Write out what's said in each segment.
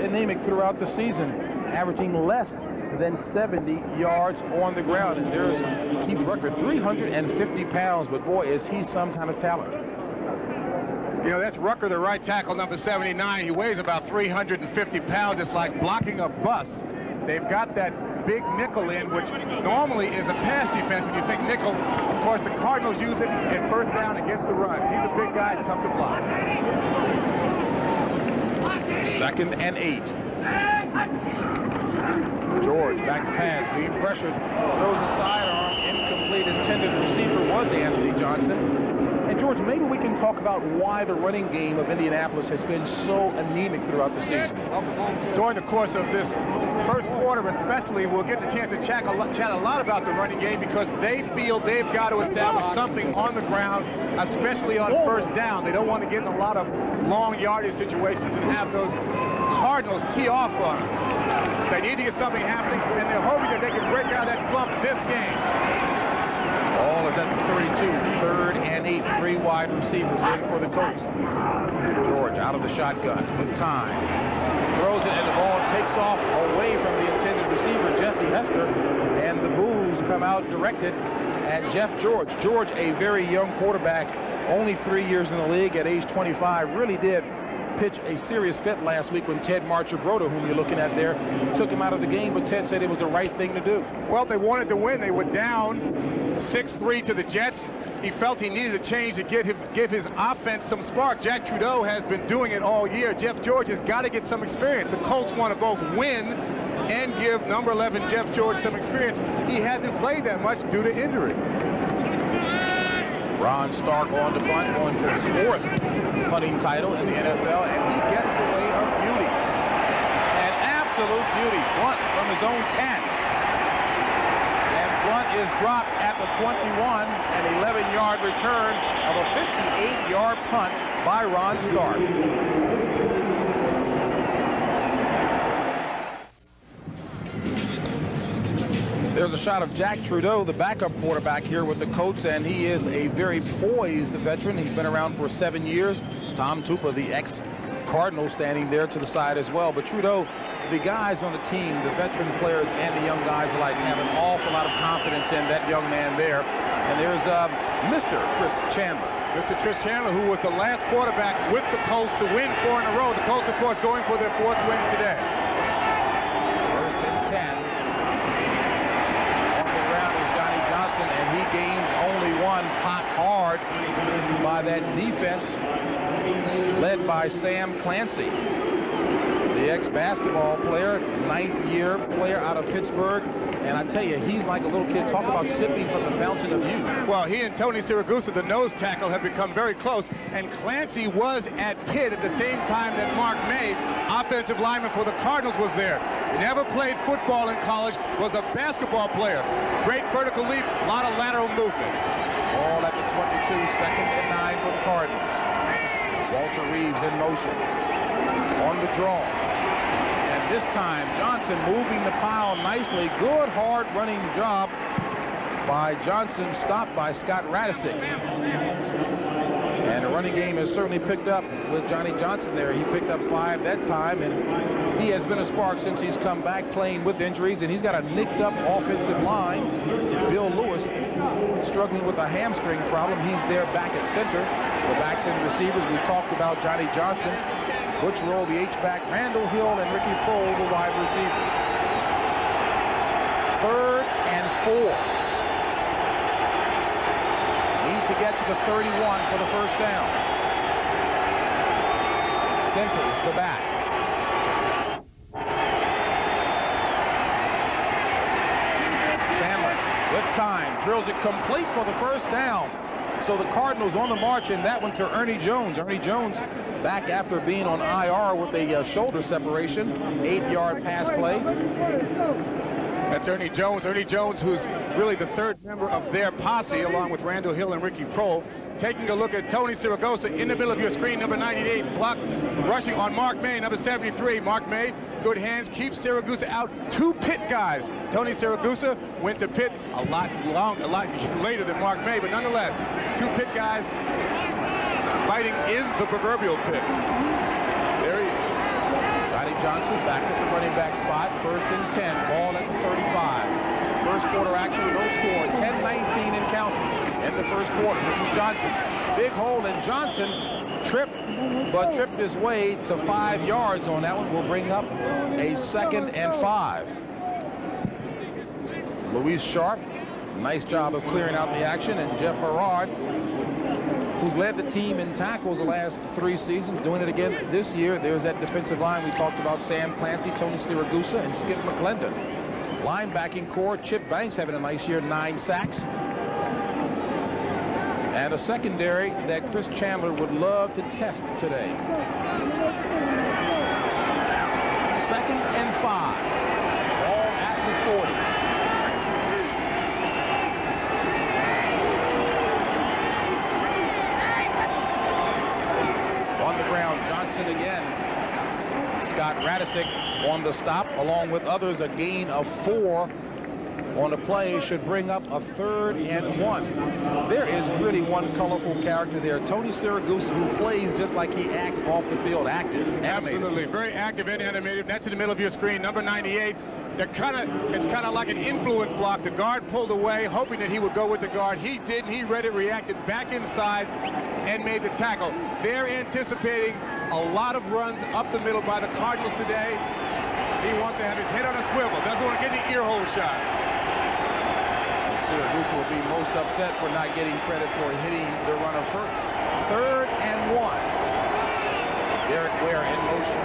anemic throughout the season, averaging less than 70 yards on the ground. And there's Keith's record, 350 pounds, but boy, is he some kind of talent. You know, that's Rucker, the right tackle, number 79. He weighs about 350 pounds. It's like blocking a bus. They've got that big nickel in, which normally is a pass defense. When you think nickel, of course, the Cardinals use it in first down against the run. He's a big guy, tough to block. 2nd and 8. George, back to pass, being pressured, throws a sidearm, incomplete, intended receiver was Anthony Johnson. And George, maybe we can talk about why the running game of Indianapolis has been so anemic throughout the season. During the course of this first quarter especially, we'll get the chance to chat a lot about the running game because they feel they've got to establish something on the ground, especially on first down. They don't want to get in a lot of long yardage situations and have those Cardinals tee off on them. They need to get something happening, and they're hoping that they can break out of that slump this game. Ball is at the 32, 3rd and 8, 3 wide receivers in for the Colts. George out of the shotgun, with time. Throws it, and the ball takes off away from the intended receiver, Jesse Hester, and the boos come out directed at Jeff George. George, a very young quarterback, only 3 years in the league at age 25, really did pitch a serious fit last week when Ted Marchibroda, whom you're looking at there, took him out of the game, but Ted said it was the right thing to do. Well, they wanted to win. They were down 6-3 to the Jets. He felt he needed a change to give his offense some spark. Jack Trudeau has been doing it all year. Jeff George has got to get some experience. The Colts want to both win and give number 11 Jeff George some experience. He hasn't played that much due to injury. Ron Starke on the punt, going for his 4th punting title in the NFL, and he gets away a beauty. An absolute beauty. Blunt from his own 10. And Blunt is dropped at the 21, an 11-yard return of a 58-yard punt by Ron Starke. There's a shot of Jack Trudeau, the backup quarterback here with the Colts, and he is a very poised veteran. He's been around for 7 years. Tom Tupa, the ex-Cardinal, standing there to the side as well. But Trudeau, the guys on the team, the veteran players and the young guys alike, have an awful lot of confidence in that young man there. And there's Mr. Chris Chandler. Mr. Chris Chandler, who was the last quarterback with the Colts to win 4 in a row. The Colts, of course, going for their 4th win today. First and 10. And he gains only 1, pot hard by that defense led by Sam Clancy, the ex-basketball player, 9th-year player out of Pittsburgh. And I tell you, he's like a little kid. Talk about sipping from the fountain of youth. Well, he and Tony Siragusa, the nose tackle, have become very close. And Clancy was at Pitt at the same time that Mark May, offensive lineman for the Cardinals, was there. Never played football in college, was a basketball player. Great vertical leap, a lot of lateral movement. Ball at the 22, 2nd and 9 for the Cardinals. Walter Reeves in motion. On the draw. This time, Johnson moving the pile nicely. Good, hard running job by Johnson, stopped by Scott Radisick. And the running game has certainly picked up with Johnny Johnson there. He picked up 5 that time, and he has been a spark since he's come back playing with injuries, and he's got a nicked up offensive line. Bill Lewis struggling with a hamstring problem. He's there back at center. The backs and receivers, we talked about Johnny Johnson. Butch Roll, the H-back, Randall Hill, and Ricky Prohl, the wide receivers. 3rd and 4. Need to get to the 31 for the first down. Simples the back. Chandler with time, drills it complete for the first down. So the Cardinals on the march in that one to Ernie Jones. Ernie Jones back after being on IR with a shoulder separation. 8-yard pass play. That's Ernie Jones. Ernie Jones, who's really the 3rd member of their posse, along with Randall Hill and Ricky Prohl. Taking a look at Tony Siragusa in the middle of your screen, number 98, block, rushing on Mark May, number 73. Mark May, good hands, keeps Siragusa out. 2 Pitt guys. Tony Siragusa went to Pitt a lot later than Mark May, but nonetheless, 2 Pitt guys fighting in the proverbial pit. There he is. Johnny Johnson back at the running back spot. 1st and 10. Ball at the 35. First quarter action with no score. 10-19 and counting in the first quarter. This is Johnson. Big hole, and Johnson tripped his way to 5 yards on that one. Will bring up a 2nd and 5. Luis Sharp, nice job of clearing out the action, and Jeff Herrard, who's led the team in tackles the last 3 seasons, doing it again this year. There's that defensive line we talked about: Sam Clancy, Tony Siragusa, and Skip McClendon. Linebacking core, Chip Banks having a nice year, 9 sacks. And a secondary that Chris Chandler would love to test today. 2nd and 5. Ball at the 40. On the ground, Johnson again. Scott Radisick on the stop, along with others. A gain of 4 on the play should bring up a 3rd and 1. There is really one colorful character there. Tony Siragusa, who plays just like he acts off the field, active. Absolutely, very active and animated. That's in the middle of your screen, number 98. It's kind of like an influence block. The guard pulled away, hoping that he would go with the guard. He didn't. He read it, reacted back inside, and made the tackle. They're anticipating a lot of runs up the middle by the Cardinals today. He wants to have his head on a swivel. Doesn't want to get any ear hole shots. Siragusa will be most upset for not getting credit for hitting the runner first. 3rd and 1. Derek Ware in motion.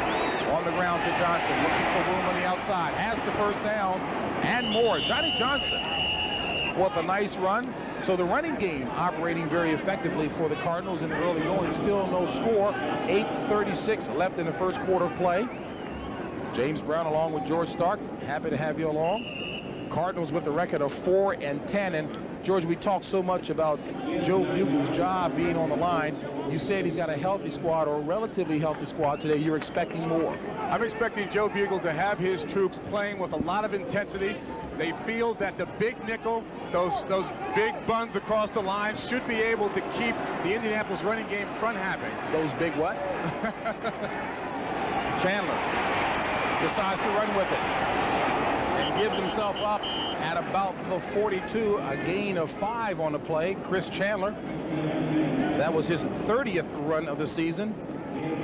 On the ground to Johnson, looking for room on the outside. Has the first down and more. Johnny Johnson with a nice run. So the running game operating very effectively for the Cardinals in the early going. Still no score. 8:36 left in the first quarter of play. James Brown along with George Starke. Happy to have you along. Cardinals with a record of 4 and 10. And George, we talked so much about Joe Bugle's job being on the line. You said he's got a healthy squad, or a relatively healthy squad today. You're expecting more. I'm expecting Joe Bugle to have his troops playing with a lot of intensity. They feel that the big nickel, those big buns across the line, should be able to keep the Indianapolis running game front happy. Those big what? Chandler decides to run with it. And gives himself up at about the 42, a gain of 5 on the play. Chris Chandler, that was his 30th run of the season.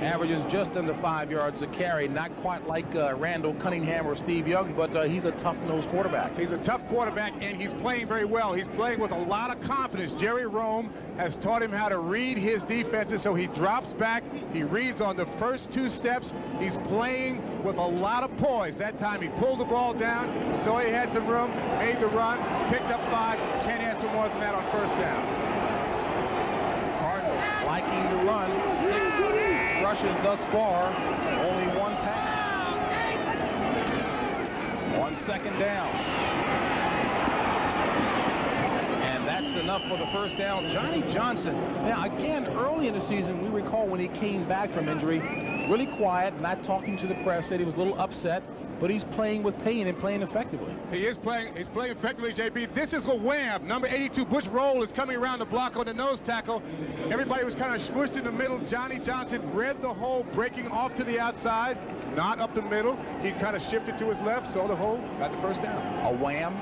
Averages just under 5 yards a carry. Not quite like Randall Cunningham or Steve Young, but he's a tough-nosed quarterback. He's a tough quarterback, and he's playing very well. He's playing with a lot of confidence. Jerry Rome has taught him how to read his defenses, so he drops back. He reads on the first 2 steps. He's playing with a lot of poise. That time he pulled the ball down, saw he had some room, made the run, picked up 5. Can't ask for more than that on first down. Cardinals liking to run. 6 rushes thus far, only 1 pass. On 2nd down. And that's enough for the first down. Johnny Johnson, now again, early in the season, we recall when he came back from injury, really quiet, not talking to the press, said he was a little upset, but he's playing with pain and playing effectively. He's playing effectively, JP. This is a wham. Number 82, Butch Roll, is coming around the block on the nose tackle. Everybody was kind of smushed in the middle. Johnny Johnson read the hole, breaking off to the outside, not up the middle. He kind of shifted to his left, saw the hole, got the first down. A wham?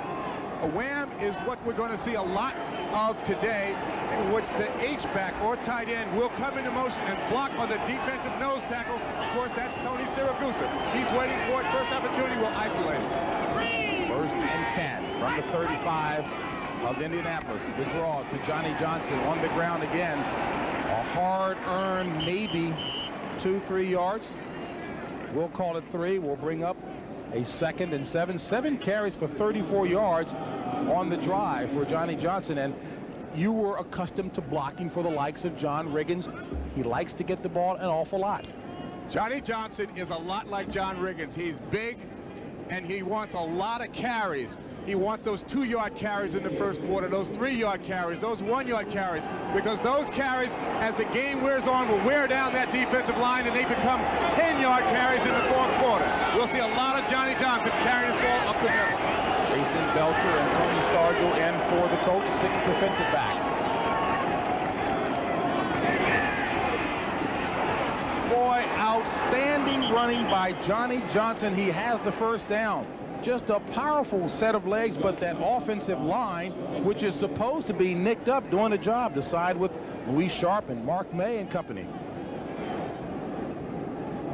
A wham is what we're going to see a lot of today, in which the H-back or tight end will come into motion and block on the defensive nose tackle. Of course, that's Tony Siragusa. He's waiting for it. First opportunity, will isolate it. 1st and 10 from the 35 of Indianapolis. The draw to Johnny Johnson on the ground again. A hard-earned maybe 2-3 yards. We'll call it 3. We'll bring up a 2nd and 7. 7 carries for 34 yards on the drive for Johnny Johnson. And you were accustomed to blocking for the likes of John Riggins. He likes to get the ball an awful lot. Johnny Johnson is a lot like John Riggins. He's big, and he wants a lot of carries. He wants those 2-yard carries in the first quarter, those 3-yard carries, those 1-yard carries, because those carries, as the game wears on, will wear down that defensive line, and they become 10-yard carries in the fourth quarter. We'll see a lot of Johnny Johnson carrying his ball up the middle. Jason Belcher and Tony Starke in for the Colts, 6 defensive backs. Ball Boy, outstanding running by Johnny Johnson. He has the first down. Just a powerful set of legs, but that offensive line, which is supposed to be nicked up, doing the job. The side with Louis Sharp and Mark May and company.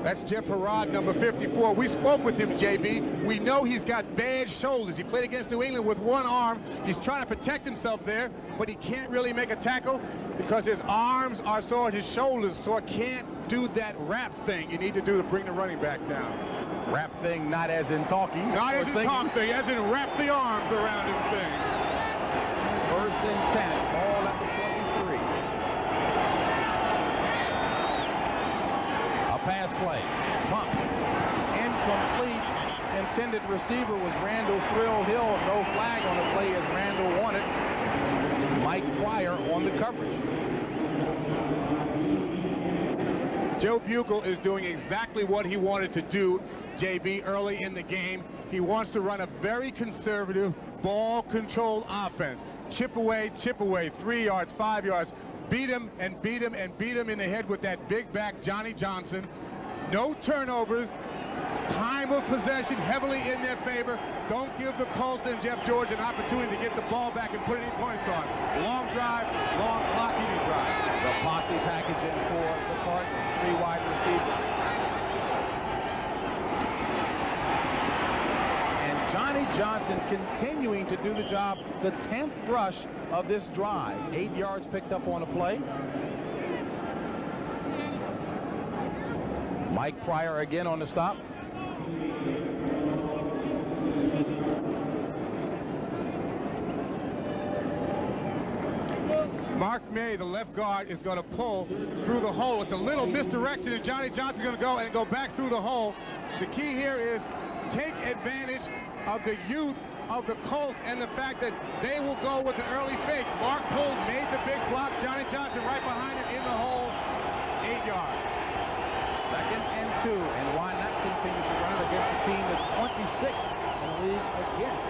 That's Jeff Herrod, number 54. We spoke with him, JB. We know he's got bad shoulders. He played against New England with one arm. He's trying to protect himself there, but he can't really make a tackle because his arms are sore and his shoulders sore. Can't do that wrap thing you need to do to bring the running back down. Wrap thing, not as in talking. Not as in talk thing, as in wrap the arms around him thing. First and 10, ball at the 23. A pass play, pumps, incomplete. Intended receiver was Randall Thrill Hill. No flag on the play as Randall wanted. Mike Pryor on the coverage. Joe Bugle is doing exactly what he wanted to do, JB, early in the game. He wants to run a very conservative, ball-controlled offense. Chip away, 3 yards, 5 yards. Beat him and beat him and beat him in the head with that big back, Johnny Johnson. No turnovers. Time of possession heavily in their favor. Don't give the Colts and Jeff George an opportunity to get the ball back and put any points on. Long drive, long clock eating drive. The posse packaging for the Cardinals. 3 wide receivers. And Johnny Johnson continuing to do the job. The 10th rush of this drive. 8 yards picked up on a play. Mike Pryor again on the stop. Mark May, the left guard, is going to pull through the hole. It's a little misdirection, and Johnny Johnson's going to go back through the hole. The key here is take advantage of the youth of the Colts and the fact that they will go with an early fake. Mark pulled, made the big block. Johnny Johnson right behind him in the hole. 8 yards. 2nd and 2, and why not continue to run it against a team that's 26th in the league against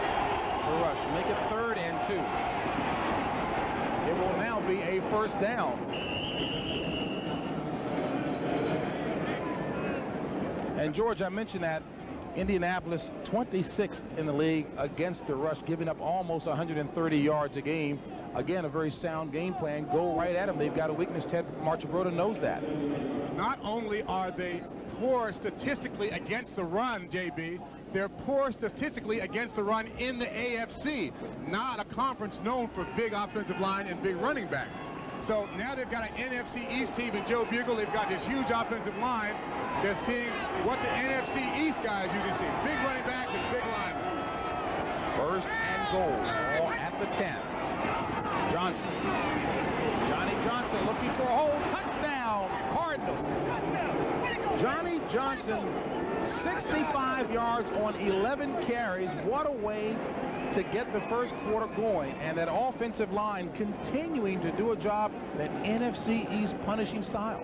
the rush? Make it 3rd and 2. It will now be a first down. And George, I mentioned that Indianapolis 26th in the league against the rush, giving up almost 130 yards a game. Again, a very sound game plan. Go right at them. They've got a weakness. Ted Marchibroda knows that. Not only are they poor statistically against the run, JB, they're poor statistically against the run in the AFC. Not a conference known for big offensive line and big running backs. So now they've got an NFC East team in Joe Bugle. They've got this huge offensive line. They're seeing what the NFC East guys usually see. Big running back and big linemen. 1st and goal, all at the 10. Johnson. Johnny Johnson looking for a hole. Touchdown, Cardinals. Johnny Johnson, 65 yards on 11 carries. What a way to get the first quarter going. And that offensive line continuing to do a job, that NFC East punishing style.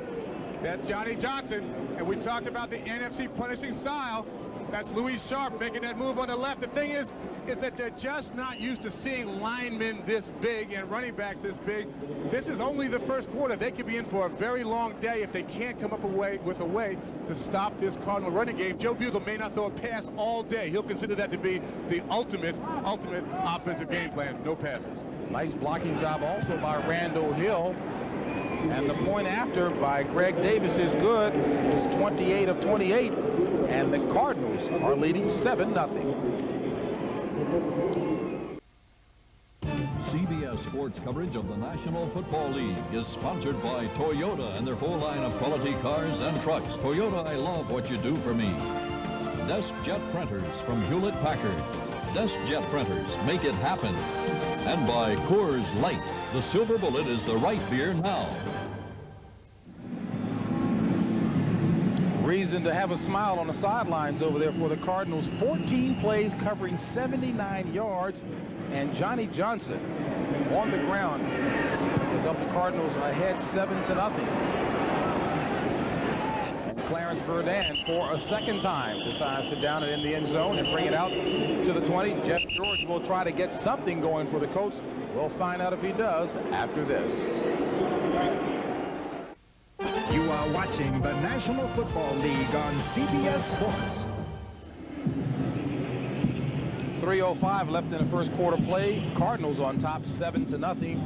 That's Johnny Johnson. And we talked about the NFC punishing style. That's Louis Sharp making that move on the left. The thing is that they're just not used to seeing linemen this big and running backs this big. This is only the first quarter. They could be in for a very long day if they can't come up with a way to stop this Cardinal running game. Joe Bugle may not throw a pass all day. He'll consider that to be the ultimate offensive game plan. No passes. Nice blocking job also by Randall Hill. And the point after by Greg Davis is good. It's 28 of 28. And the Cardinals are leading 7-0. CBS Sports coverage of the National Football League is sponsored by Toyota and their full line of quality cars and trucks. Toyota, I love what you do for me. DeskJet Printers from Hewlett-Packard. DeskJet Printers, make it happen. And by Coors Light. The Silver Bullet is the right beer now. Reason to have a smile on the sidelines over there for the Cardinals. 14 plays covering 79 yards. And Johnny Johnson on the ground is up the Cardinals ahead 7-0. And Clarence Verdun for a second time decides to down it in the end zone and bring it out to the 20. Jeff George will try to get something going for the Colts. We'll find out if he does after this. You are watching the National Football League on CBS Sports. 3:05 left in the first quarter play. Cardinals on top 7-0.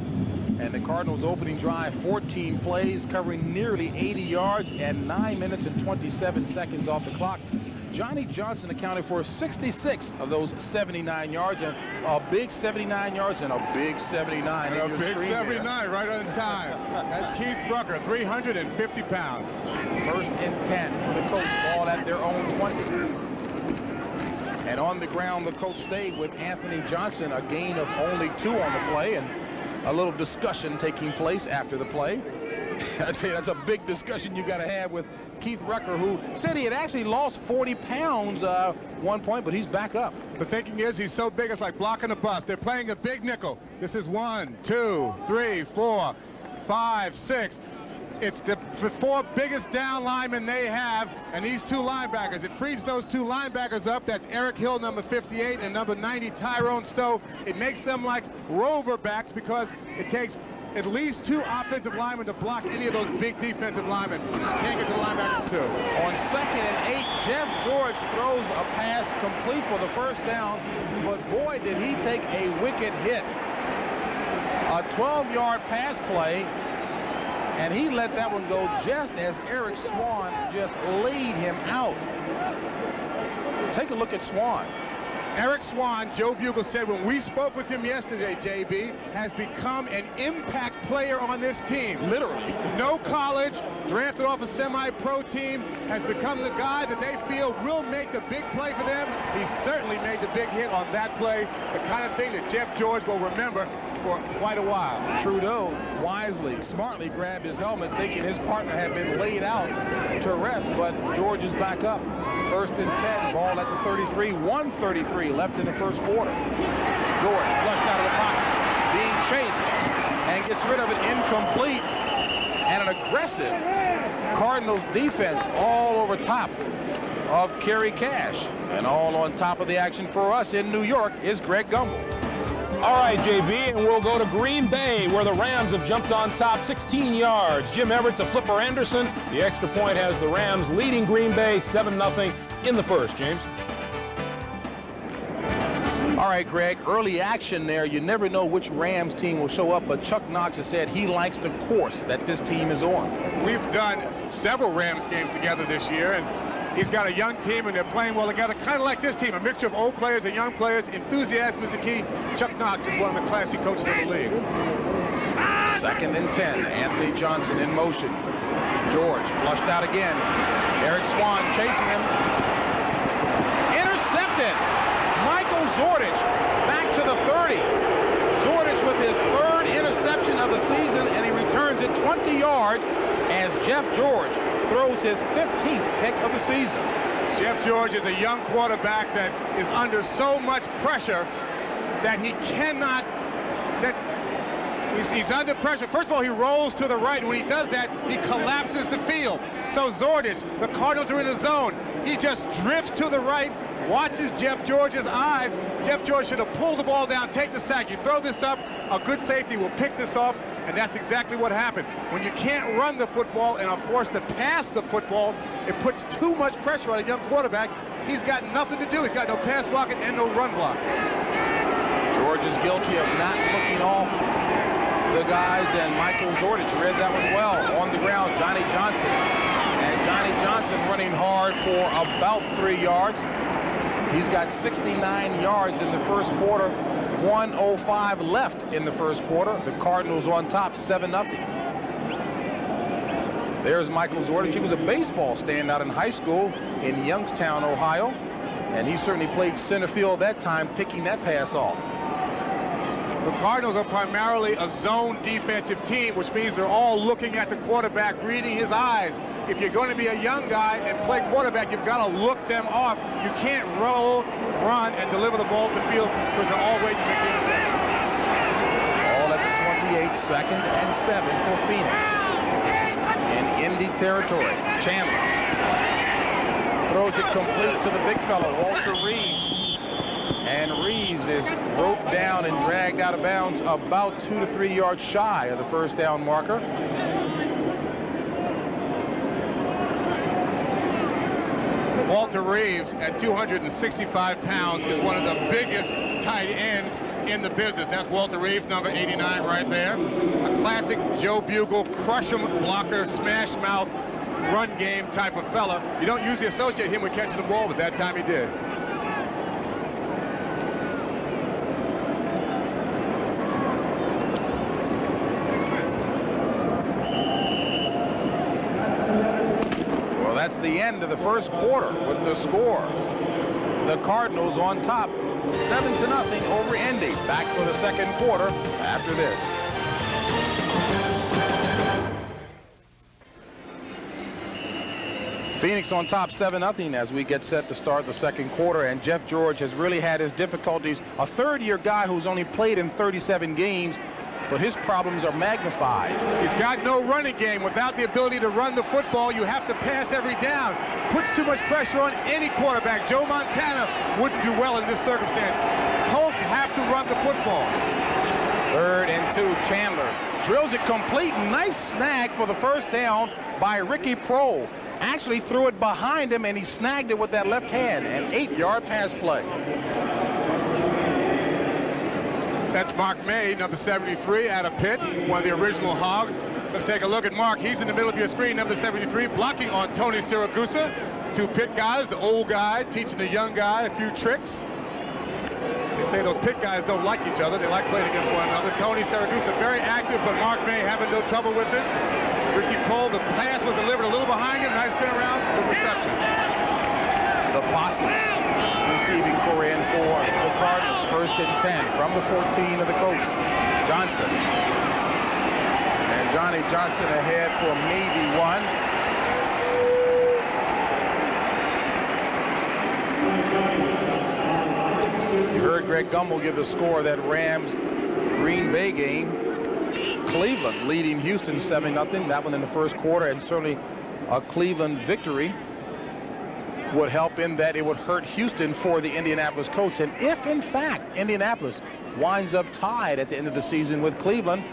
And the Cardinals opening drive, 14 plays, covering nearly 80 yards and 9 minutes and 27 seconds off the clock. Johnny Johnson accounted for 66 of those 79 yards, and a big 79 yards and a big 79. And a big 79 right on time. That's Keith Rucker, 350 pounds. First and 10 for the Colts, ball at their own 20. And on the ground, the Colts stayed with Anthony Johnson, a gain of only 2 on the play, and a little discussion taking place after the play. I tell you, that's a big discussion you got to have with Keith Rucker, who said he had actually lost 40 pounds one point, but he's back up. The thinking is he's so big it's like blocking a bus. They're playing a big nickel. This is 1, 2, 3, 4, 5, 6. It's the 4 biggest down linemen they have, and these 2 linebackers. It frees those 2 linebackers up. That's Eric Hill, number 58, and number 90, Tyrone Stowe. It makes them like rover backs because it takes at least 2 offensive linemen to block any of those big defensive linemen. Can't get to the linebackers too. On 2nd and 8, Jeff George throws a pass complete for the first down, but boy, did he take a wicked hit. A 12-yard pass play, and he let that one go just as Eric Swan just laid him out. Take a look at Swan. Eric Swan, Joe Bugle said when we spoke with him yesterday, JB, has become an impact player on this team. Literally. No college, drafted off a semi-pro team, has become the guy that they feel will make the big play for them. He certainly made the big hit on that play, the kind of thing that Jeff George will remember for quite a while. Trudeau wisely, smartly grabbed his helmet, thinking his partner had been laid out to rest, but George is back up. 1st and 10, ball at the 33, 1:33 left in the first quarter. George flushed out of the pocket, being chased, and gets rid of it incomplete. And an aggressive Cardinals defense all over top of Kerry Cash. And all on top of the action for us in New York is Greg Gumbel. All right, JB, and we'll go to Green Bay, where the Rams have jumped on top 16 yards. Jim Everett to Flipper Anderson. The extra point has the Rams leading Green Bay 7-0 in the first, James. All right, Greg, early action there. You never know which Rams team will show up, but Chuck Knox has said he likes the course that this team is on. We've done several Rams games together this year, and he's got a young team, and they're playing well together, kind of like this team, a mixture of old players and young players. Enthusiasm is the key. Chuck Knox is one of the classy coaches in the league. 2nd and 10, Anthony Johnson in motion. George flushed out again. Eric Swan chasing him. Intercepted. Michael Zordich back to the 30. Zordich with his 3rd interception of the season, and he returns it 20 yards as Jeff George throws his 15th pick of the season. Jeff George is a young quarterback that is under so much pressure that he cannot, he's under pressure. First of all, he rolls to the right. When he does that, he collapses the field. So Zordich, the Cardinals are in a zone. He just drifts to the right, watches Jeff George's eyes. Jeff George should have pulled the ball down, take the sack. You throw this up, a good safety will pick this off, and that's exactly what happened. When you can't run the football and are forced to pass the football, it puts too much pressure on a young quarterback. He's got nothing to do. He's got no pass blocking and no run block. George is guilty of not looking off the guys, and Michael Zordich read that one well. On the ground, Johnny Johnson. And Johnny Johnson running hard for about 3 yards. He's got 69 yards in the first quarter. 1:05 left in the first quarter. The Cardinals on top 7-0. There's Michael Zordich. He was a baseball standout in high school in Youngstown, Ohio. And he certainly played center field that time, picking that pass off. The Cardinals are primarily a zone defensive team, which means they're all looking at the quarterback, reading his eyes. If you're going to be a young guy and play quarterback, you've got to look them off. You can't roll, run, and deliver the ball to the field because they're all waiting to make the interception. All at the 28, 2nd and 7 for Phoenix. In Indy territory, Chandler throws it complete to the big fellow, Walter Reeves. And Reeves is roped down and dragged out of bounds about 2 to 3 yards shy of the first down marker. Walter Reeves, at 265 pounds, is one of the biggest tight ends in the business. That's Walter Reeves, number 89 right there. A classic Joe Bugle, crush 'em blocker, smash mouth, run game type of fella. You don't usually associate him with catching the ball, but that time he did. Well, that's the end of the first quarter with the score. The Cardinals on top, 7-0 over Indy. Back for the second quarter after this. Phoenix on top 7-0 as we get set to start the second quarter, and Jeff George has really had his difficulties. A third-year guy who's only played in 37 games, but his problems are magnified. He's got no running game. Without the ability to run the football, you have to pass every down. Puts too much pressure on any quarterback. Joe Montana wouldn't do well in this circumstance. Colts have to run the football. 3rd and 2, Chandler drills it complete. Nice snag for the first down by Ricky Prohl. Actually threw it behind him, and he snagged it with that left hand. An 8-yard pass play. That's Mark May, number 73, out of Pitt, one of the original Hogs. Let's take a look at Mark. He's in the middle of your screen, number 73, blocking on Tony Siragusa. 2 Pitt guys, the old guy teaching the young guy a few tricks. They say those Pitt guys don't like each other. They like playing against one another. Tony Siragusa very active, but Mark May having no trouble with it. Ricky Prohl, the pass was delivered a little behind him. Nice turnaround, good reception. The posse receiving for and for the Cardinals. 1st and 10 from the 14 of the Colts. Johnson. And Johnny Johnson ahead for maybe one. You heard Greg Gumbel give the score of that Rams-Green Bay game. Cleveland leading Houston 7-0. That one in the first quarter, and certainly a Cleveland victory would help in that it would hurt Houston for the Indianapolis Colts. And if, in fact, Indianapolis winds up tied at the end of the season with Cleveland,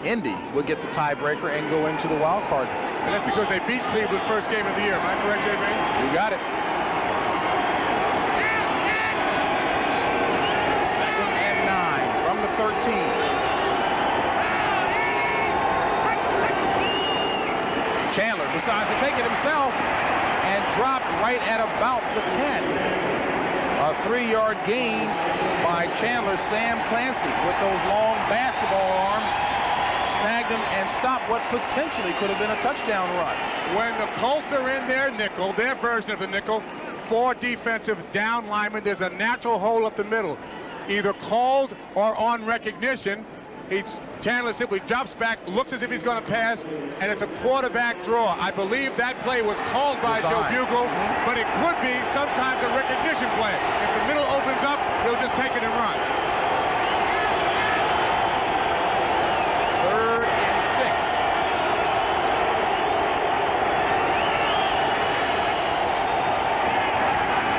Indy would get the tiebreaker and go into the wild card. And that's because they beat Cleveland first game of the year. Am I correct, J.B.? You got it. 2nd and 9 from the 13. Chandler decides to take it himself and dropped right at about the 10. A 3-yard gain by Chandler. Sam Clancy with those long basketball arms snagged him and stopped what potentially could have been a touchdown run. When the Colts are in their nickel, their version of the nickel, 4 defensive down linemen, there's a natural hole up the middle, either called or on recognition. Chandler simply drops back, looks as if he's going to pass, and it's a quarterback draw. I believe that play was called by Joe Bugle, but it could be sometimes a recognition play. If the middle opens up, he'll just take it and run. 3rd and 6.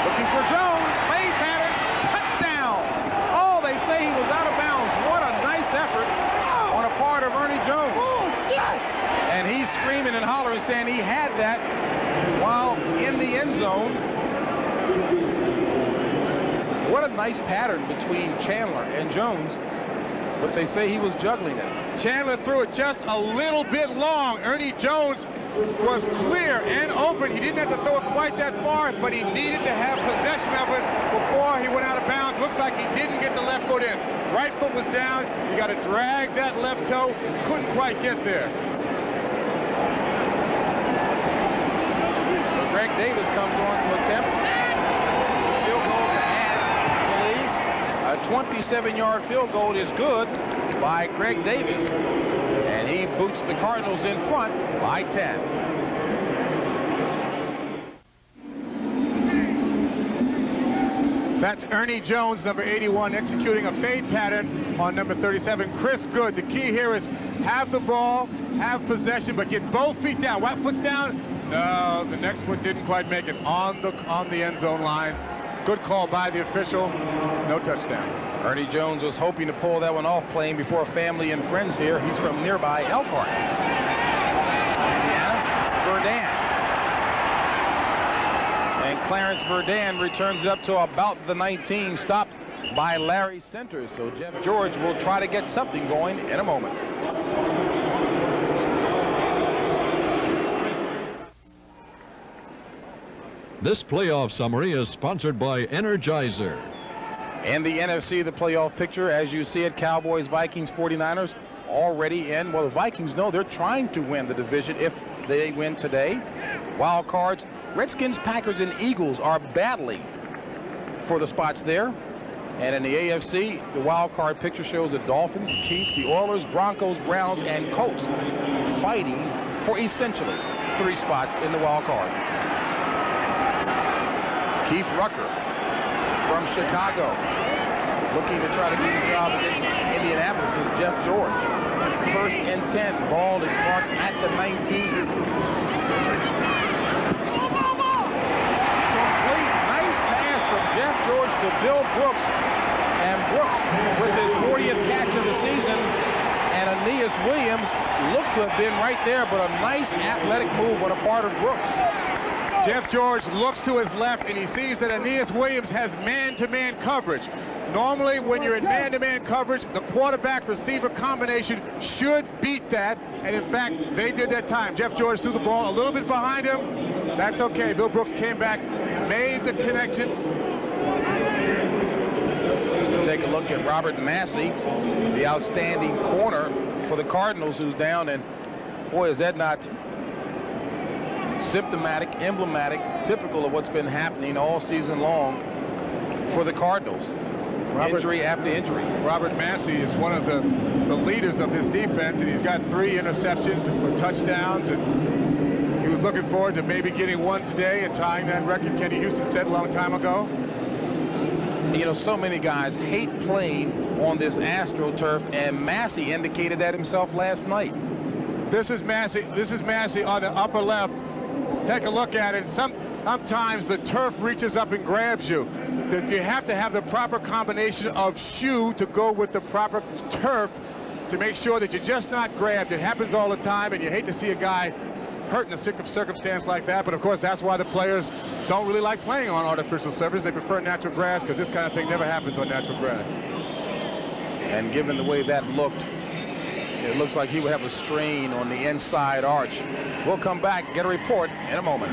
Looking for Jones, fade pattern, touchdown. Oh, they say he was out of bounds. What a nice effort on a part of Ernie Jones. And he's screaming and hollering, saying he had that while in the end zone. What a nice pattern between Chandler and Jones, but they say he was juggling it. Chandler threw it just a little bit long. Ernie Jones was clear and open. He didn't have to throw it quite that far, but he needed to have possession of it before he went out of bounds. Looks like he didn't get the left foot in. Right foot was down. You got to drag that left toe. Couldn't quite get there. So Greg Davis comes on to attempt field goal to add, I believe. A 27-yard field goal is good by Greg Davis, and he boots the Cardinals in front by 10. That's Ernie Jones, number 81, executing a fade pattern on number 37, Chris Good. The key here is have the ball, have possession, but get both feet down. What foot's down? No, the next foot didn't quite make it on the end zone line. Good call by the official. No touchdown. Ernie Jones was hoping to pull that one off, playing before family and friends here. He's from nearby Elkhart, Indiana. Verdun. And Clarence Verdun returns it up to about the 19, stopped by Larry Centers. So Jeff George will try to get something going in a moment. This playoff summary is sponsored by Energizer. In the NFC, the playoff picture, as you see it, Cowboys, Vikings, 49ers already in. Well, the Vikings know they're trying to win the division if they win today. Wild cards, Redskins, Packers, and Eagles are battling for the spots there. And in the AFC, the wild card picture shows the Dolphins, the Chiefs, the Oilers, Broncos, Browns, and Colts fighting for essentially 3 spots in the wild card. Keith Rucker from Chicago, looking to try to do the job against Indianapolis, is Jeff George. First and 10, ball is marked at the 19. Complete, nice pass from Jeff George to Bill Brooks. And Brooks with his 40th catch of the season. And Aeneas Williams looked to have been right there, but a nice athletic move on the part of Brooks. Jeff George looks to his left and he sees that Aeneas Williams has man-to-man coverage. Normally, when you're in man-to-man coverage, the quarterback-receiver combination should beat that, and in fact, they did that time. Jeff George threw the ball a little bit behind him. That's okay. Bill Brooks came back, made the connection. Take a look at Robert Massey, the outstanding corner for the Cardinals, who's down, and boy, is that not symptomatic, emblematic, typical of what's been happening all season long for the Cardinals. Injury after injury. Robert Massey is one of the leaders of this defense, and he's got 3 interceptions for touchdowns, and he was looking forward to maybe getting 1 today and tying that record Kenny Houston set a long time ago. You know, so many guys hate playing on this AstroTurf, and Massey indicated that himself last night. This is Massey on the upper left. Take a look at it. Sometimes the turf reaches up and grabs you. That you have to have the proper combination of shoe to go with the proper turf to make sure that you're just not grabbed. It happens all the time, and you hate to see a guy hurt in a circumstance like that, but of course that's why the players don't really like playing on artificial surface. They prefer natural grass because this kind of thing never happens on natural grass. And given the way that looked, it looks like he would have a strain on the inside arch. We'll come back, get a report in a moment.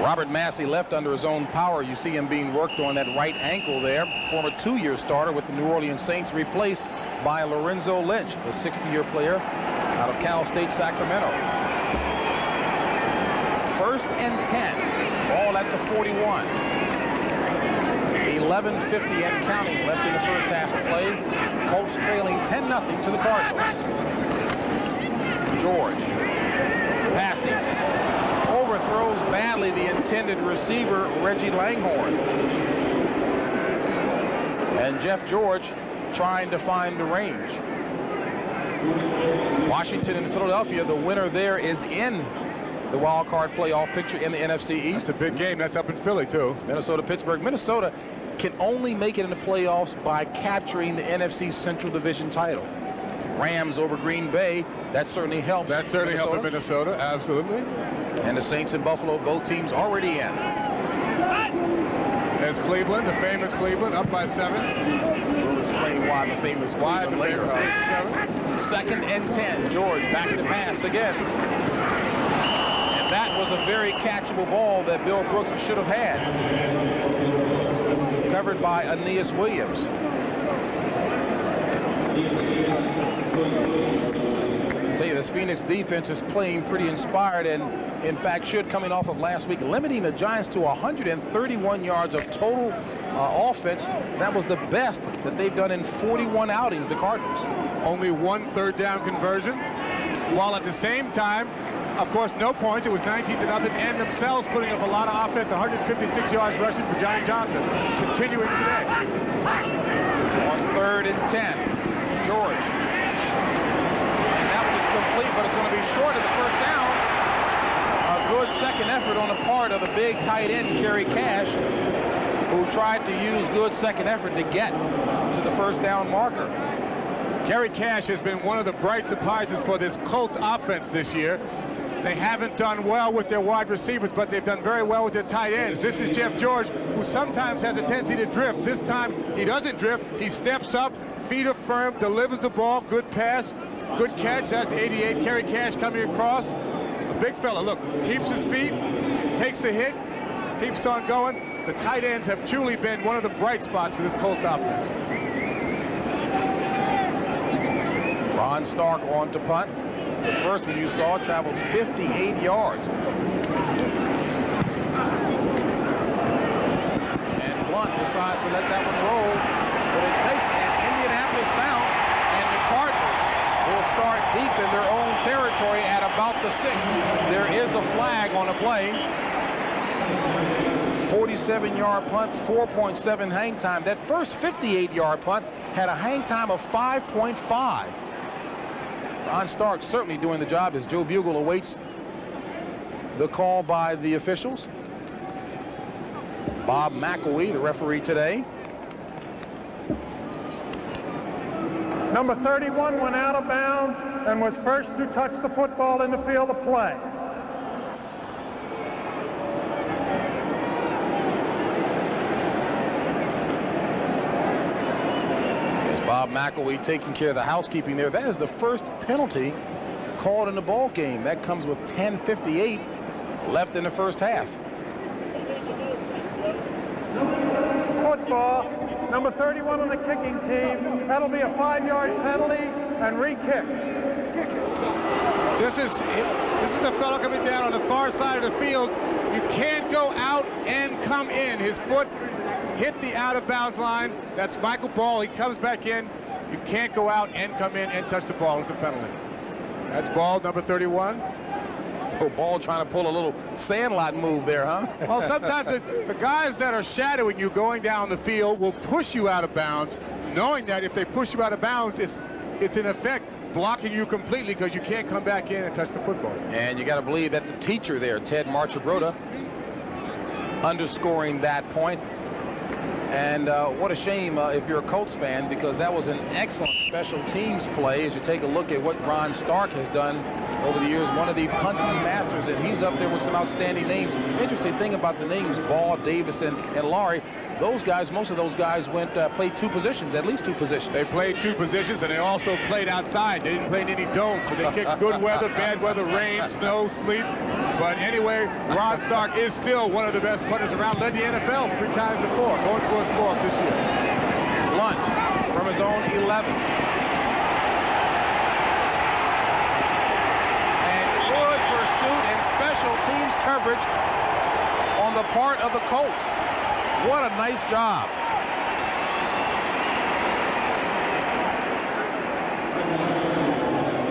Robert Massey left under his own power. You see him being worked on that right ankle there. Former 2-year starter with the New Orleans Saints, replaced by Lorenzo Lynch, the 60-year player out of Cal State Sacramento. First and 10, ball at the 41. 11:50 and counting left in the first half of play. Colts trailing 10-0 to the Cardinals. George passing, overthrows badly the intended receiver, Reggie Langhorne. And Jeff George trying to find the range. Washington and Philadelphia, the winner there is in the wild card playoff picture in the NFC East. That's a big game. That's up in Philly, too. Minnesota, Pittsburgh. Minnesota can only make it in the playoffs by capturing the NFC Central Division title. Rams over Green Bay, that certainly helps. That certainly helped Minnesota, absolutely. And the Saints and Buffalo, both teams already in. There's Cleveland, the famous Cleveland, up by 7. We'll explain why the famous Cleveland later. 7. Second and 10. George back to pass again. And that was a very catchable ball that Bill Brooks should have had. Covered by Aeneas Williams. I tell you, this Phoenix defense is playing pretty inspired, and in fact should, coming off of last week, limiting the Giants to 131 yards of total offense. That was the best that they've done in 41 outings, the Cardinals. Only 1 third-down conversion, while at the same time, of course, no points. It was 19-0, and themselves putting up a lot of offense, 156 yards rushing for Johnny Johnson, continuing today. On 3rd and 10, George. And that one is complete, but it's going to be short of the first down. A good second effort on the part of the big tight end, Kerry Cash, who tried to use good second effort to get to the first down marker. Kerry Cash has been one of the bright surprises for this Colts offense this year. They haven't done well with their wide receivers, but they've done very well with their tight ends. This is Jeff George, who sometimes has a tendency to drift. This time, he doesn't drift. He steps up, feet are firm, delivers the ball, good pass, good catch. That's 88. Kerry Cash coming across. A big fella, look, keeps his feet, takes the hit, keeps on going. The tight ends have truly been one of the bright spots for this Colts offense. Ron Starke on to punt. The first one you saw traveled 58 yards. And Blunt decides to let that one roll, but it takes an Indianapolis bounce, and the Cardinals will start deep in their own territory at about the 6. There is a flag on the play. 47-yard punt, 4.7 hang time. That first 58-yard punt had a hang time of 5.5. Ron Stark certainly doing the job as Joe Bugle awaits the call by the officials. Bob McElwee, the referee today. Number 31 went out of bounds and was first to touch the football in the field of play. Bob McElwee taking care of the housekeeping there. That is the first penalty called in the ball game. That comes with 10:58 left in the first half. Football, number 31 on the kicking team. That'll be a 5-yard penalty and re-kick. This is the fellow coming down on the far side of the field. You can't go out and come in. His foot hit the out-of-bounds line. That's Michael Ball. He comes back in. You can't go out and come in and touch the ball. It's a penalty. That's Ball, number 31. Oh, Ball trying to pull a little Sandlot move there, huh? Well, sometimes the guys that are shadowing you going down the field will push you out of bounds, knowing that if they push you out of bounds, it's in effect blocking you completely because you can't come back in and touch the football. And you got to believe that the teacher there, Ted Marchibroda, underscoring that point. And what a shame if you're a Colts fan, because that was an excellent special teams play as you take a look at what Ron Stark has done over the years, one of the punting masters, and he's up there with some outstanding names. Interesting thing about the names, Ball, Davis, and Laurie, those guys, most of those guys played 2 positions, at least 2 positions. They played 2 positions, and they also played outside. They didn't play in any domes, so they kicked good weather, bad weather, rain, snow, sleet. But anyway, Ron Stark is still one of the best punters around. Led the NFL 3 times before, going for his 4th this year. Blunt from his own 11. And good pursuit and special teams coverage on the part of the Colts. What a nice job.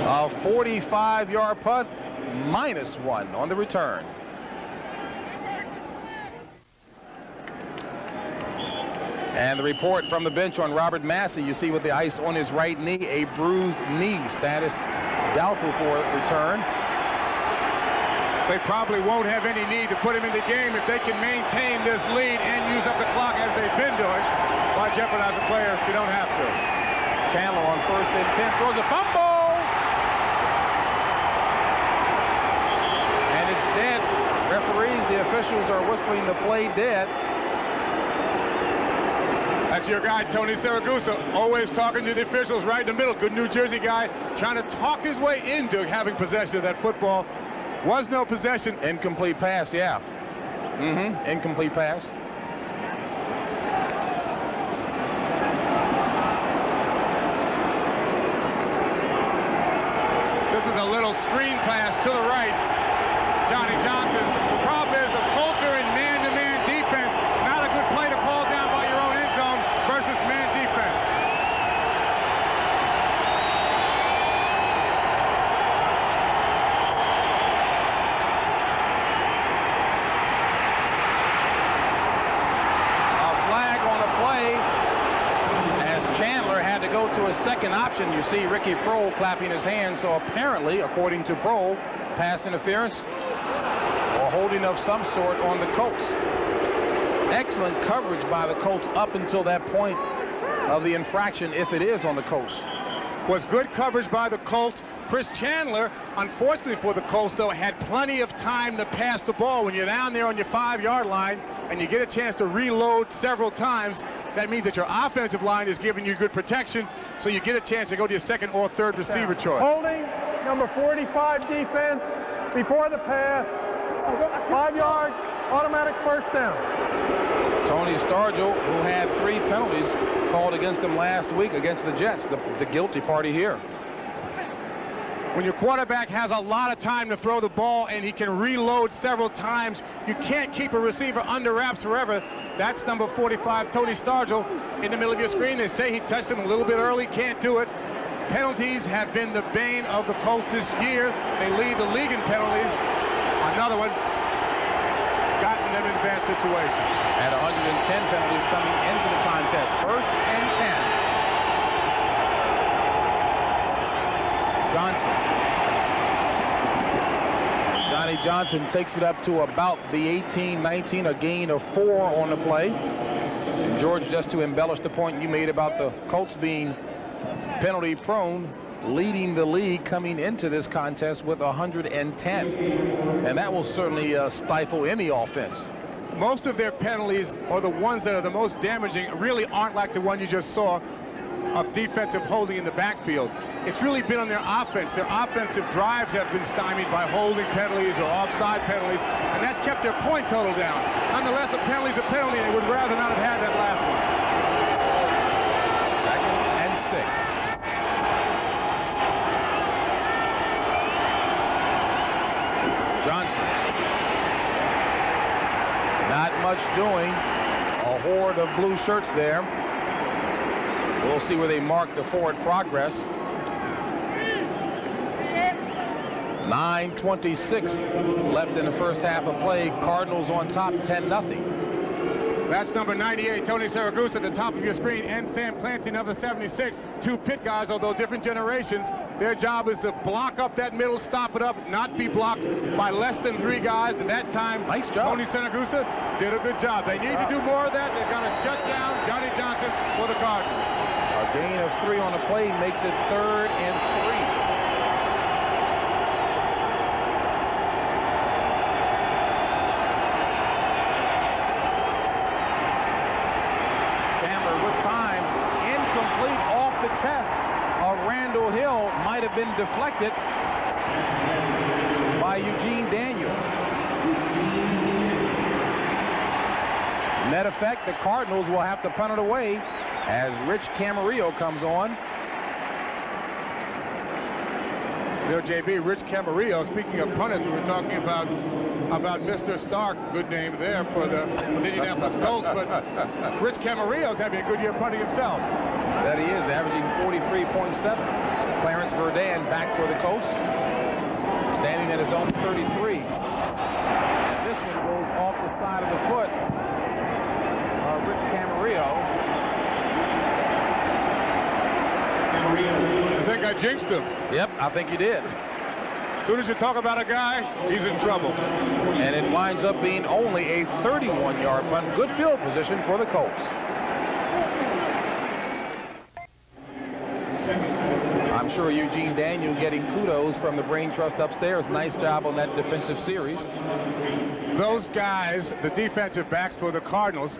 A 45-yard punt, -1 on the return. And the report from the bench on Robert Massey, you see with the ice on his right knee, a bruised knee, status doubtful for return. They probably won't have any need to put him in the game if they can maintain this lead and use up the clock as they've been doing. Why jeopardize a player if you don't have to? Chandler on 1st and 10 throws a fumble. And it's dead. Referees, the officials are whistling the play dead. That's your guy, Tony Siragusa, always talking to the officials right in the middle. Good New Jersey guy, trying to talk his way into having possession of that football. Was no possession. Incomplete pass, yeah. Incomplete pass. This is a little screen pass to the right. Johnny Johnson. The problem is the Colts are in man-to-man defense. Not a good play to call down by your own end zone versus man defense. To a second option, you see Ricky Prohl clapping his hands, so apparently, according to Prohl, pass interference or holding of some sort on the Colts. Excellent coverage by the Colts up until that point of the infraction, if it is on the Colts. Was good coverage by the Colts. Chris Chandler unfortunately for the Colts, though, had plenty of time to pass the ball. When you're down there on your 5-yard line and you get a chance to reload several times, that means that your offensive line is giving you good protection, so you get a chance to go to your second or third receiver choice. Holding, number 45 defense, before the pass, 5 yards, automatic first down. Tony Starke, who had 3 penalties called against him last week against the Jets, the guilty party here. When your quarterback has a lot of time to throw the ball and he can reload several times, you can't keep a receiver under wraps forever. That's number 45, Tony Starke, in the middle of your screen. They say he touched him a little bit early, can't do it. Penalties have been the bane of the Colts this year. They lead the league in penalties. Another one, gotten them in a bad situation. At 110 penalties coming into the contest. First and 10. Johnson. Johnny Johnson takes it up to about the 18-19, a gain of 4 on the play. And George, just to embellish the point you made about the Colts being penalty prone, leading the league coming into this contest with 110. And that will certainly stifle any offense. Most of their penalties, or the ones that are the most damaging, really aren't like the one you just saw of defensive holding in the backfield. It's really been on their offense. Their offensive drives have been stymied by holding penalties or offside penalties, and that's kept their point total down. Nonetheless, a penalty's a penalty, and they would rather not have had that last one. Second and 6. Johnson. Not much doing. A horde of blue shirts there. We'll see where they mark the forward progress. 9:26 left in the first half of play. Cardinals on top 10-0. That's number 98, Tony Siragusa, at the top of your screen, and Sam Clancy, number 76. 2 pit guys, although different generations. Their job is to block up that middle, stop it up, not be blocked by less than 3 guys. At that time, nice job. Tony Siragusa did a good job. They need to do more of that. They're going to shut down Johnny Johnson for the Cardinals. A gain of 3 on the play makes it 3rd and 3. Chest of Randall Hill might have been deflected by Eugene Daniel. Net effect, the Cardinals will have to punt it away as Rich Camarillo comes on. You know, JB, Rich Camarillo, speaking of punters, we were talking about Mr. Starke, good name there for the Indianapolis Colts, but Rich Camarillo's having a good year punting himself. That he is, averaging 43.7. Clarence Verdun back for the Colts, standing at his own 33. And this one goes off the side of the foot of Rich Camarillo. I think I jinxed him. Yep, I think you did. As soon as you talk about a guy, he's in trouble. And it winds up being only a 31-yard punt. Good field position for the Colts. I'm sure Eugene Daniel getting kudos from the brain trust upstairs. Nice job on that defensive series. Those guys, the defensive backs for the Cardinals,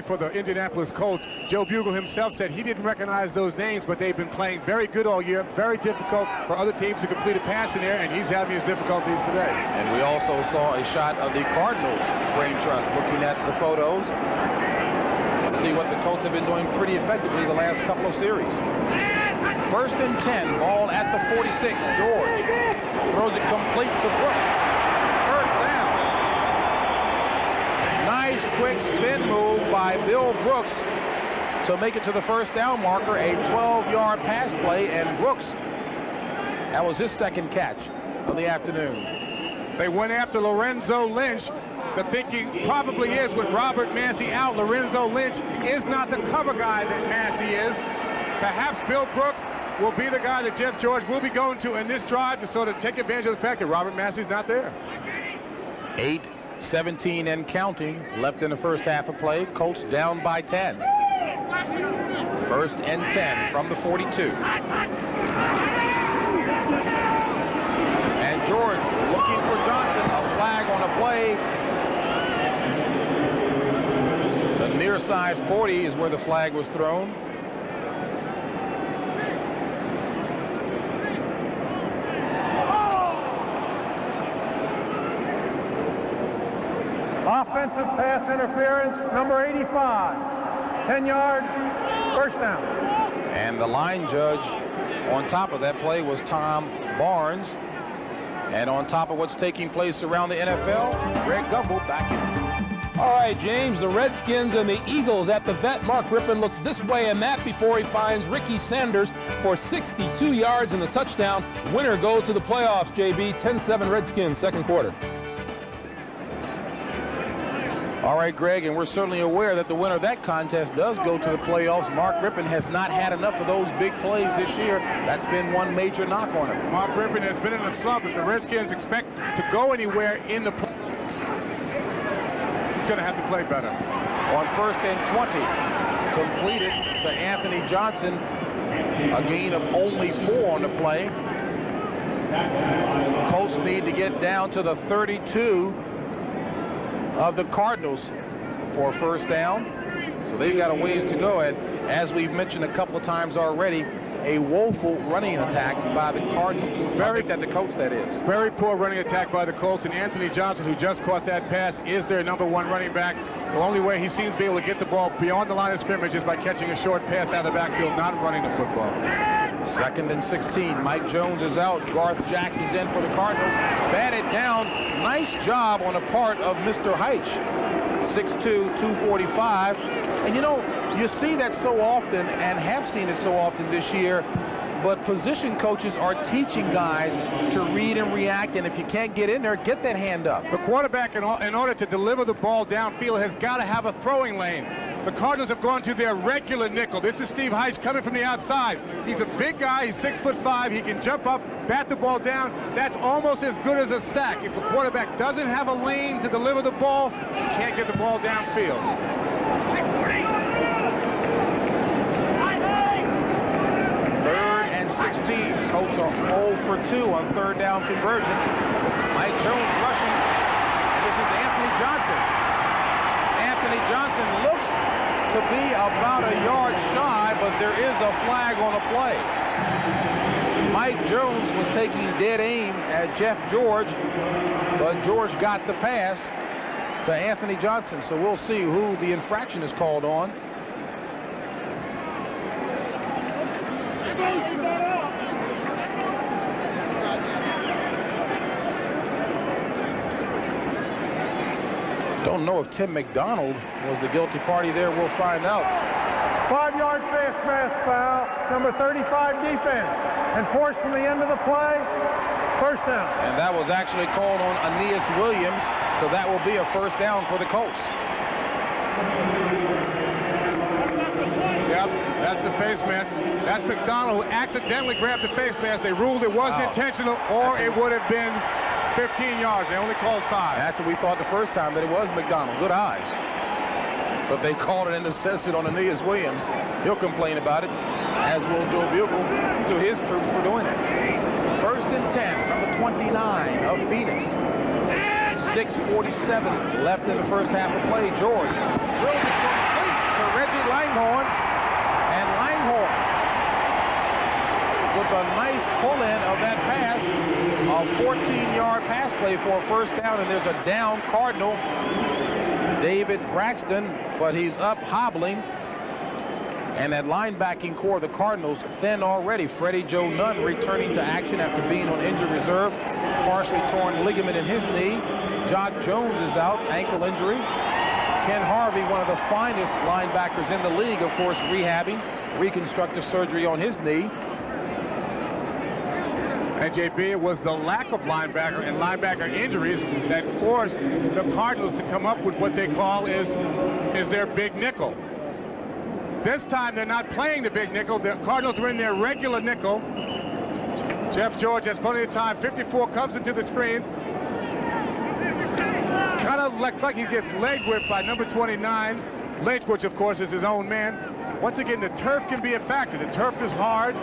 for the Indianapolis Colts, Joe Bugle himself said he didn't recognize those names, but they've been playing very good all year. Very difficult for other teams to complete a pass in there, and he's having his difficulties today. And we also saw a shot of the Cardinals brain trust looking at the photos. See what the Colts have been doing pretty effectively the last couple of series. First and 10, ball at the 46. George throws it complete to Brooks. First down. Nice quick spin move by Bill Brooks to make it to the first down marker. A 12-yard pass play, and Brooks, that was his second catch of the afternoon. They went after Lorenzo Lynch. The thinking probably is with Robert Massey out, Lorenzo Lynch is not the cover guy that Massey is. Perhaps Bill Brooks will be the guy that Jeff George will be going to in this drive to sort of take advantage of the fact that Robert Massey's not there. 8:17 and counting left in the first half of play. Colts down by 10. First and 10 from the 42. looking for Johnson. A flag on the play. The near side 40 is where the flag was thrown. Offensive pass interference, number 85. 10 yards, first down. And the line judge on top of that play was Tom Barnes. And on top of what's taking place around the NFL, Greg Gumbel back in. All right, James, the Redskins and the Eagles at the vet. Mark Rippon looks this way and that before he finds Ricky Sanders for 62 yards and the touchdown. Winner goes to the playoffs, JB. 10-7 Redskins, second quarter. All right, Greg, and we're certainly aware that the winner of that contest does go to the playoffs. Mark Rippon has not had enough of those big plays this year. That's been one major knock on him. Mark Rippon has been in a slump. If the Redskins expect to go anywhere in the play, he's going to have to play better. On 1st and 20, completed to Anthony Johnson. A gain of only 4 on the play. Colts need to get down to the 32 of the Cardinals for first down. So they've got a ways to go. And as we've mentioned a couple of times already, a woeful running attack by the Cardinals. That the Colts, that is. Very poor running attack by the Colts, and Anthony Johnson, who just caught that pass, is their #1 running back. The only way he seems to be able to get the ball beyond the line of scrimmage is by catching a short pass out of the backfield, not running the football. 2nd and 16. Mike Jones is out. Garth Jackson's in for the Cardinals. Batted down. Nice job on the part of Mr. Heitch. 6'2", 245. And you know, you see that so often and have seen it so often this year, but position coaches are teaching guys to read and react, and if you can't get in there, get that hand up. The quarterback, in order to deliver the ball downfield, has got to have a throwing lane. The Cardinals have gone to their regular nickel. This is Steve Heitch coming from the outside. He's a big guy. He's 6'5". He can jump up, bat the ball down. That's almost as good as a sack. If a quarterback doesn't have a lane to deliver the ball, he can't get the ball downfield. 3rd and 16. Colts are 0 for 2 on 3rd down conversion. Mike Jones rushing. And this is Anthony Johnson. Anthony Johnson looks to be about a yard shy, but there is a flag on the play. Mike Jones was taking dead aim at Jeff George, but George got the pass to Anthony Johnson. So we'll see who the infraction is called on. Don't know if Tim McDonald was the guilty party there. We'll find out. 5-yard face mask foul, number 35 defense. Enforced from the end of the play, first down. And that was actually called on Aeneas Williams, so that will be a first down for the Colts. Yep, that's the face mask. That's McDonald, who accidentally grabbed the face mask. They ruled it wasn't intentional, or it would have been 15 yards. They only called 5. That's what we thought the first time, that it was McDonald. Good eyes. But they called an interception on Aeneas Williams. He'll complain about it, as will Joe Bugle to his troops for doing it. 1st and 10 from the 29 of Phoenix. 6:47 left in the first half of play. George drills it complete to Reggie Langhorne. And Langhorne, with a nice pull-in of that pass, a 14-yard pass play for a first down, and there's a down Cardinal, David Braxton, but he's up hobbling. And that linebacking core of the Cardinals thin already. Freddie Joe Nunn returning to action after being on injured reserve. Partially torn ligament in his knee. Jock Jones is out, ankle injury. Ken Harvey, one of the finest linebackers in the league, of course, rehabbing. Reconstructive surgery on his knee. And JB, it was the lack of linebacker and linebacker injuries that forced the Cardinals to come up with what they call is their big nickel. This time they're not playing the big nickel. The Cardinals are in their regular nickel. Jeff George has plenty of time. 54 comes into the screen. It's kind of like he gets leg whipped by number 29, Lynch, which of course is his own man. Once again, the turf can be a factor. The turf is hard.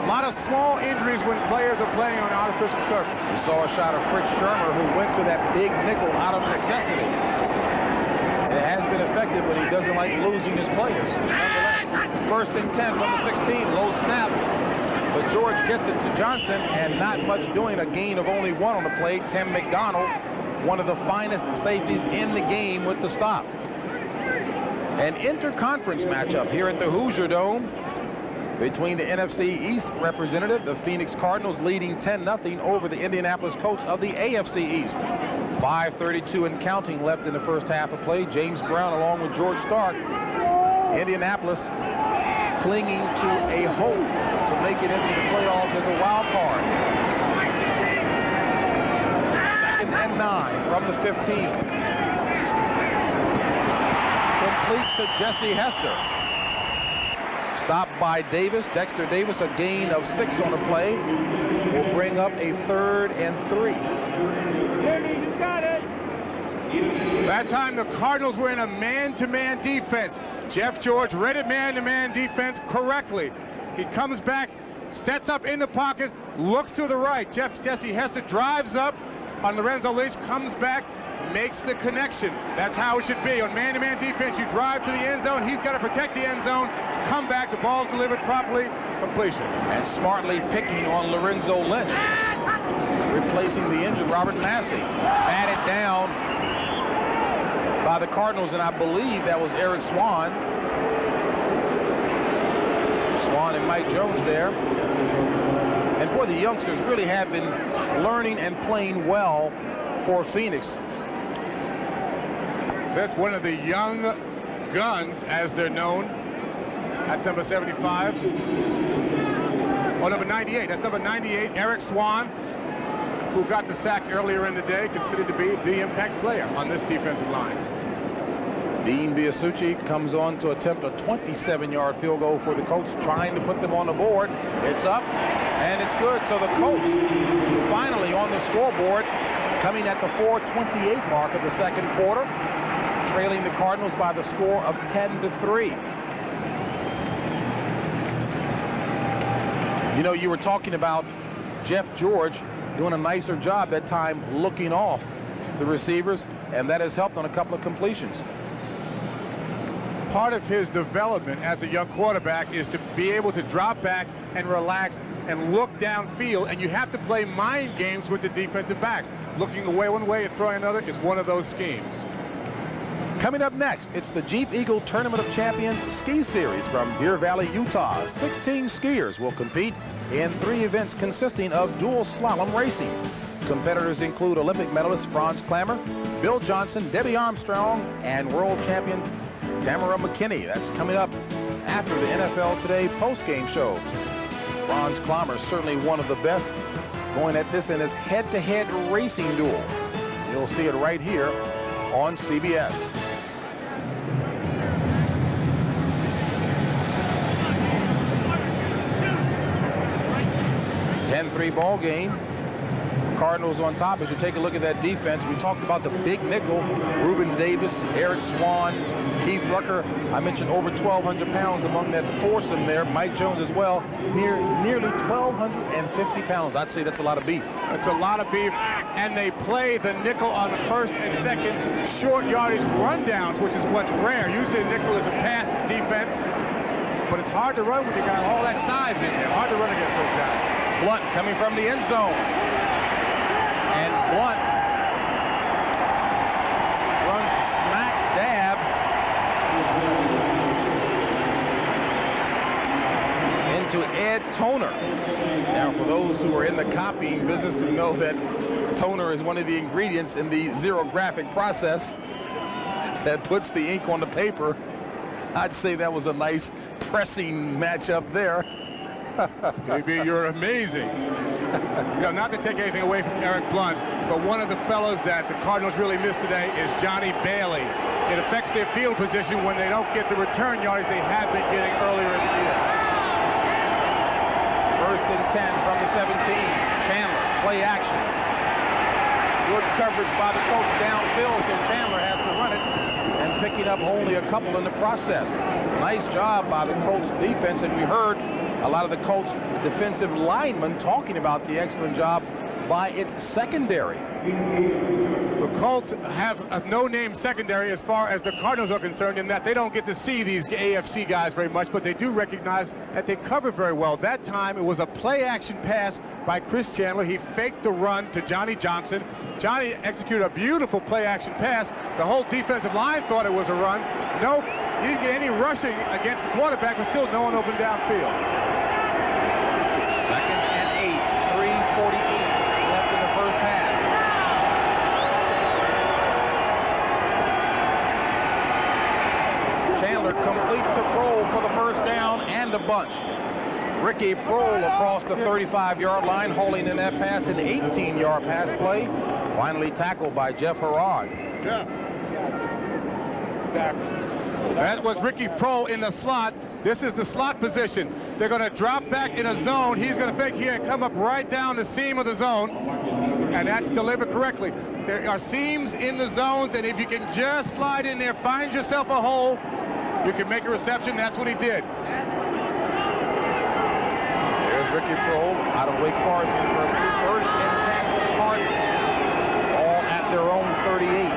A lot of small injuries when players are playing on artificial surface. We saw a shot of Fritz Shermer, who went to that big nickel out of necessity. It has been effective, but he doesn't like losing his players. Nonetheless, first and 10 from the 16, low snap. But George gets it to Johnson, and not much doing. A gain of only one on the play. Tim McDonald, one of the finest safeties in the game with the stop. An interconference matchup here at the Hoosier Dome between the NFC East representative, the Phoenix Cardinals, leading 10-0 over the Indianapolis Colts of the AFC East. 5:32 and counting left in the first half of play. James Brown along with George Starke. Indianapolis clinging to a hope to make it into the playoffs as a wild card. 2nd and 9 from the 15. Complete to Jesse Hester. Stopped by Davis. Dexter Davis, a gain of 6 on the play. Will bring up a 3rd and 3. That time the Cardinals were in a man-to-man defense. Jeff George read it man-to-man defense correctly. He comes back, sets up in the pocket, looks to the right. Jesse Hester drives up on Lorenzo Lynch, comes back, makes the connection. That's how it should be. On man-to-man defense, you drive to the end zone. He's got to protect the end zone. Come back, the ball's delivered properly, completion. And smartly picking on Lorenzo Lynch, replacing the injured Robert Massey. Batted down by the Cardinals, and I believe that was Eric Swan. Swan and Mike Jones there. And boy, the youngsters really have been learning and playing well for Phoenix. That's one of the young guns, as they're known. That's number 75. Oh, number 98. That's number 98, Eric Swan, who got the sack earlier in the day, considered to be the impact player on this defensive line. Dean Biasucci comes on to attempt a 27-yard field goal for the Colts, trying to put them on the board. It's up, and it's good. So the Colts finally on the scoreboard, coming at the 4:28 mark of the second quarter, trailing the Cardinals by the score of 10-3. You know, you were talking about Jeff George doing a nicer job that time looking off the receivers, and that has helped on a couple of completions. Part of his development as a young quarterback is to be able to drop back and relax and look downfield, and you have to play mind games with the defensive backs. Looking away one way and throwing another is one of those schemes. Coming up next, it's the Jeep Eagle Tournament of Champions Ski Series from Deer Valley, Utah. 16 skiers will compete in 3 events consisting of dual slalom racing. Competitors include Olympic medalist Franz Klammer, Bill Johnson, Debbie Armstrong, and world champion Tamara McKinney. That's coming up after the NFL Today post-game show. Franz Klammer, certainly one of the best, going at this in his head-to-head racing duel. You'll see it right here on CBS. 10-3 ball game. Cardinals on top. As you take a look at that defense, we talked about the big nickel, Reuben Davis, Eric Swan, Keith Rucker. I mentioned over 1,200 pounds among that foursome there. Mike Jones as well, nearly 1,250 pounds. I'd say that's a lot of beef. That's a lot of beef, and they play the nickel on the first and second short yardage rundowns, which is what's rare. Usually the nickel is a pass defense, but it's hard to run when you got all that size in there. Hard to run against those guys. Blunt coming from the end zone. And Blunt runs smack dab into Ed Toner. Now, for those who are in the copying business who know that toner is one of the ingredients in the xerographic process that puts the ink on the paper, I'd say that was a nice pressing matchup there. JB, you're amazing. You know, not to take anything away from Eric Blunt, but one of the fellows that the Cardinals really missed today is Johnny Bailey. It affects their field position when they don't get the return yards they have been getting earlier in the year. First and 10 from the 17. Chandler, play action. Good coverage by the Colts downfield, so Chandler has to run it, and picking up only a couple in the process. Nice job by the Colts defense, and we heard a lot of the Colts defensive linemen talking about the excellent job by its secondary. The Colts have a no-name secondary as far as the Cardinals are concerned, in that they don't get to see these AFC guys very much, but they do recognize that they cover very well. That time it was a play-action pass by Chris Chandler. He faked the run to Johnny Johnson. Johnny executed a beautiful play-action pass. The whole defensive line thought it was a run. Nope, you didn't get any rushing against the quarterback, but still no one open downfield. Second and 8, 3:48 left in the first half. Chandler completes to Kroll for the first down and a bunch. Ricky Kroll across the 35-yard line, hauling in that pass, an 18-yard pass play. Finally tackled by Jeff Harrod. Yeah. That was Ricky Kroll in the slot. This is the slot position. They're going to drop back in a zone. He's going to fake here and come up right down the seam of the zone. And that's delivered correctly. There are seams in the zones, and if you can just slide in there, find yourself a hole, you can make a reception. That's what he did. There's Ricky Kroll out of Wake Forest University. First and 10 for the Cardinals. All at their own 38.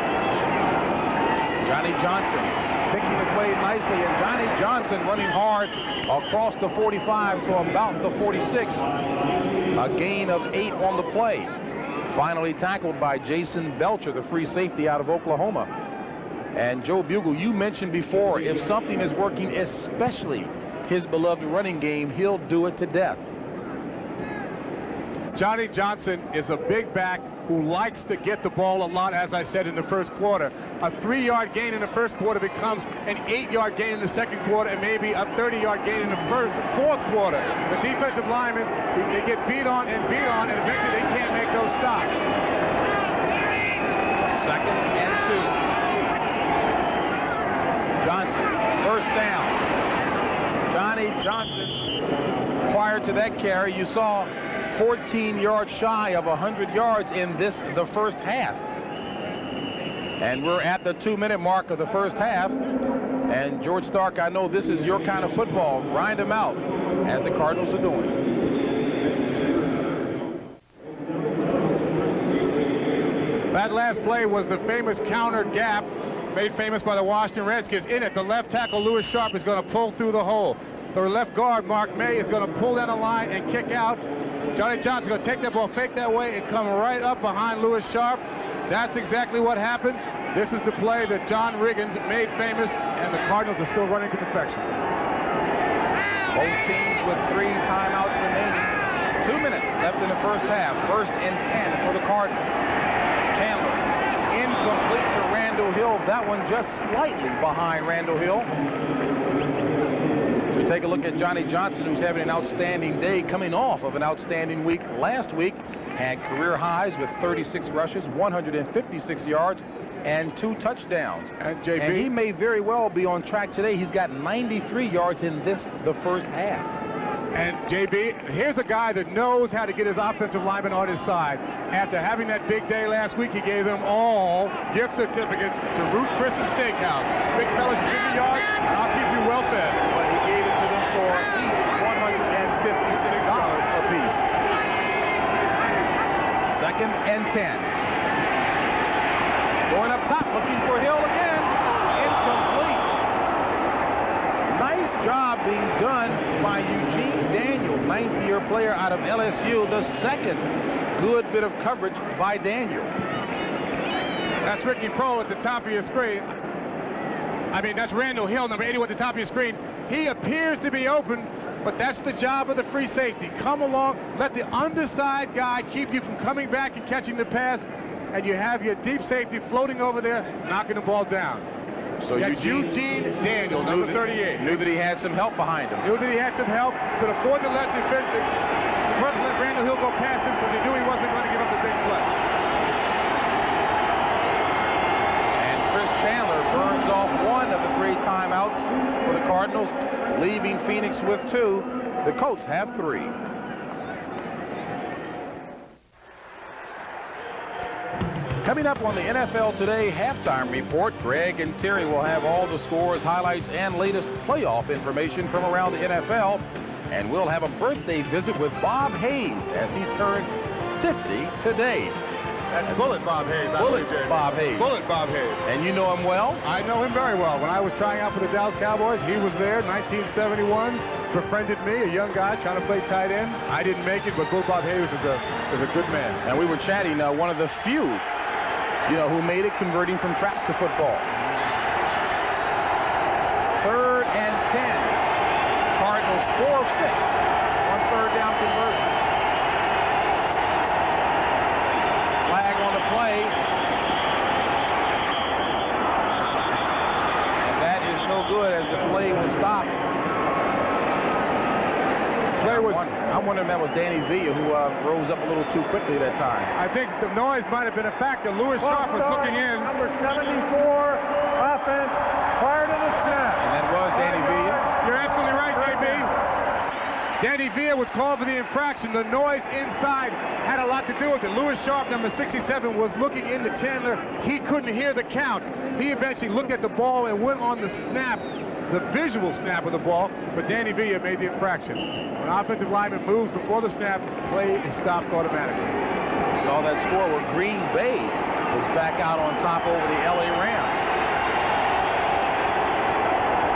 Johnny Johnson picking his way nicely, and Johnny Johnson running hard across the 45 to about the 46. A gain of 8 on the play. Finally tackled by Jason Belcher, the free safety out of Oklahoma. And Joe Bugle, you mentioned before, if something is working, especially his beloved running game, he'll do it to death. Johnny Johnson is a big back who likes to get the ball a lot, as I said in the first quarter. A 3-yard gain in the first quarter becomes an 8-yard gain in the second quarter, and maybe a 30-yard gain in the fourth quarter. The defensive linemen, they get beat on, and eventually they can't make those stops. Second and 2. Johnson, first down. Johnny Johnson, prior to that carry, you saw 14 yards shy of 100 yards in the first half. And we're at the 2-minute mark of the first half. And George Starke, I know this is your kind of football. Grind them out, as the Cardinals are doing. That last play was the famous counter gap, made famous by the Washington Redskins. In it, the left tackle, Lewis Sharp, is going to pull through the hole. The left guard, Mark May, is going to pull down the line and kick out. Johnny Johnson's going to take that ball, fake that way, and come right up behind Lewis Sharp. That's exactly what happened. This is the play that John Riggins made famous, and the Cardinals are still running to perfection. Both teams with 3 timeouts remaining. 2 minutes left in the first half. First and 10 for the Cardinals. Chandler, incomplete to Randall Hill. That one just slightly behind Randall Hill. So we take a look at Johnny Johnson, who's having an outstanding day, coming off of an outstanding week last week. Had career highs with 36 rushes, 156 yards, and 2 touchdowns. And JB, and he may very well be on track today. He's got 93 yards in the first half. And JB, here's a guy that knows how to get his offensive linemen on his side. After having that big day last week, he gave them all gift certificates to Ruth Chris's Steakhouse. Big fellas, give me yards, and I'll keep you well fed. But he gave it to them for each $156 apiece. Second and 10. Going up top, looking for Hill again. Incomplete. Nice job being done by Eugene Daniel, 9th-year player out of LSU. The second good bit of coverage by Daniel. That's Ricky Kroll at the top of your screen. I mean, that's Randall Hill, number 81 at the top of your screen. He appears to be open, but that's the job of the free safety. Come along, let the underside guy keep you from coming back and catching the pass, and you have your deep safety floating over there, knocking the ball down. So that's Eugene Daniel, number 38. Knew that he had some help behind him. Knew that he had some help. Could afford to let Randall Hill go past him because he knew he wasn't going to give up the big play. And Chris Chandler burns off 1 of the 3 timeouts for the Cardinals, leaving Phoenix with 2. The Colts have 3. Coming up on the NFL Today halftime report, Greg and Terry will have all the scores, highlights, and latest playoff information from around the NFL. And we'll have a birthday visit with Bob Hayes as he turns 50 today. That's Bullet Bob Hayes. Bullet Bob Hayes. Bullet Bob Hayes. And you know him well? I know him very well. When I was trying out for the Dallas Cowboys, he was there, 1971. Befriended me, a young guy trying to play tight end. I didn't make it, but Bullet Bob Hayes is a good man. And we were chatting, one of the few, who made it converting from track to football. 3rd and 10. Cardinals 4 of 6 on 3rd down conversion. Flag on the play. And that is no good as the play was stopped. I'm wondering if that was Danny Villa who rose up a little too quickly that time. I think the noise might have been a factor. Lewis Sharp was looking in. Number 74, offense, prior to the snap. And that was Danny Villa. You're absolutely right, JB. Danny Villa was called for the infraction. The noise inside had a lot to do with it. Lewis Sharp, number 67, was looking into Chandler. He couldn't hear the count. He eventually looked at the ball and went on the snap, the visual snap of the ball, but Danny Villa made the infraction. When offensive lineman moves before the snap, play is stopped automatically. Saw that score where Green Bay was back out on top over the LA Rams.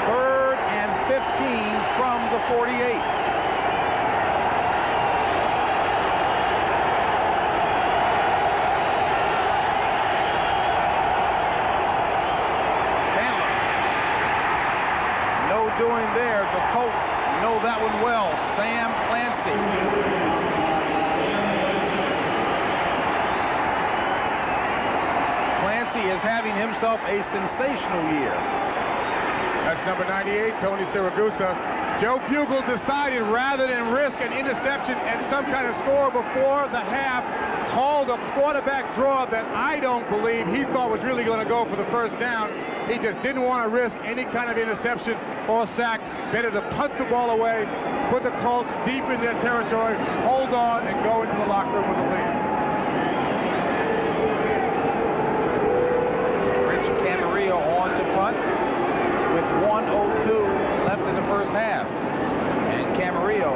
3rd and 15 from the 48. Doing there, the Colts know that one well. Sam Clancy. Clancy is having himself a sensational year. That's number 98, Tony Siragusa. Joe Bugel decided rather than risk an interception and some kind of score before the half, called a quarterback draw that I don't believe he thought was really going to go for the first down. He just didn't want to risk any kind of interception or sack. Better to punt the ball away, put the Colts deep in their territory, hold on, and go into the locker room with the lead. Rich Camarillo on to punt with 1:02 left in the first half. And Camarillo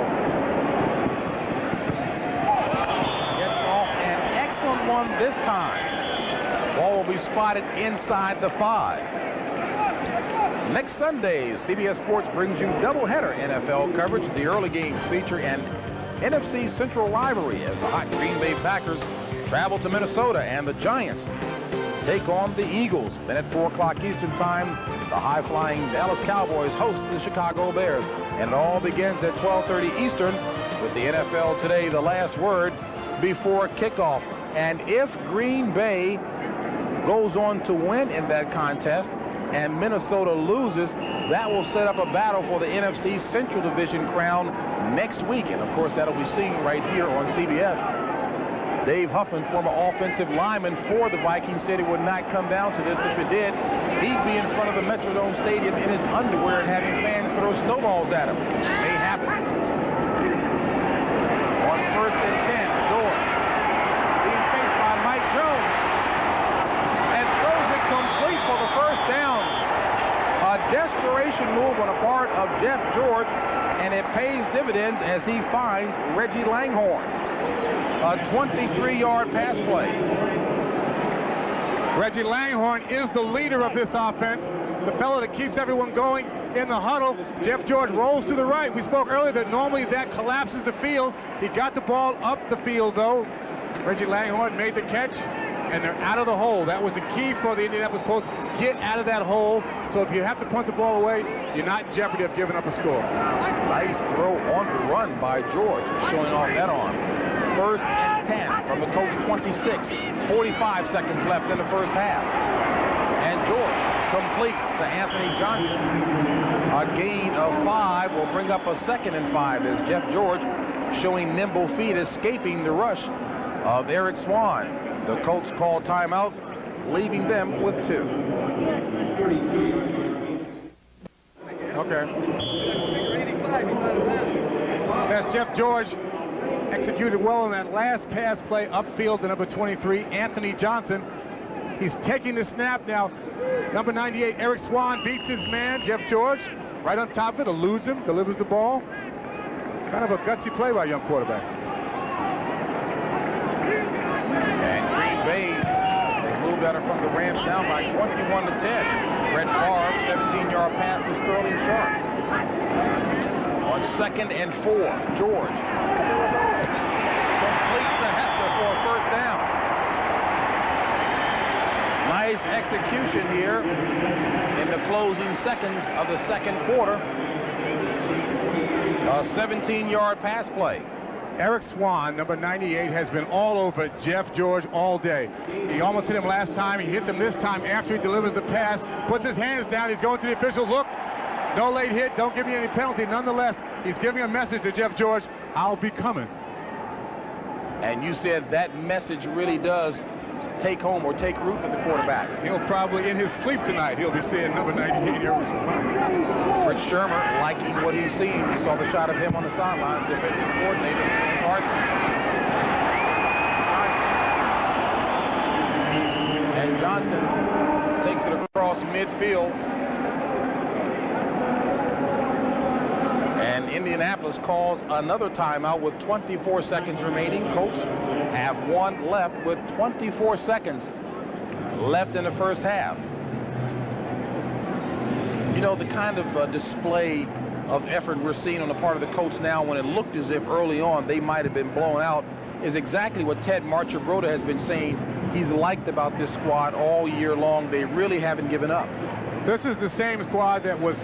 gets off an excellent one this time. Ball will be spotted inside the 5. Next Sunday, CBS Sports brings you doubleheader NFL coverage. The early games feature an NFC Central rivalry as the hot Green Bay Packers travel to Minnesota and the Giants take on the Eagles. Then at 4 o'clock Eastern Time, the high-flying Dallas Cowboys host the Chicago Bears. And it all begins at 12:30 Eastern with the NFL Today, the last word before kickoff. And if Green Bay goes on to win in that contest and Minnesota loses, that will set up a battle for the NFC Central Division crown next week. And of course, that'll be seen right here on CBS. Dave Huffman, former offensive lineman for the Vikings, said it would not come down to this. If it did, he'd be in front of the Metrodome Stadium in his underwear and having fans throw snowballs at him. It may happen. On 1st and 10, George being chased by Mike Jones and throws it complete for the first down. A desperation move on the part of Jeff George, and it pays dividends as he finds Reggie Langhorne. A 23-yard pass play. Reggie Langhorne is the leader of this offense, the fellow that keeps everyone going in the huddle. Jeff George rolls to the right. We spoke earlier that normally that collapses the field. He got the ball up the field, though. Reggie Langhorne made the catch, and they're out of the hole. That was the key for the Indianapolis Colts. Get out of that hole. So if you have to punt the ball away, you're not in jeopardy of giving up a score. Nice throw on the run by George, showing off that arm. 1st and 10 from the Colts 26. 45 seconds left in the first half. And George complete to Anthony Johnson. A gain of 5 will bring up a 2nd and 5 as Jeff George showing nimble feet, escaping the rush of Eric Swan. The Colts call timeout, leaving them with 2. Okay. That's Jeff George. Executed well on that last pass play upfield to number 23, Anthony Johnson. He's taking the snap now. Number 98, Eric Swan beats his man, Jeff George. Right on top of it, eludes him, delivers the ball. Kind of a gutsy play by a young quarterback. And Green Bay has moved out in front of the Rams now by 21-10. Brett Favre, 17-yard pass to Sterling Sharp. On 2nd and 4, George. Complete to Hester for a first down. Nice execution here in the closing seconds of the second quarter. A 17-yard pass play. Eric Swan, number 98, has been all over Jeff George all day. He almost hit him last time. He hits him this time after he delivers the pass. Puts his hands down. He's going to the official. Look, no late hit. Don't give me any penalty. Nonetheless, he's giving a message to Jeff George. I'll be coming. And you said that message really does take home or take root with the quarterback. He'll probably, in his sleep tonight, he'll be seeing number 98 Eric Swan. Fritz Shermer liking what he's seen. Saw the shot of him on the sideline, defensive coordinator, Cardinals. And Johnson takes it across midfield. And Indianapolis calls another timeout with 24 seconds remaining. Colts have one left with 24 seconds left in the first half. You know, the kind of display of effort we're seeing on the part of the Colts now, when it looked as if early on they might have been blown out, is exactly what Ted Marchibroda has been saying he's liked about this squad all year long. They really haven't given up. This is the same squad that was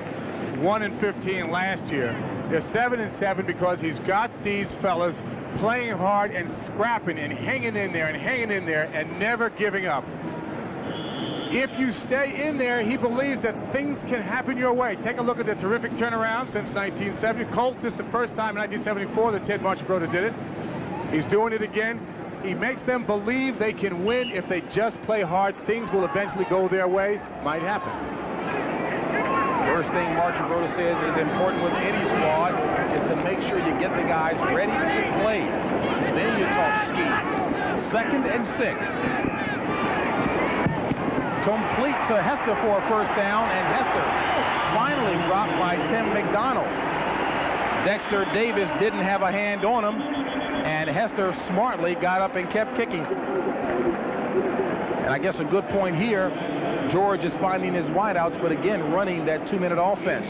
1-15 last year. They're 7-7 because he's got these fellas playing hard and scrapping and hanging in there and never giving up. If you stay in there, he believes that things can happen your way. Take a look at the terrific turnaround since 1970. Colts, this is the first time in 1974 that Ted Marchibroda did it. He's doing it again. He makes them believe they can win if they just play hard. Things will eventually go their way. Might happen. First thing Marchibroda says is important with any squad is to make sure you get the guys ready to play. Then you talk scheme. 2nd and 6. Complete to Hester for a first down, and Hester finally dropped by Tim McDonald. Dexter Davis didn't have a hand on him, and Hester smartly got up and kept kicking. And I guess a good point here, George is finding his wideouts, but again, running that 2-minute offense.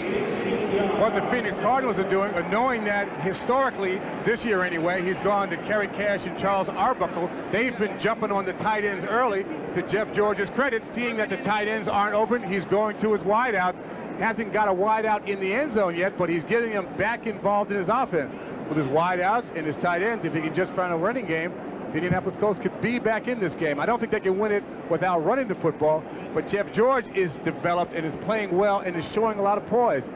What the Phoenix Cardinals are doing, knowing that historically, this year anyway, he's gone to Kerry Cash and Charles Arbuckle. They've been jumping on the tight ends early. To Jeff George's credit, seeing that the tight ends aren't open, he's going to his wideouts. Hasn't got a wideout in the end zone yet, but he's getting them back involved in his offense. With his wideouts and his tight ends, if he can just find a running game, the Indianapolis Colts could be back in this game. I don't think they can win it without running the football, but Jeff George is developed and is playing well and is showing a lot of poise.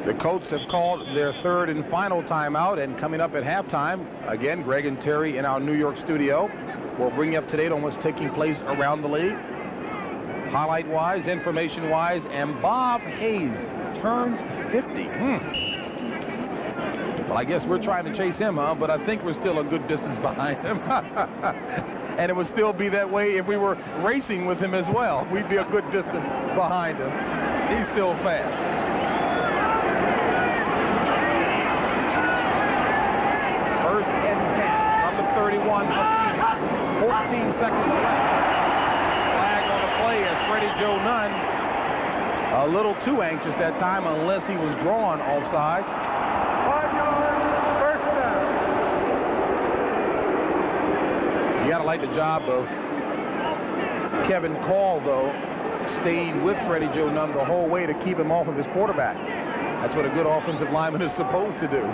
The Colts have called their third and final timeout, and coming up at halftime, again, Greg and Terry in our New York studio will bring you up to date on what's taking place around the league, highlight-wise, information-wise, and Bob Hayes turns 50. Well, I guess we're trying to chase him, huh? But I think we're still a good distance behind him. And it would still be that way if we were racing with him as well. We'd be a good distance behind him. He's still fast. First and 10 from the 31 of Phoenix. 14 seconds left. Flag on the play as Freddie Joe Nunn, a little too anxious that time, unless he was drawn offside. 5 yards, first down. You gotta like the job of Kevin Call, though, staying with Freddie Joe Nunn the whole way to keep him off of his quarterback. That's what a good offensive lineman is supposed to do.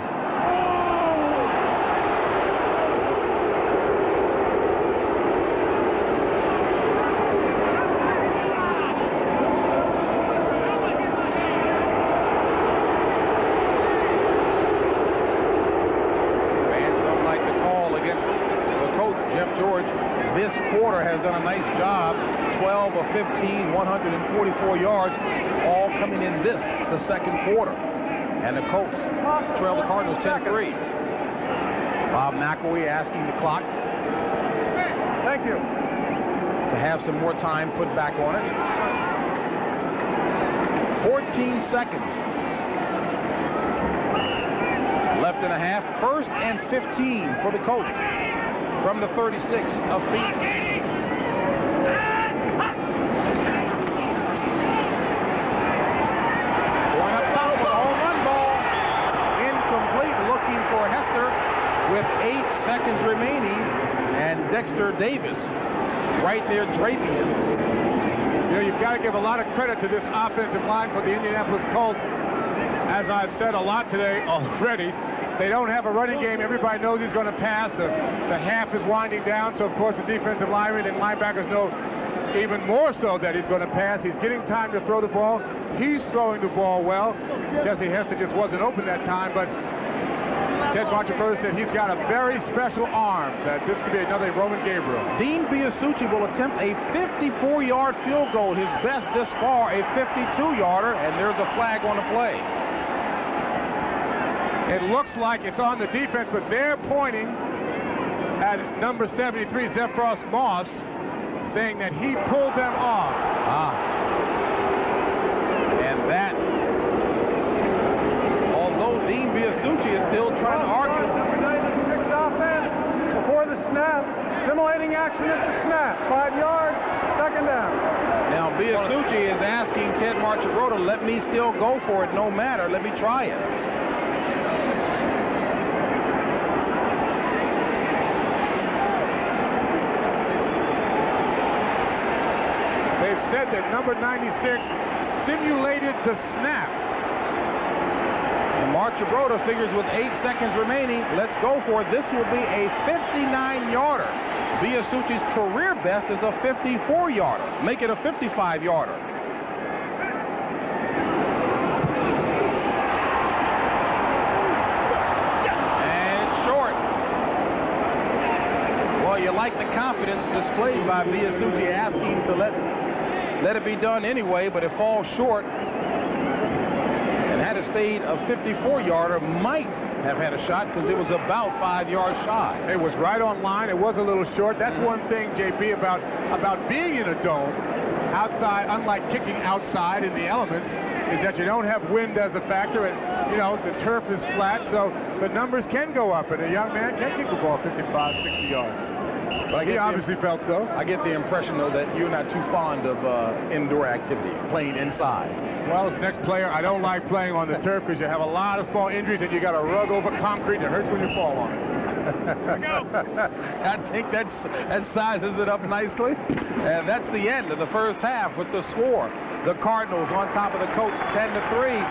This quarter has done a nice job. 12 of 15, 144 yards, all coming in this, the second quarter. And the Colts trail the Cardinals 10-3. Bob McElwee asking the clock. Thank you. To have some more time put back on it. 14 seconds. left and a half. 1st and 15 for the Colts from the 36 of Phoenix. Going up top with a home run ball. Incomplete, looking for Hester with 8 seconds remaining. And Dexter Davis right there draping him. You know, you've got to give a lot of credit to this offensive line for the Indianapolis Colts. As I've said a lot today already, they don't have a running game. Everybody knows he's going to pass. The half is winding down, so of course the defensive linemen and linebackers know even more so that he's going to pass. He's getting time to throw the ball. He's throwing the ball well. Jesse Hester just wasn't open that time, but Ted Montefiore said he's got a very special arm, that this could be another Roman Gabriel. Dean Biasucci will attempt a 54-yard field goal, his best this far, a 52-yarder, and there's a flag on the play. It looks like it's on the defense, but they're pointing at number 73, Zephros Moss, saying that he pulled them off. And that, although Dean Biasucci is still trying to argue. Number 96 offense before the snap, simulating action at the snap. 5 yards, 2nd down. Now Biasucci is asking Ted Marchibroda, let me still go for it no matter, let me try it. They've said that number 96 simulated the snap. And Marchibroda figures with 8 seconds remaining, let's go for it. This will be a 59-yarder. Biasucci's career best is a 54-yarder. Make it a 55-yarder. And it's short. Well, you like the confidence displayed by Biasucci, asking to let it be done anyway, but it falls short. And had it stayed a 54-yarder, might have had a shot because it was about 5 yards shy. It was right on line. It was a little short. That's one thing, JP, about being in a dome outside, unlike kicking outside in the elements, is that you don't have wind as a factor. And, you know, the turf is flat, so the numbers can go up, and a young man can kick the ball 55, 60 yards. But he obviously felt so. I get the impression, though, that you're not too fond of indoor activity, playing inside. Well, as the next player, I don't like playing on the turf because you have a lot of small injuries and you got to rug over concrete and it hurts when you fall on it. I think that sizes it up nicely. And that's the end of the first half with the score. The Cardinals on top of the Colts, 10-3.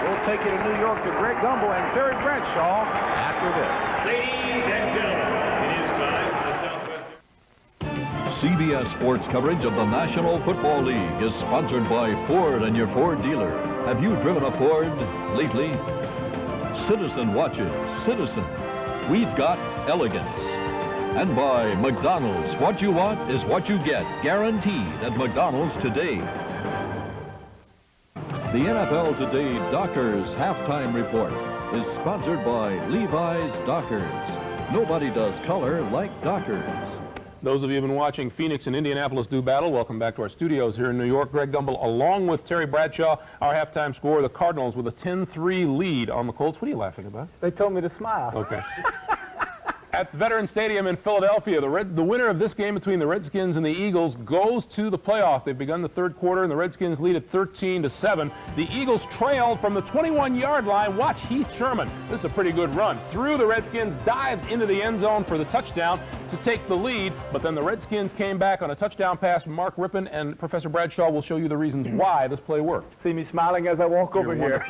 We'll take you to New York to Greg Gumbel and Terry Bradshaw after this. Ladies and gentlemen, it is time for the Southwest. CBS Sports coverage of the National Football League is sponsored by Ford and your Ford dealer. Have you driven a Ford lately? Citizen watches. Citizen. We've got elegance. And by McDonald's. What you want is what you get. Guaranteed at McDonald's today. The NFL Today Dockers Halftime Report is sponsored by Levi's Dockers. Nobody does color like Dockers. Those of you who have been watching Phoenix and Indianapolis do battle, welcome back to our studios here in New York. Greg Gumbel along with Terry Bradshaw, our halftime score, the Cardinals with a 10-3 lead on the Colts. What are you laughing about? They told me to smile. Okay. At Veterans Stadium in Philadelphia, the winner of this game between the Redskins and the Eagles goes to the playoffs. They've begun the third quarter, and the Redskins lead at 13-7. The Eagles trailed from the 21-yard line. Watch Heath Sherman. This is a pretty good run. Through the Redskins, dives into the end zone for the touchdown to take the lead, but then the Redskins came back on a touchdown pass from Mark Rippon, and Professor Bradshaw will show you the reasons why this play worked. See me smiling as I walk over here.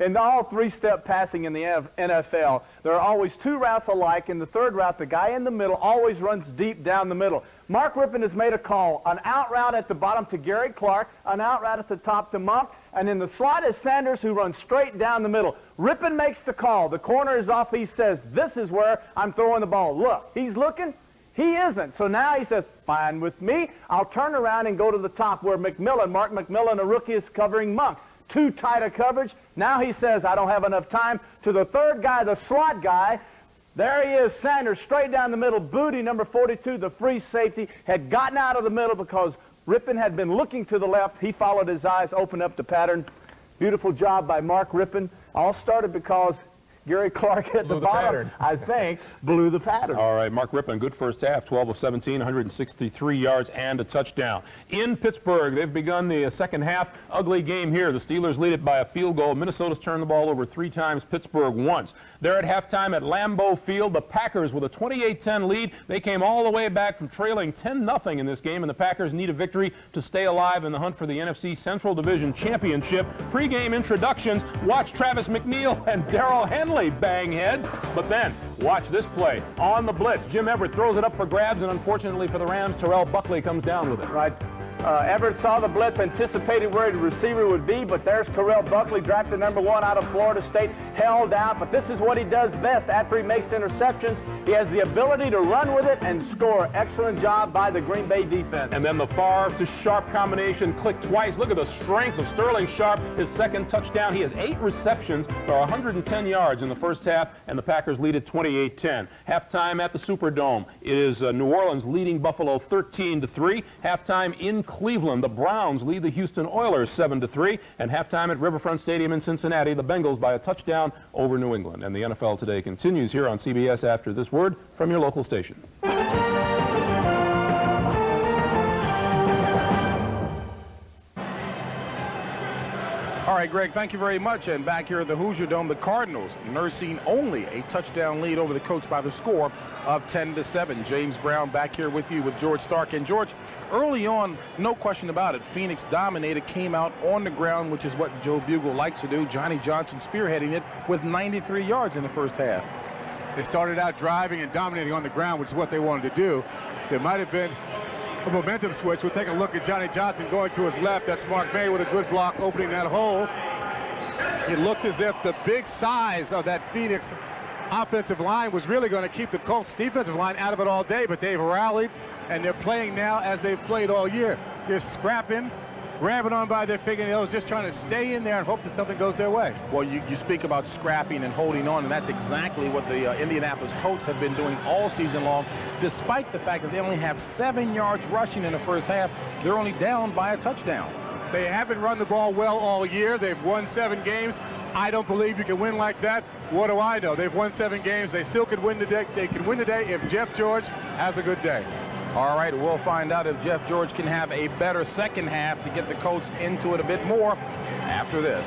In all three-step passing in the NFL, there are always two routes alike. In the third route, the guy in the middle always runs deep down the middle. Mark Rippon has made a call. An out route at the bottom to Gary Clark, an out route at the top to Monk, and in the slot is Sanders, who runs straight down the middle. Rippon makes the call. The corner is off. He says, this is where I'm throwing the ball. Look, he's looking. He isn't. So now he says, fine with me. I'll turn around and go to the top where McMillan, Mark McMillan, a rookie, is covering Monk. Too tight a coverage. Now he says, I don't have enough time. To the third guy, the slot guy. There he is, Sanders, straight down the middle. Booty, number 42, the free safety, had gotten out of the middle because Rippon had been looking to the left. He followed his eyes, opened up the pattern. Beautiful job by Mark Rippon. All started because Gary Clark at the bottom, I think, blew the pattern. All right, Mark Rippon, good first half, 12 of 17, 163 yards and a touchdown. In Pittsburgh, they've begun the second half. Ugly game here. The Steelers lead it by a field goal. Minnesota's turned the ball over 3 times, Pittsburgh once. They're at halftime at Lambeau Field. The Packers with a 28-10 lead. They came all the way back from trailing 10-0 in this game, and the Packers need a victory to stay alive in the hunt for the NFC Central Division Championship. Pre-game introductions. Watch Travis McNeil and Darrell Henley bang heads. But then, watch this play. On the blitz, Jim Everett throws it up for grabs, and unfortunately for the Rams, Terrell Buckley comes down with it. Right. Everett saw the blitz, anticipated where the receiver would be, but there's Terrell Buckley, drafted #1 out of Florida State, held out. But this is what he does best after he makes interceptions. He has the ability to run with it and score. Excellent job by the Green Bay defense. And then the Favre to Sharp combination clicked twice. Look at the strength of Sterling Sharp, his second touchdown. He has 8 receptions for 110 yards in the first half, and the Packers lead at 28-10. Halftime at the Superdome. It is New Orleans leading Buffalo 13-3. Halftime in Cleveland, the Browns lead the Houston Oilers 7-3, and halftime at Riverfront Stadium in Cincinnati, the Bengals by a touchdown over New England. And the NFL Today continues here on CBS after this word from your local station. All right, Greg, thank you very much. And back here at the Hoosier Dome, the Cardinals nursing only a touchdown lead over the Colts by the score of 10-7. James Brown back here with you with George Starke. And George, early on, no question about it, Phoenix dominated, came out on the ground, which is what Joe Bugle likes to do. Johnny Johnson spearheading it with 93 yards in the first half. They started out driving and dominating on the ground, which is what they wanted to do. There might have been a momentum switch. We'll take a look at Johnny Johnson going to his left. That's Mark May with a good block opening that hole. It looked as if the big size of that Phoenix offensive line was really going to keep the Colts defensive line out of it all day, but they've rallied, and they're playing now as they've played all year. They're scrapping, grabbing on by their fingernails, just trying to stay in there and hope that something goes their way. Well, you speak about scrapping and holding on, and that's exactly what the Indianapolis Colts have been doing all season long. Despite the fact that they only have 7 yards rushing in the first half, they're only down by a touchdown. They haven't run the ball well all year. They've won 7 games. I don't believe you can win like that. What do I know? They've won 7 games. They still could win today. They can win today if Jeff George has a good day. All right, we'll find out if Jeff George can have a better second half to get the Colts into it a bit more after this.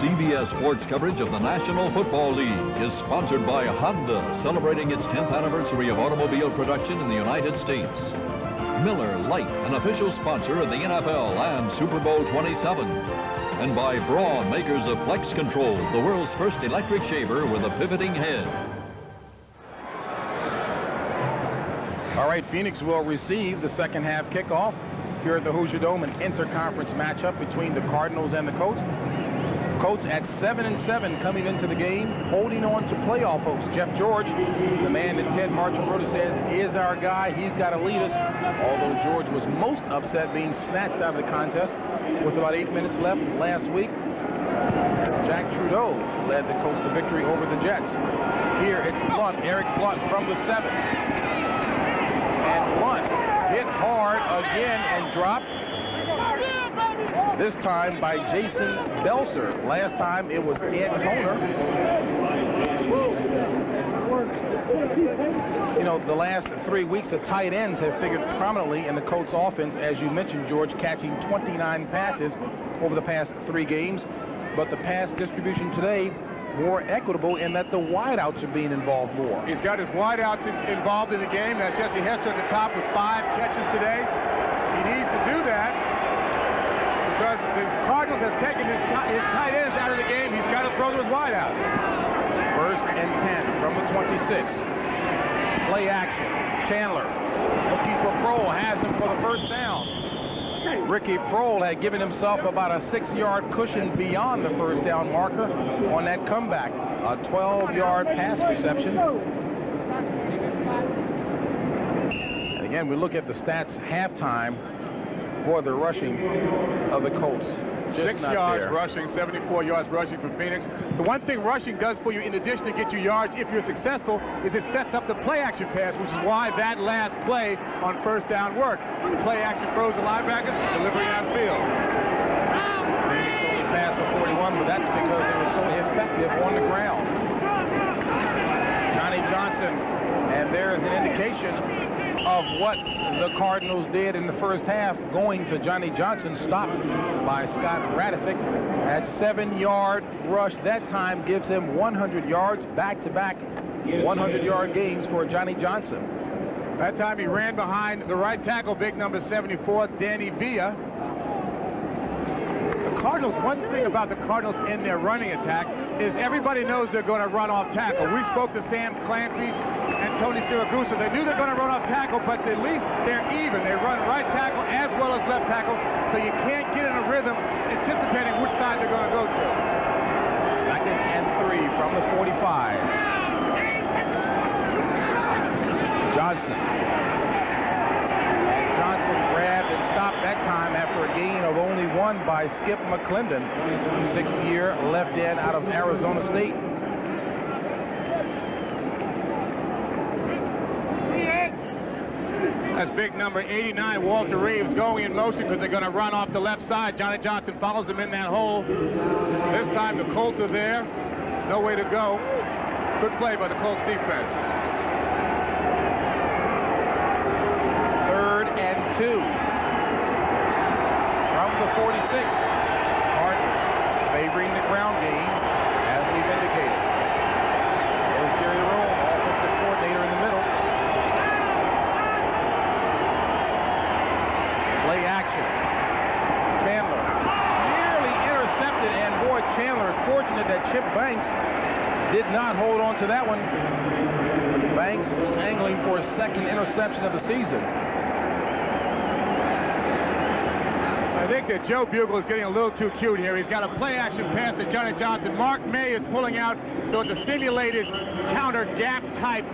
CBS Sports coverage of the National Football League is sponsored by Honda, celebrating its 10th anniversary of automobile production in the United States. Miller Lite, an official sponsor of the NFL and Super Bowl 27. And by Braun, makers of Flex Control, the world's first electric shaver with a pivoting head. All right, Phoenix will receive the second half kickoff here at the Hoosier Dome, an interconference matchup between the Cardinals and the Colts. Colts at 7-7 coming into the game, holding on to playoff hopes. Jeff George, the man that Ted Marchibroda says is our guy. He's got to lead us. Although George was most upset being snatched out of the contest with about 8 minutes left last week. Jack Trudeau led the Colts to victory over the Jets. Here it's Blunt, Eric Blunt from the 7. And Blunt hit hard again and dropped. This time by Jason Belser. Last time it was Ed Toner. You know, the last 3 weeks the tight ends have figured prominently in the Colts offense, as you mentioned, George, catching 29 passes over the past 3 games. But the pass distribution today more equitable in that the wideouts are being involved more. He's got his wideouts involved in the game. That's Jesse Hester at the top with 5 catches today. He needs to do that because the Cardinals have taken his tight ends out of the game. He's got to throw to his wideouts. 1st and 10 from the 26. Play action. Chandler looking for Prohl, has him for the first down. Ricky Prohl had given himself about a 6-yard cushion beyond the first down marker on that comeback. A 12-yard pass reception. And again, we look at the stats halftime for the rushing of the Colts. 6 yards rushing, 74 yards rushing from Phoenix. The one thing rushing does for you, in addition to get you yards if you're successful, is it sets up the play action pass, which is why that last play on first down worked. The play action throws the linebacker, delivery downfield. Phoenix only pass for 41, but that's because they were so effective on the ground. Johnny Johnson, and there's an indication of what the Cardinals did in the first half, going to Johnny Johnson, stopped by Scott Radisick. That 7-yard rush that time gives him 100 yards, back-to-back 100-yard gains for Johnny Johnson. That time he ran behind the right tackle, big number 74, Danny Villa. The Cardinals, one thing about the Cardinals in their running attack is everybody knows they're going to run off tackle. We spoke to Sam Clancy and Tony Siragusa. They knew they're going to run off tackle, but at least they're even. They run right tackle as well as left tackle, so you can't get in a rhythm anticipating which side they're going to go to. 2nd and 3 from the 45. Johnson grabbed and stopped that time after a gain of only 1 by Skip McClendon, 6th-year left end out of Arizona State. That's big number 89, Walter Reeves, going in motion because they're going to run off the left side. Johnny Johnson follows him in that hole. This time the Colts are there. No way to go. Good play by the Colts defense. 3rd and 2 from the 46. Cardinals favoring the ground game, as we've indicated. There's Jerry Rome, offensive coordinator, in the middle. Play action. Chandler nearly intercepted, and boy, Chandler is fortunate that Chip Banks did not hold on to that one. Banks was angling for a 2nd interception of the season. I think that Joe Bugle is getting a little too cute here. He's got a play-action pass to Johnny Johnson. Mark May is pulling out, so it's a simulated counter gap type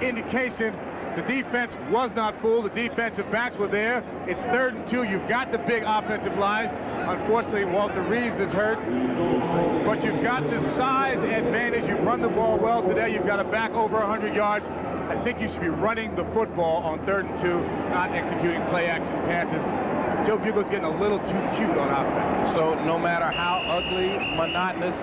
indication. The defense was not fooled. The defensive backs were there. It's 3rd and 2. You've got the big offensive line. Unfortunately, Walter Reeves is hurt. But you've got the size advantage. You've run the ball well today. You've got a back over 100 yards. I think you should be running the football on 3rd and 2, not executing play-action passes. Joe Bugle's getting a little too cute on offense. So no matter how ugly, monotonous,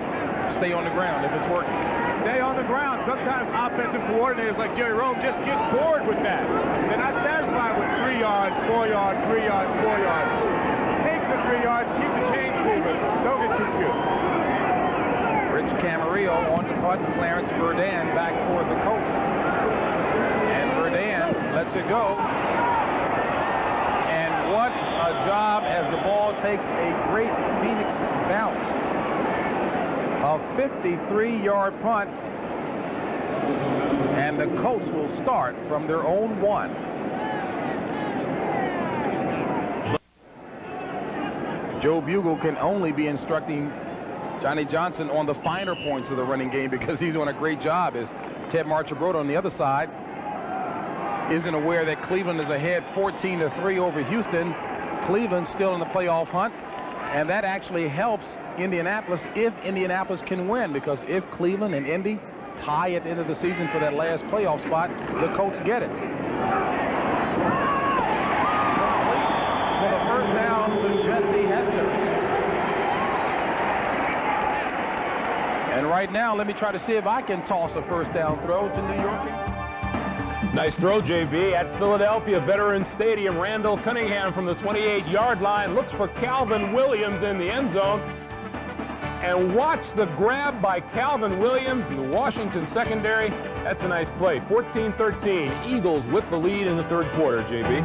stay on the ground if it's working. Stay on the ground. Sometimes offensive coordinators like Jerry Rome just get bored with that. They're not satisfied with 3 yards, 4 yards, 3 yards, 4 yards. Take the 3 yards, keep the chains moving. Don't get too cute. Rich Camarillo on the punt, Clarence Verdun back for the Colts. And Verdun lets it go. And what a job as the ball takes a great Phoenix bounce. A 53-yard punt, and the Colts will start from their own 1. Joe Bugle can only be instructing Johnny Johnson on the finer points of the running game because he's doing a great job. As Ted Marchibroda on the other side isn't aware that Cleveland is ahead 14-3 over Houston. Cleveland's still in the playoff hunt, and that actually helps Indianapolis if Indianapolis can win, because if Cleveland and Indy tie at the end of the season for that last playoff spot, the Colts get it. For the first down to Jesse Hester. And right now, let me try to see if I can toss a first down throw to New York. Nice throw, JB. At Philadelphia Veterans Stadium, Randall Cunningham from the 28-yard line looks for Calvin Williams in the end zone. And watch the grab by Calvin Williams in the Washington secondary. That's a nice play. 14-13. Eagles with the lead in the 3rd quarter, JB.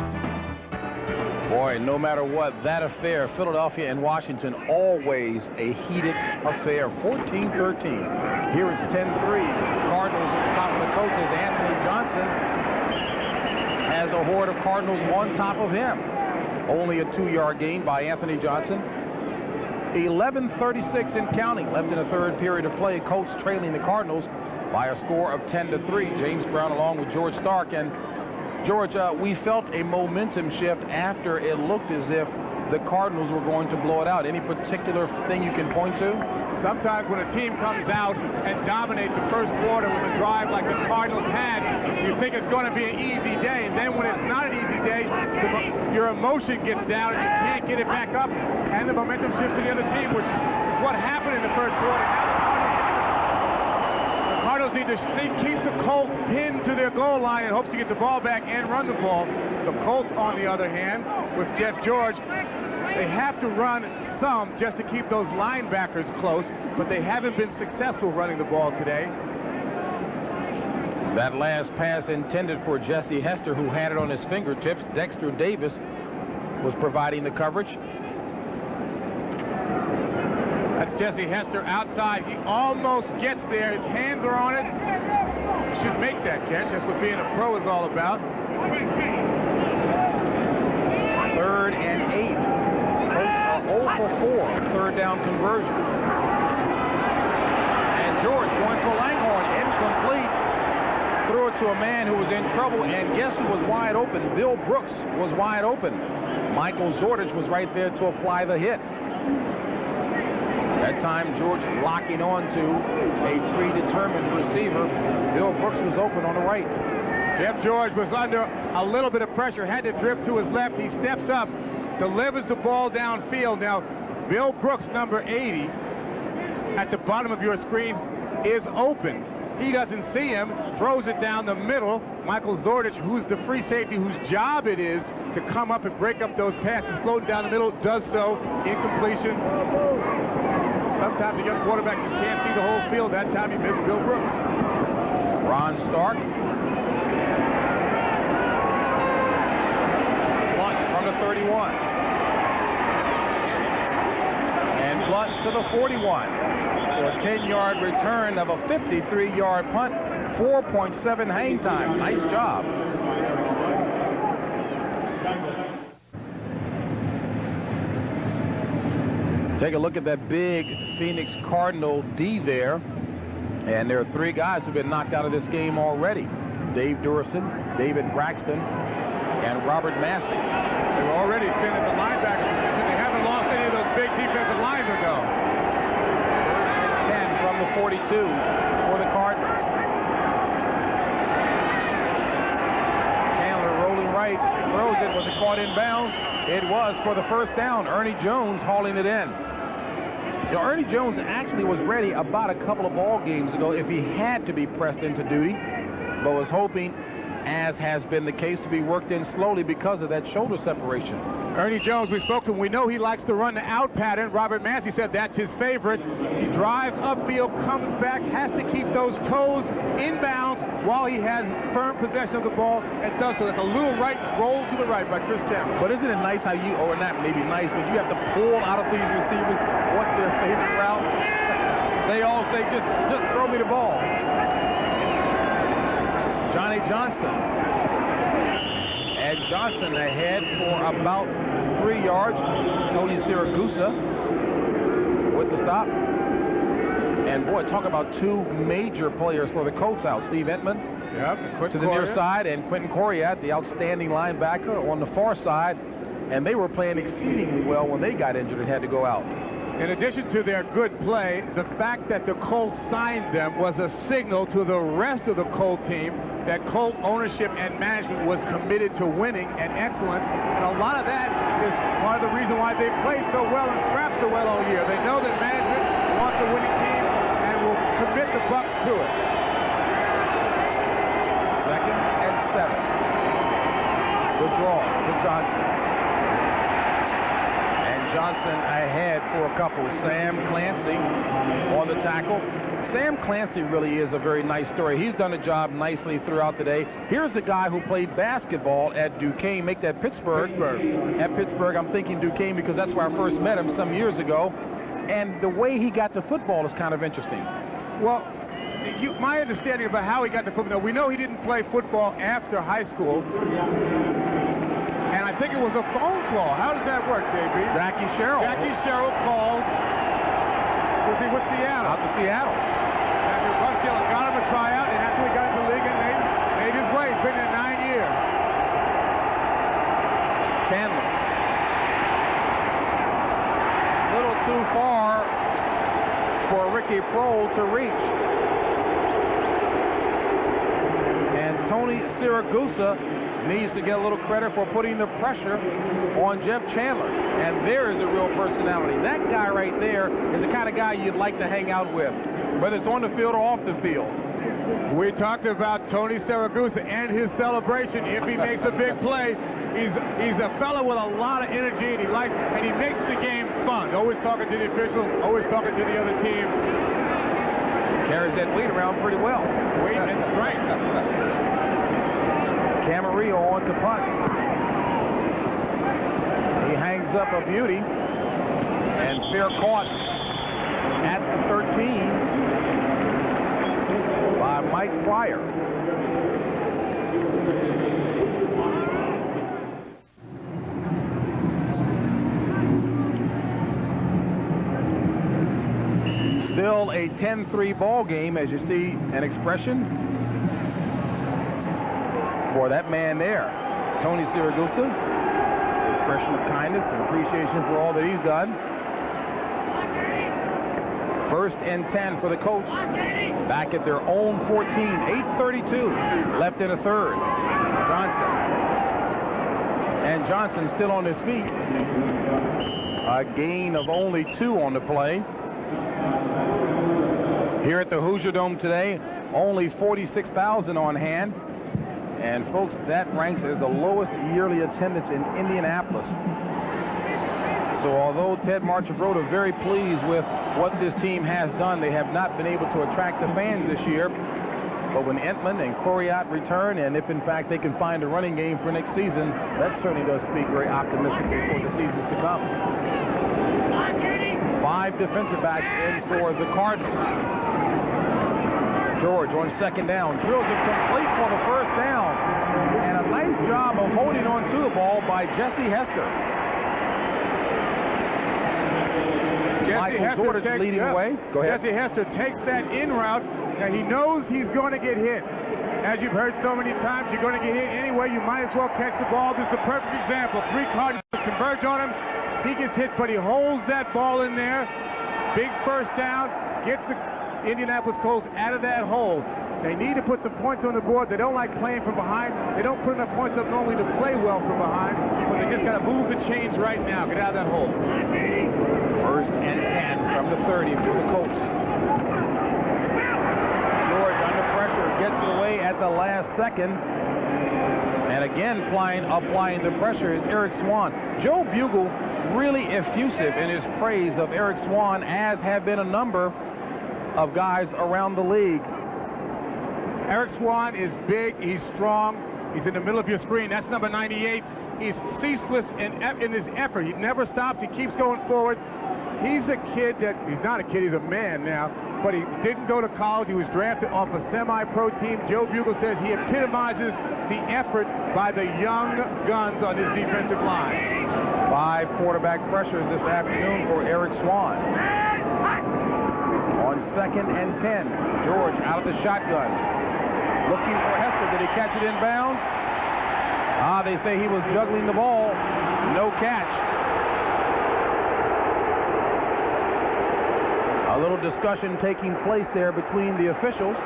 Boy, no matter what, that affair, Philadelphia and Washington, always a heated affair. 14-13. Here it's 10-3. Cardinals at the top of the coaches. Anthony Johnson has a horde of Cardinals on top of him. Only a 2-yard gain by Anthony Johnson. 11:36 and counting left in the 3rd period of play. Colts trailing the Cardinals by a score of 10-3. James Brown along with George Starke. And George, we felt a momentum shift after it looked as if the Cardinals were going to blow it out. Any particular thing you can point to? Sometimes when a team comes out and dominates the first quarter with a drive like the Cardinals had, you think it's going to be an easy day. And then when it's not an easy day, your emotion gets down and you can't get it back up. And the momentum shifts to the other team, which is what happened in the first quarter. The Cardinals need to keep the Colts pinned to their goal line in hopes to get the ball back and run the ball. The Colts, on the other hand, with Jeff George, they have to run some just to keep those linebackers close, but they haven't been successful running the ball today. That last pass intended for Jesse Hester, who had it on his fingertips. Dexter Davis was providing the coverage. That's Jesse Hester outside. He almost gets there. His hands are on it. He should make that catch. That's what being a pro is all about. 3rd and 8. Colts are 0 for 4 third down conversions. And George going for Langhorne, incomplete. Threw it to a man who was in trouble, and guess who was wide open? Bill Brooks was wide open. Michael Zordich was right there to apply the hit. That time, George locking on to a predetermined receiver. Bill Brooks was open on the right. Jeff George was under a little bit of pressure, had to drift to his left. He steps up, delivers the ball downfield. Now, Bill Brooks, number 80, at the bottom of your screen, is open. He doesn't see him, throws it down the middle. Michael Zordich, who's the free safety, whose job it is to come up and break up those passes, floating down the middle, does so. Incompletion. Sometimes a young quarterback just can't see the whole field. That time he missed Bill Brooks. Ron Starke. Blunt from the 31. And Blunt to the 41. For a 10-yard return of a 53-yard punt. 4.7 hang time. Nice job. Take a look at that big Phoenix Cardinal D there. And there are 3 guys who've been knocked out of this game already. Dave Durson, David Braxton, and Robert Massey. They were already thin at the linebacker position. They haven't lost any of those big defensive linemen, though. 10 from the 42 for the Cardinals. Chandler rolling right, throws it. Was it caught in bounds? It was for the first down. Ernie Jones hauling it in. You know, Ernie Jones actually was ready about a couple of ball games ago if he had to be pressed into duty, but was hoping, as has been the case, to be worked in slowly because of that shoulder separation. Ernie Jones, we spoke to him. We know he likes to run the out pattern. Robert Massey said that's his favorite. He drives upfield, comes back, has to keep those toes inbounds while he has firm possession of the ball, and does so. That's a little right roll to the right by Chris Chandler. But isn't it nice how you, or not maybe nice, but you have to pull out of these receivers what's their favorite route? They all say, just throw me the ball. Johnny Johnson. And Johnson ahead for about 3 yards. Tony Siragusa with the stop. And boy, talk about 2 major players for the Colts out. Steve Entman to the near side, and Quentin Coriat, the outstanding linebacker, on the far side. And they were playing exceedingly well when they got injured and had to go out. In addition to their good play, the fact that the Colts signed them was a signal to the rest of the Colt team that Colt ownership and management was committed to winning and excellence. And a lot of that is part of the reason why they played so well and scrapped so well all year. They know that management wants a winning team and will commit the Bucks to it. 2nd and 7. Good draw to Johnson. Johnson ahead for a couple. Sam Clancy on the tackle. Sam Clancy really is a very nice story. He's done a job nicely throughout the day. Here's a guy who played basketball at Duquesne, make that Pittsburgh. At Pittsburgh, I'm thinking Duquesne because that's where I first met him some years ago. And the way he got to football is kind of interesting. Well, my understanding about how he got to football, we know he didn't play football after high school. And I think it was a phone call. How does that work, JB? Jackie Sherrill. Jackie Sherrill called. Was he with Seattle? Out to Seattle. Jackie Sherrill got him a tryout, and that's when he got into the league and made his way. He's been there 9 years. Chandler. A little too far for Ricky Prohl to reach. And Tony Siragusa needs to get a little credit for putting the pressure on Jeff Chandler. And there is a real personality. That guy right there is the kind of guy you'd like to hang out with, whether it's on the field or off the field. We talked about Tony Siragusa and his celebration if he makes a big play. He's a fellow with a lot of energy, and he makes the game fun. Always talking to the officials, always talking to the other team. Carries that weight around pretty well. Weight and strength. Camarillo on to punt. He hangs up a beauty. And fair caught at the 13 by Mike Pryor. Still a 10-3 ball game, as you see an expression for that man there, Tony Siragusa. Expression of kindness and appreciation for all that he's done. 1st and 10 for the Colts. Back at their own 14. 8:32 left in a third. Johnson. And Johnson still on his feet. A gain of only 2 on the play. Here at the Hoosier Dome today, only 46,000 on hand. And folks, that ranks as the lowest yearly attendance in Indianapolis. So although Ted Marchibroda very pleased with what this team has done, they have not been able to attract the fans this year. But when Entman and Coriat return, and if in fact they can find a running game for next season, that certainly does speak very optimistically for the seasons to come. 5 defensive backs in for the Cardinals. George on 2nd down, drills it complete for the 1st down. And a nice job of holding on to the ball by Jesse Hester. Michael George leading away. Go ahead. Jesse Hester takes that in route. Now he knows he's going to get hit. As you've heard so many times, you're going to get hit anyway. You might as well catch the ball. This is a perfect example. 3 Cardinals converge on him. He gets hit, but he holds that ball in there. Big 1st down. Gets the Indianapolis Colts out of that hole. They need to put some points on the board. They don't like playing from behind. They don't put enough points up normally to play well from behind, but they just got to move the chains right now. Get out of that hole. 1st and 10 from the 30 for the Colts. George under pressure, gets it away at the last second. And again, applying the pressure is Eric Swan. Joe Bugle really effusive in his praise of Eric Swan, as have been a number of guys around the league. Eric Swan is big, he's strong, he's in the middle of your screen. That's number 98. He's ceaseless in his effort. He never stops, he keeps going forward. He's a kid he's not a kid, he's a man now, but he didn't go to college. He was drafted off a semi-pro team. Joe Bugle says he epitomizes the effort by the young guns on his defensive line. 5 quarterback pressures this afternoon for Eric Swan. On 2nd and 10, George out of the shotgun. Looking for Hester. Did he catch it in bounds? They say he was juggling the ball. No catch. A little discussion taking place there between the officials.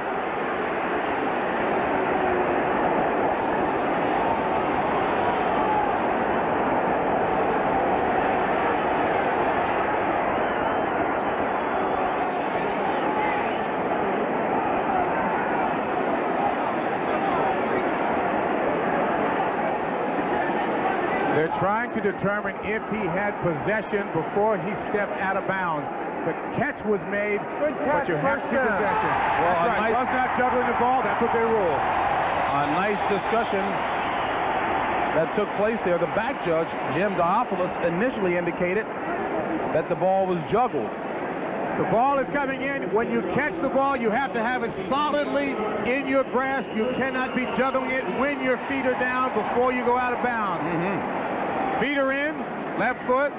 They're trying to determine if he had possession before he stepped out of bounds. The catch was made, but you have to be possession. Well, that's right. Was not juggling the ball. That's what they rule. A nice discussion that took place there. The back judge, Jim Diophilus, initially indicated that the ball was juggled. The ball is coming in. When you catch the ball, you have to have it solidly in your grasp. You cannot be juggling it when your feet are down before you go out of bounds. Feet are in, left foot,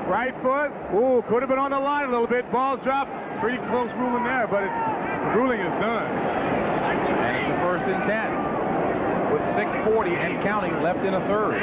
right foot. Ooh, could have been on the line a little bit. Ball dropped. Pretty close ruling there, but the ruling is done. And it's a 1st and 10 with 6:40 and counting left in a third.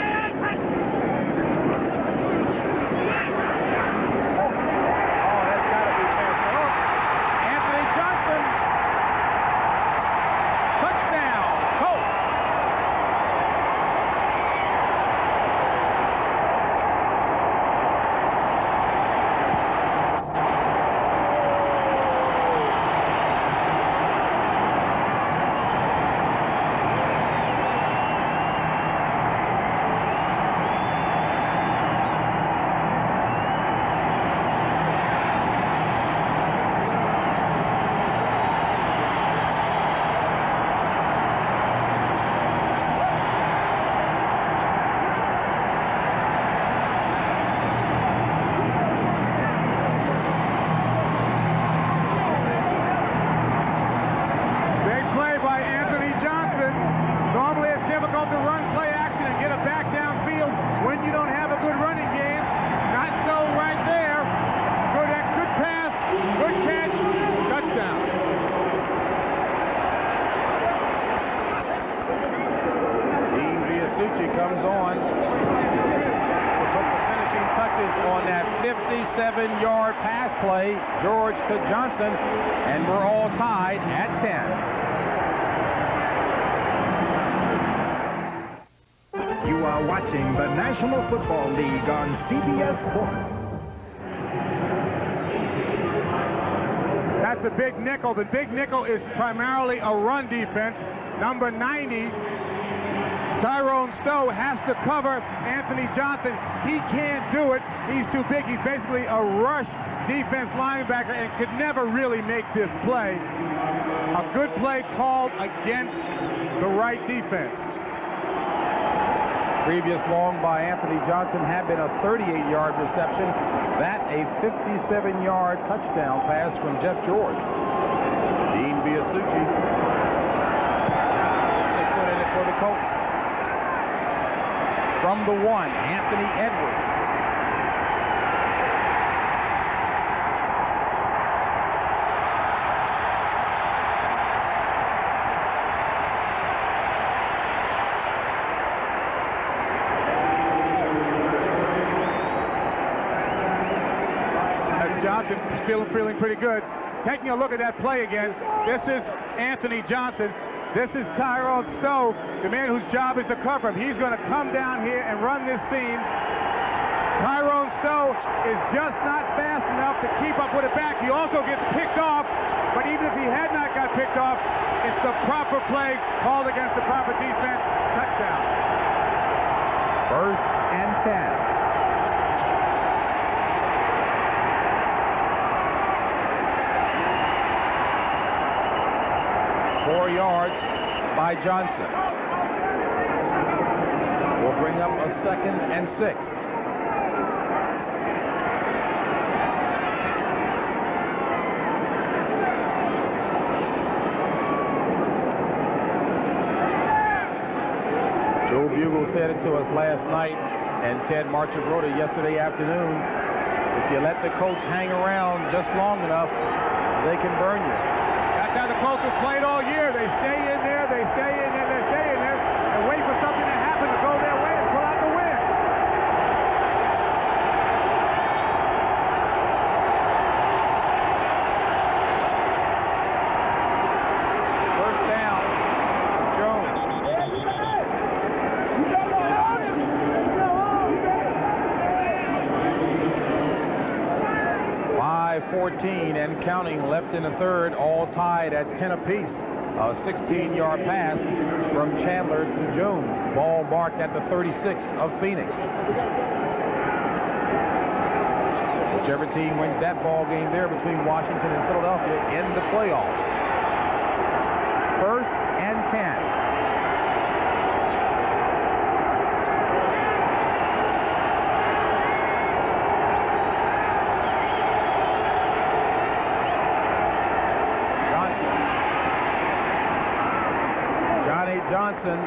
on that 57-yard pass play, George to Johnson, and we're all tied at 10. You are watching the National Football League on CBS Sports. That's a big nickel. The big nickel is primarily a run defense. Number 90, Tyrone Stowe, has to cover Anthony Johnson. He can't do it. He's too big. He's basically a rush defense linebacker and could never really make this play. A good play called against the right defense. Previous long by Anthony Johnson had been a 38-yard reception. That a 57-yard touchdown pass from Jeff George. Dean Biasucci put in it for the Colts. From the 1, Anthony Edwards. Johnson is feeling pretty good. Taking a look at that play again, this is Anthony Johnson. This is Tyrone Stowe, the man whose job is to cover him. He's going to come down here and run this seam. Tyrone Stowe is just not fast enough to keep up with it back. He also gets picked off, but even if he had not got picked off, it's the proper play called against the proper defense. Touchdown. First and 10. 4 yards by Johnson. Will bring up a 2nd and 6. Joe Bugle said it to us last night, and Ted Marcher wrote it yesterday afternoon. If you let the Colts hang around just long enough, they can burn you. That's how the Colts have played all year. They stay in there, they stay in there, they stay in there, and wait for something to happen to go their way and pull out the win. First down, Jones. 5:14 and counting left in the third, all tied at 10 apiece. A 16-yard pass from Chandler to Jones. Ball marked at the 36 of Phoenix. Whichever team wins that ball game there between Washington and Philadelphia in the playoffs. First and 10. Johnson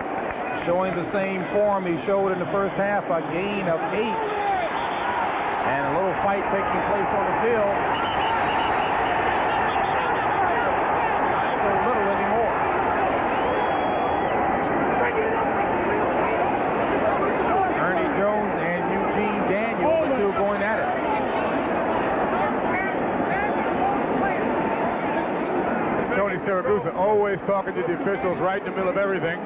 showing the same form he showed in the first half, a gain of 8. And a little fight taking place on the field. Not so little anymore. Ernie Jones and Eugene Daniels, the two going at it. Tony Siragusa always talking to the officials right in the middle of everything.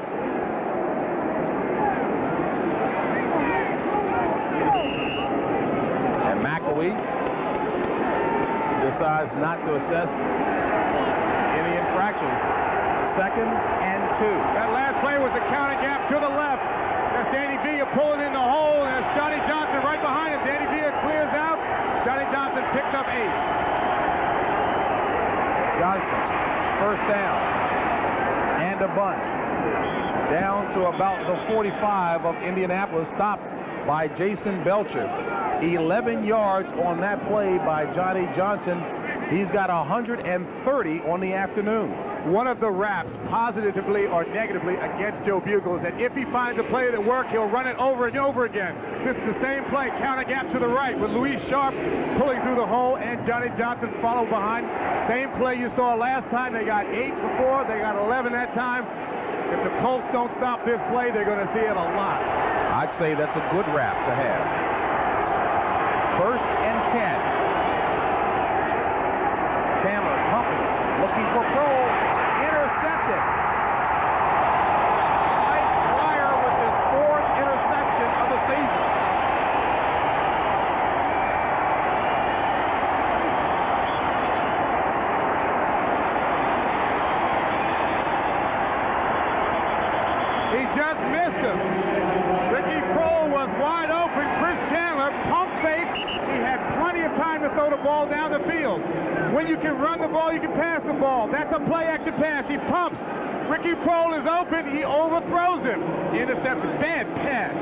And McElwee decides not to assess any infractions. 2nd and 2. That last play was a counter gap to the left. That's Danny Villa pulling in the hole, and it's Johnny Johnson right behind him. Danny Villa clears out. Johnny Johnson picks up 8. Johnson, first down, and a bunch. Down to about the 45 of Indianapolis, stopped by Jason Belcher. 11 yards on that play by Johnny Johnson. He's got 130 on the afternoon. One of the raps, positively or negatively, against Joe Bugle is that if he finds a play that works, he'll run it over and over again. This is the same play, counter gap to the right, with Luis Sharp pulling through the hole and Johnny Johnson follow behind. Same play you saw last time. They got 8 before, they got 11 that time. If the Colts don't stop this play, they're going to see it a lot. I'd say that's a good rap to have. First and 10. Chandler pumping, looking for Kroll. Intercepted. Mike Dwyer with his 4th interception of the season. He just missed him. Ricky Kroll was wide open. Chris Chandler pump fakes. He had plenty of time to throw the ball down the field. When you can run the ball, you can pass the ball. That's a play-action pass. He pumps. Ricky Kroll is open. He overthrows him. The interception. Bad pass.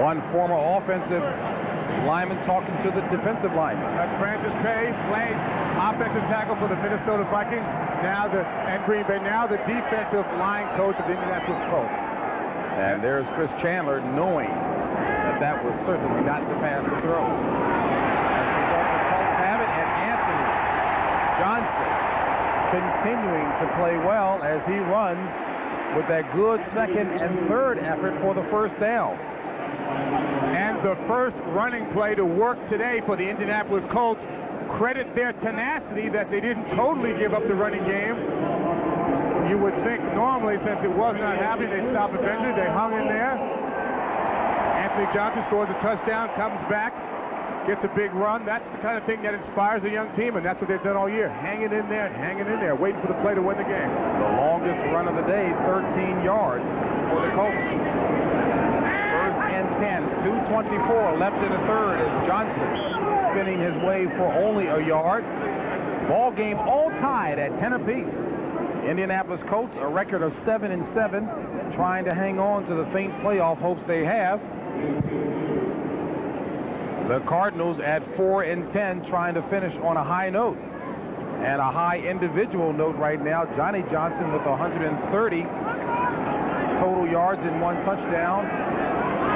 One former offensive lineman talking to the defensive lineman. That's Francis Pay, playing offensive tackle for the Minnesota Vikings. And Green Bay. Now the defensive line coach of the Indianapolis Colts. And there's Chris Chandler knowing that was certainly not the pass to throw. As the Colts have it, and Anthony Johnson continuing to play well as he runs with that good second and third effort for the first down. And the first running play to work today for the Indianapolis Colts. Credit their tenacity that they didn't totally give up the running game. You would think normally, since it was not happening, they'd stop eventually. They hung in there. Anthony Johnson scores a touchdown, comes back, gets a big run. That's the kind of thing that inspires a young team, and that's what they've done all year. Hanging in there, waiting for the play to win the game. The longest run of the day, 13 yards for the Colts. First and 10, 2:24 left in the third as Johnson spinning his way for only a yard. Ball game all tied at 10 apiece. Indianapolis Colts a record of 7-7, trying to hang on to the faint playoff hopes they have. The Cardinals at 4-10, trying to finish on a high note. And a high individual note right now, Johnny Johnson with 130 total yards and 1 touchdown.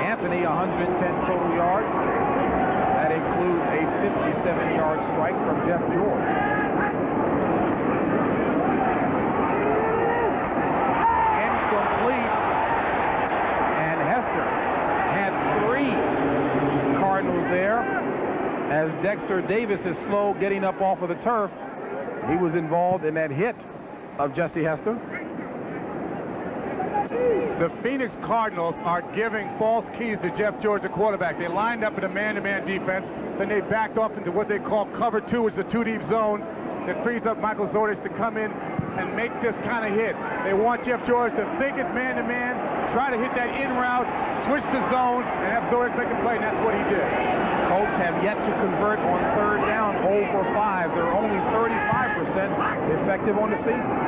Anthony, 110 total yards. That includes a 57-yard strike from Jeff George. Incomplete. And Hester had 3 Cardinals there. As Dexter Davis is slow getting up off of the turf, he was involved in that hit of Jesse Hester. The Phoenix Cardinals are giving false keys to Jeff George, the quarterback. They lined up in a man-to-man defense. Then they backed off into what they call cover 2, which is a 2-deep zone that frees up Michael Zordich to come in and make this kind of hit. They want Jeff George to think it's man-to-man, try to hit that in route, switch to zone, and have Zordich make a play, and that's what he did. Colts have yet to convert on third down, 0 for 5. They're only 35% effective on the season.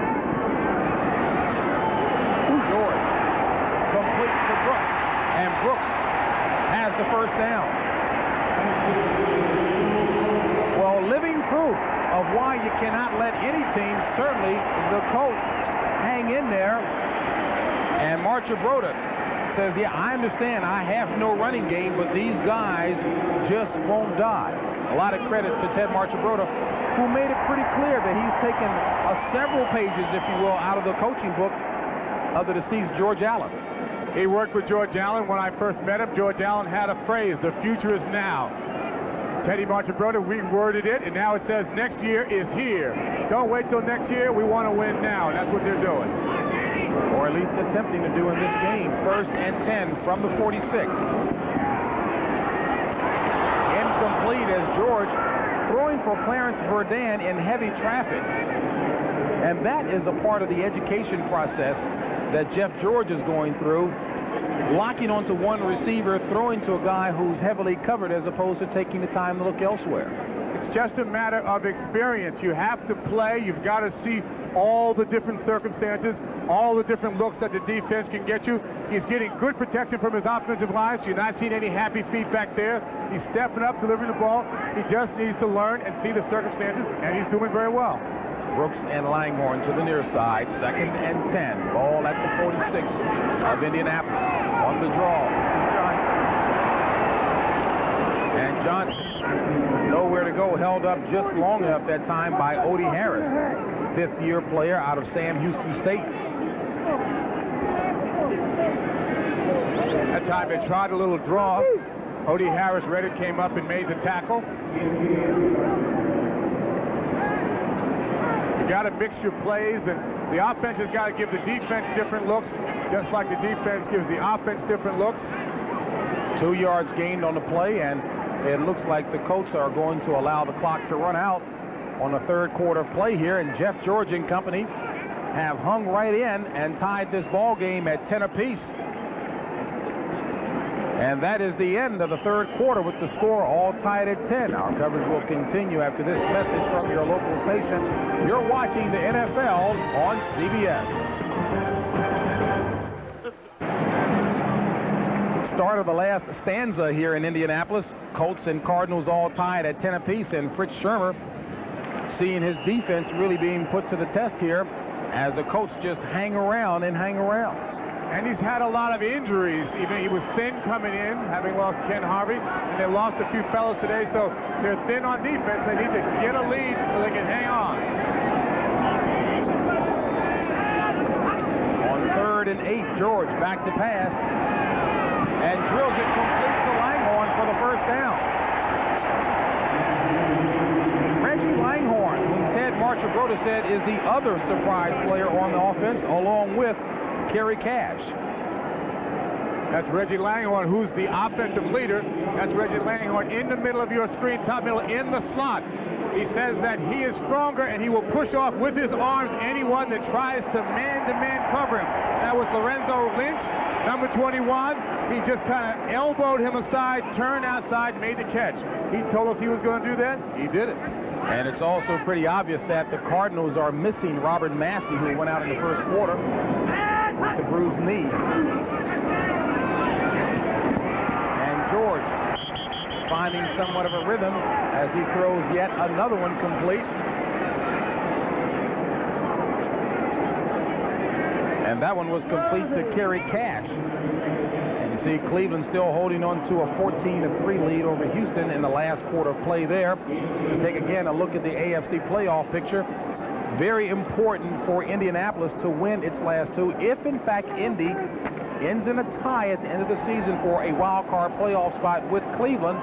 George complete to Brooks, and Brooks has the first down. Well, living proof of why you cannot let any team, certainly the Colts, hang in there. And Marchabroda says, yeah, I understand I have no running game, but these guys just won't die. A lot of credit to Ted Marchabroda, who made it pretty clear that he's taken several pages, if you will, out of the coaching book of the deceased George Allen. He worked with George Allen when I first met him. George Allen had a phrase, the future is now. Teddy Marchabroda reworded it, and now it says next year is here. Don't wait till next year. We want to win now, and that's what they're doing. Or at least attempting to do in this game. First and 10 from the 46. Incomplete as George throwing for Clarence Verdun in heavy traffic. And that is a part of the education process that Jeff George is going through, locking onto one receiver, throwing to a guy who's heavily covered as opposed to taking the time to look elsewhere. It's just a matter of experience. You have to play. You've got to see all the different circumstances, all the different looks that the defense can get you. He's getting good protection from his offensive line, so you're not seeing any happy feet back there. He's stepping up, delivering the ball. He just needs to learn and see the circumstances, and he's doing very well. Brooks and Langhorne to the near side. Second and 10. Ball at the 46 of Indianapolis. On the draw, Johnson. And Johnson, nowhere to go, held up just long enough that time by Odie Harris, fifth-year player out of Sam Houston State. That time they tried a little draw. Odie Harris read it, came up and made the tackle. You got to mix your plays, and the offense has got to give the defense different looks, just like the defense gives the offense different looks. 2 yards gained on the play, and it looks like the Colts are going to allow the clock to run out on the third quarter play here, and Jeff George and company have hung right in and tied this ball game at 10 apiece. And that is the end of the third quarter with the score all tied at 10. Our coverage will continue after this message from your local station. You're watching the NFL on CBS. Start of the last stanza here in Indianapolis. Colts and Cardinals all tied at 10 apiece, and Fritz Shurmur seeing his defense really being put to the test here as the Colts just hang around and hang around. And he's had a lot of injuries. Even he was thin coming in, having lost Ken Harvey, and they lost a few fellows today, so they're thin on defense. They need to get a lead so they can hang on. On 3rd and 8, George back to pass and drills it complete to Langhorne for the first down. Reggie Langhorne, whom Ted Marchibroda said is the other surprise player on the offense, along with Kerry Cash. That's Reggie Langhorne, who's the offensive leader. That's Reggie Langhorne in the middle of your screen, top middle, in the slot. He says that he is stronger and he will push off with his arms anyone that tries to man-to-man cover him. That was Lorenzo Lynch, number 21. He just kind of elbowed him aside, turned outside, made the catch. He told us he was going to do that. He did it. And it's also pretty obvious that the Cardinals are missing Robert Massey, who went out in the first quarter with the bruised knee. And George finding somewhat of a rhythm as he throws yet another one complete. And that one was complete to Kerry Cash. And you see Cleveland still holding on to a 14-3 lead over Houston in the last quarter play there. To take again a look at the AFC playoff picture. Very important for Indianapolis to win its last two. If, in fact, Indy ends in a tie at the end of the season for a wild card playoff spot with Cleveland,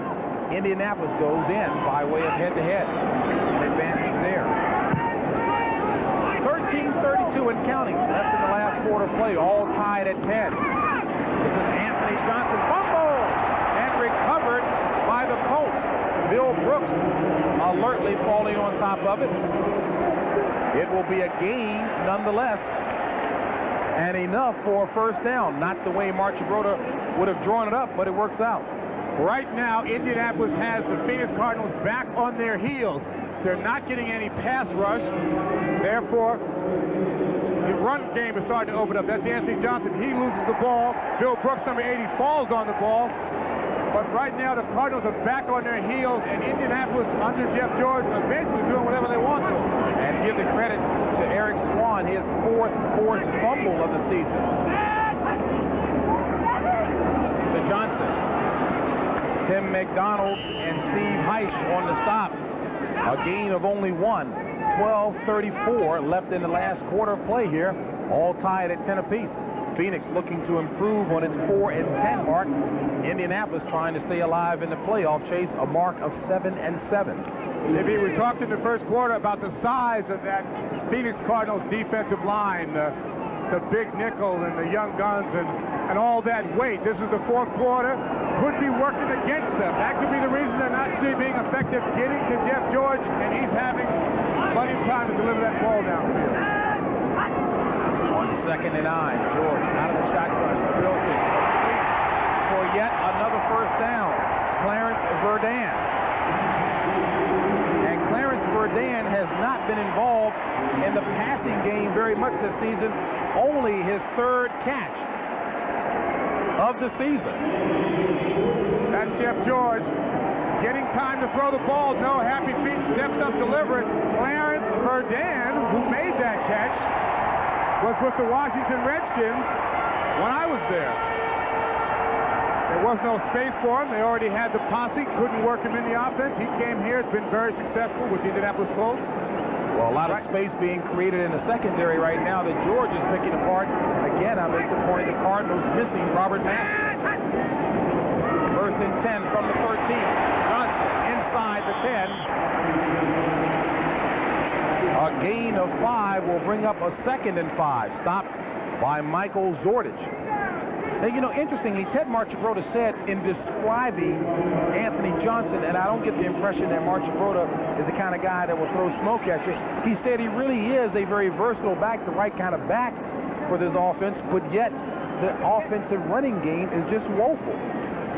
Indianapolis goes in by way of head-to-head. An advantage there. 13:32 and counting left in the last quarter play, all tied at 10. This is Anthony Johnson. Fumble! And recovered by the Colts. Bill Brooks alertly falling on top of it. It will be a gain nonetheless, and enough for a first down. Not the way Marchibroda would have drawn it up, but it works out. Right now, Indianapolis has the Phoenix Cardinals back on their heels. They're not getting any pass rush. Therefore, the run game is starting to open up. That's Anthony Johnson. He loses the ball. Bill Brooks, number 80, falls on the ball. But right now, the Cardinals are back on their heels, and Indianapolis, under Jeff George, are basically doing whatever they want to. And give the credit to Eric Swan, his fourth forced fumble of the season. To Johnson. Tim McDonald and Steve Heisch on the stop. A gain of only one. 12:34 left in the last quarter of play here. All tied at 10 apiece. Phoenix looking to improve on its 4-10 mark. Indianapolis trying to stay alive in the playoff chase, a mark of 7-7. Maybe we talked in the first quarter about the size of that Phoenix Cardinals defensive line, the big nickel and the young guns and all that weight. This is the fourth quarter. Could be working against them. That could be the reason they're not being effective getting to Jeff George, and he's having plenty of time to deliver that ball downfield. On 2nd and 9, George out of the shotgun, drills it for yet another first down. Clarence Verdun. And Clarence Verdun has not been involved in the passing game very much this season. Only his third catch of the season. That's Jeff George getting time to throw the ball. No, Happy Feet steps up, deliver it. Clarence Verdun, who made that catch, was with the Washington Redskins when I was there. There was no space for him. They already had the posse, couldn't work him in the offense. He came here, it's been very successful with the Indianapolis Colts. Well, a lot of space being created in the secondary right now that George is picking apart. again, I make the point, the Cardinals missing Robert Massey. First and 10 from the 13. Johnson inside the 10. A gain of 5 will bring up a 2nd and 5. Stopped by Michael Zordich. Now, you know, interestingly, Ted Marchibroda said in describing Anthony Johnson, and I don't get the impression that Marchibroda is the kind of guy that will throw smoke at you. He said he really is a very versatile back, the right kind of back for this offense, but yet the offensive running game is just woeful.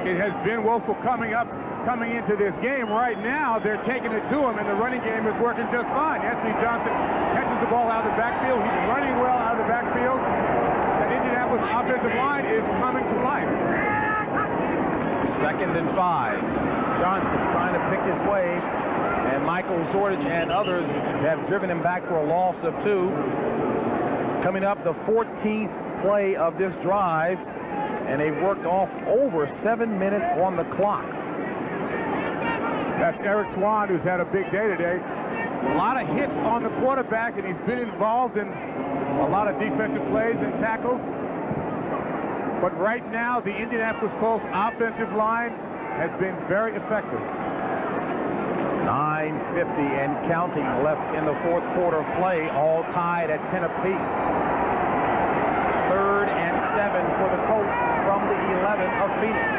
It has been woeful coming into this game. Right now, they're taking it to him, and the running game is working just fine. Anthony Johnson catches the ball out of the backfield. He's running well out of the backfield. That Indianapolis offensive line is coming to life. 2nd and 5. Johnson trying to pick his way, and Michael Zordich and others have driven him back for a loss of 2. Coming up, the 14th play of this drive, and they've worked off over 7 minutes on the clock. That's Eric Swan, who's had a big day today. A lot of hits on the quarterback, and he's been involved in a lot of defensive plays and tackles. But right now, the Indianapolis Colts offensive line has been very effective. 9:50 and counting left in the 4th quarter of play, all tied at 10 apiece. 3rd and 7 for the Colts from the 11 of Phoenix.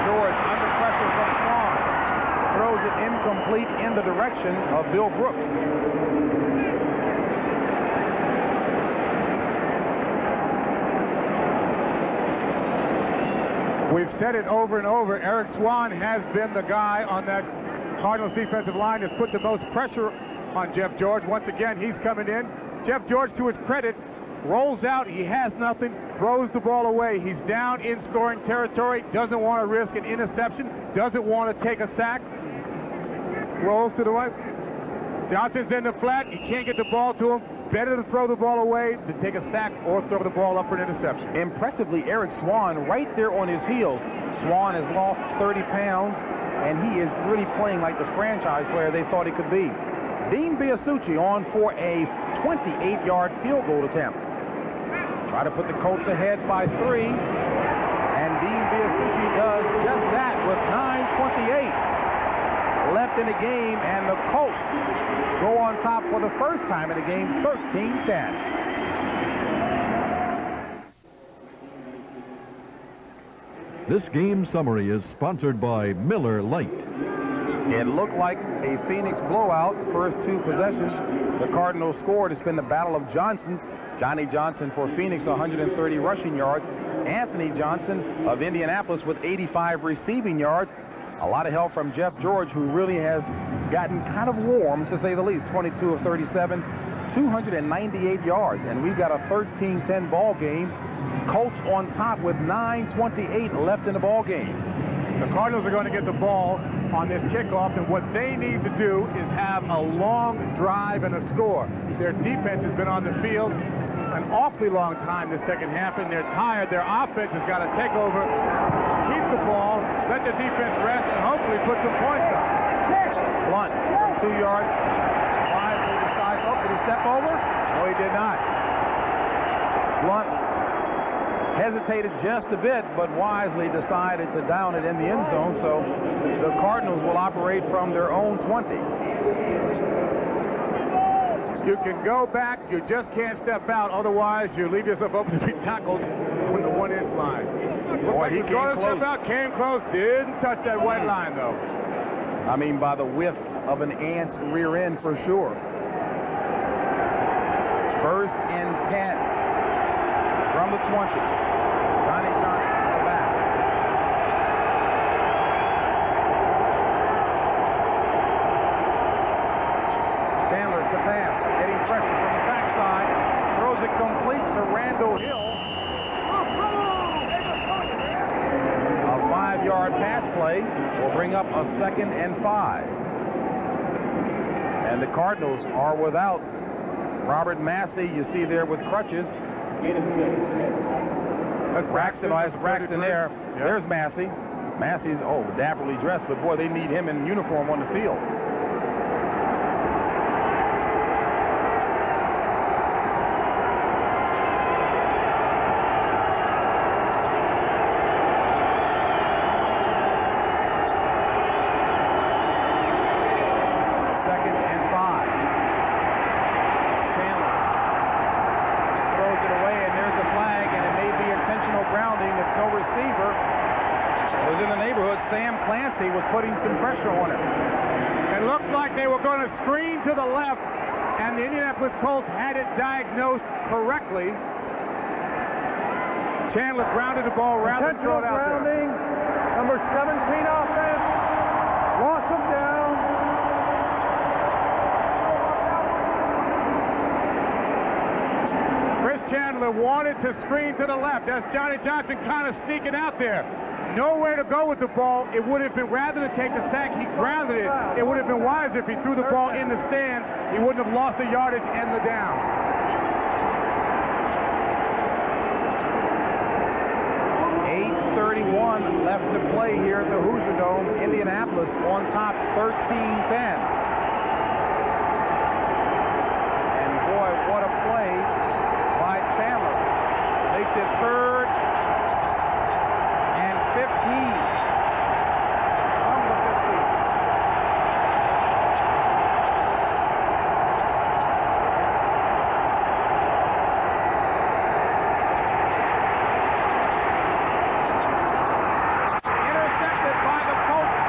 George under pressure from Swan. Throws it incomplete in the direction of Bill Brooks. We've said it over and over. Eric Swan has been the guy on that Cardinals defensive line that's put the most pressure on Jeff George. Once again, he's coming in. Jeff George, to his credit, rolls out. He has nothing, throws the ball away. He's down in scoring territory, doesn't want to risk an interception, doesn't want to take a sack. Rolls to the right. Johnson's in the flat. He can't get the ball to him. Better to throw the ball away than take a sack or throw the ball up for an interception. Impressively, Eric Swan right there on his heels. Swan has lost 30 pounds, and he is really playing like the franchise player they thought he could be. Dean Biasucci on for a 28-yard field goal attempt. Try to put the Colts ahead by 3, and Dean Biasucci does just that with 9:28 left in the game, and the Colts go on top for the first time in the game, 13-10. This game summary is sponsored by Miller Lite. It looked like a Phoenix blowout. The first 2 possessions the Cardinals scored. It's been the battle of Johnsons. Johnny Johnson for Phoenix, 130 rushing yards. Anthony Johnson of Indianapolis with 85 receiving yards. A lot of help from Jeff George, who really has gotten kind of warm, to say the least. 22 of 37, 298 yards. And we've got a 13-10 ball game. Colts on top with 9:28 left in the ball game. The Cardinals are going to get the ball on this kickoff, and what they need to do is have a long drive and a score. Their defense has been on the field an awfully long time this second half, and they're tired. Their offense has got to take over, keep the ball, let the defense rest, and hopefully put some points up. Blunt from 2 yards. Wisely decides, oh, did he step over? No, he did not. Blunt hesitated just a bit, but wisely decided to down it in the end zone, so the Cardinals will operate from their own 20. You can go back, you just can't step out, otherwise you leave yourself open to be tackled on the 1-inch line. Looks like he's going to step out, came close, didn't touch that white line though. I mean, by the width of an ant's rear end for sure. 1st and 10 from the 20. Johnny Johnson in the back. Chandler to pass, getting pressure from the backside, throws it complete to Randall Hill. A 5-yard pass play will bring up a 2nd and 5. And the Cardinals are without Robert Massey, you see there with crutches. That's Braxton. That's Braxton there. Yep. There's Massey. Massey's, dapperly dressed, but boy, they need him in uniform on the field. Chauncey was putting some pressure on him. It looks like they were going to screen to the left, and the Indianapolis Colts had it diagnosed correctly. Chandler grounded the ball rather than throw it out there. Grounding, number 17 offense, loss of down. Chris Chandler wanted to screen to the left. That's Johnny Johnson kind of sneaking out there. Nowhere to go with the ball. It would have been, rather than take the sack, he grounded it. It would have been wiser if he threw the ball in the stands. He wouldn't have lost the yardage and the down. 8:31 left to play here at the Hoosier Dome. Indianapolis on top 13-10. And boy, what a play by Chandler. Makes it 3rd and 15. From the 15. Intercepted by the Colts.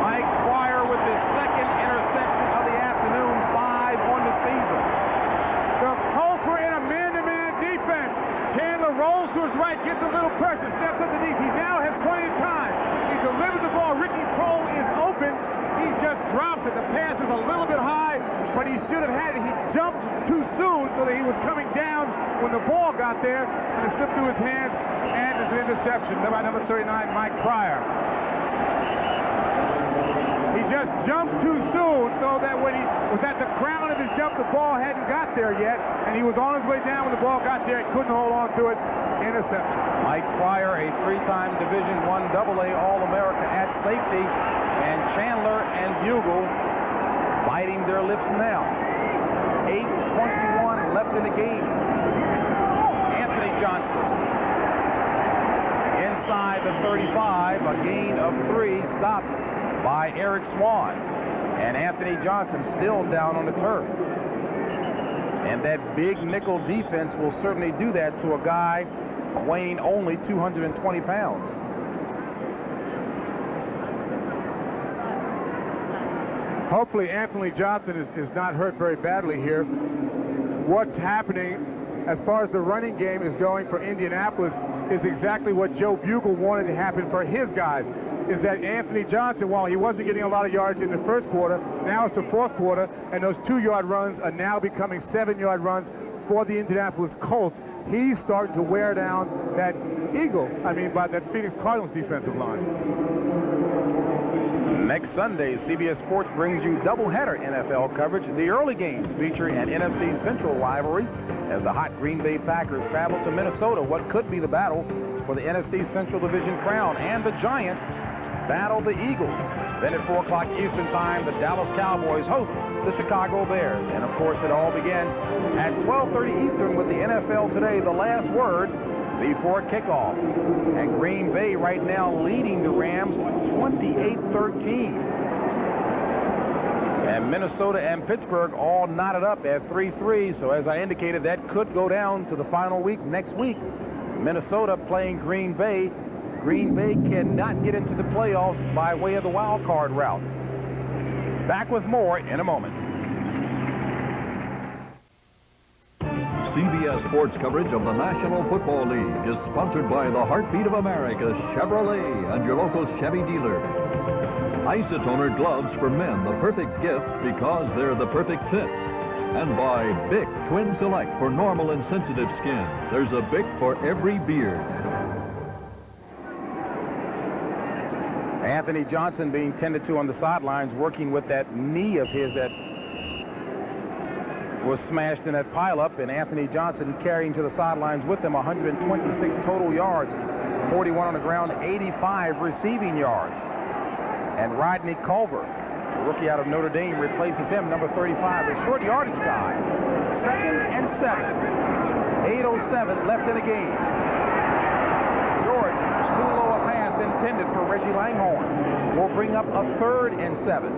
Mike Pryor with his 2nd interception of the afternoon, 5 on the season. The Colts were in a man-to-man defense. Chandler rolls to his right, gets a little pressure, steps underneath. He now has plenty of time. He delivers the ball. Ricky Kroll is open. He just drops it. The pass is a little bit high, but he should have had it. He jumped too soon so that he was coming down when the ball got there, and it slipped through his hands, and it's an interception by number 39, Mike Pryor. He just jumped too soon so that when he was at the crown of his jump, the ball hadn't got there yet, and he was on his way down when the ball got there. He couldn't hold on to it. Interception. Mike Pryor, a 3-time Division I AA All-America at safety, and Chandler and Bugle biting their lips now. 8:21 left in the game. Anthony Johnson inside the 35, a gain of 3, stopped by Eric Swan. And Anthony Johnson still down on the turf. And that big nickel defense will certainly do that to a guy weighing only 220 pounds. Hopefully Anthony Johnson is not hurt very badly here. What's happening as far as the running game is going for Indianapolis is exactly what Joe Bugle wanted to happen for his guys, is that Anthony Johnson, while he wasn't getting a lot of yards in the first quarter, now it's the fourth quarter, and those 2-yard runs are now becoming 7-yard runs for the Indianapolis Colts. He's starting to wear down that Phoenix Cardinals defensive line. Next Sunday, CBS Sports brings you doubleheader NFL coverage. The early games feature an NFC Central rivalry as the hot Green Bay Packers travel to Minnesota, what could be the battle for the NFC Central Division crown, and the Giants battle the Eagles. Then at 4 o'clock Eastern Time, the Dallas Cowboys host the Chicago Bears. And of course, it all begins at 12:30 Eastern with the NFL Today, the last word before kickoff. And Green Bay right now leading the Rams 28-13. And Minnesota and Pittsburgh all knotted up at 3-3. So as I indicated, that could go down to the final week next week. Minnesota playing Green Bay. Green Bay cannot get into the playoffs by way of the wild card route. Back with more in a moment. CBS Sports coverage of the National Football League is sponsored by the Heartbeat of America, Chevrolet, and your local Chevy dealer. Isotoner gloves for men, the perfect gift because they're the perfect fit. And by Bic Twin Select for normal and sensitive skin. There's a Bic for every beard. Anthony Johnson being tended to on the sidelines, working with that knee of his that was smashed in that pileup, and Anthony Johnson carrying to the sidelines with him 126 total yards, 41 on the ground, 85 receiving yards. And Rodney Culver, the rookie out of Notre Dame, replaces him, number 35, a short yardage guy. 2nd and 7. 8:07 left in the game. George too low up intended for Reggie Langhorne. Will bring up a 3rd and 7.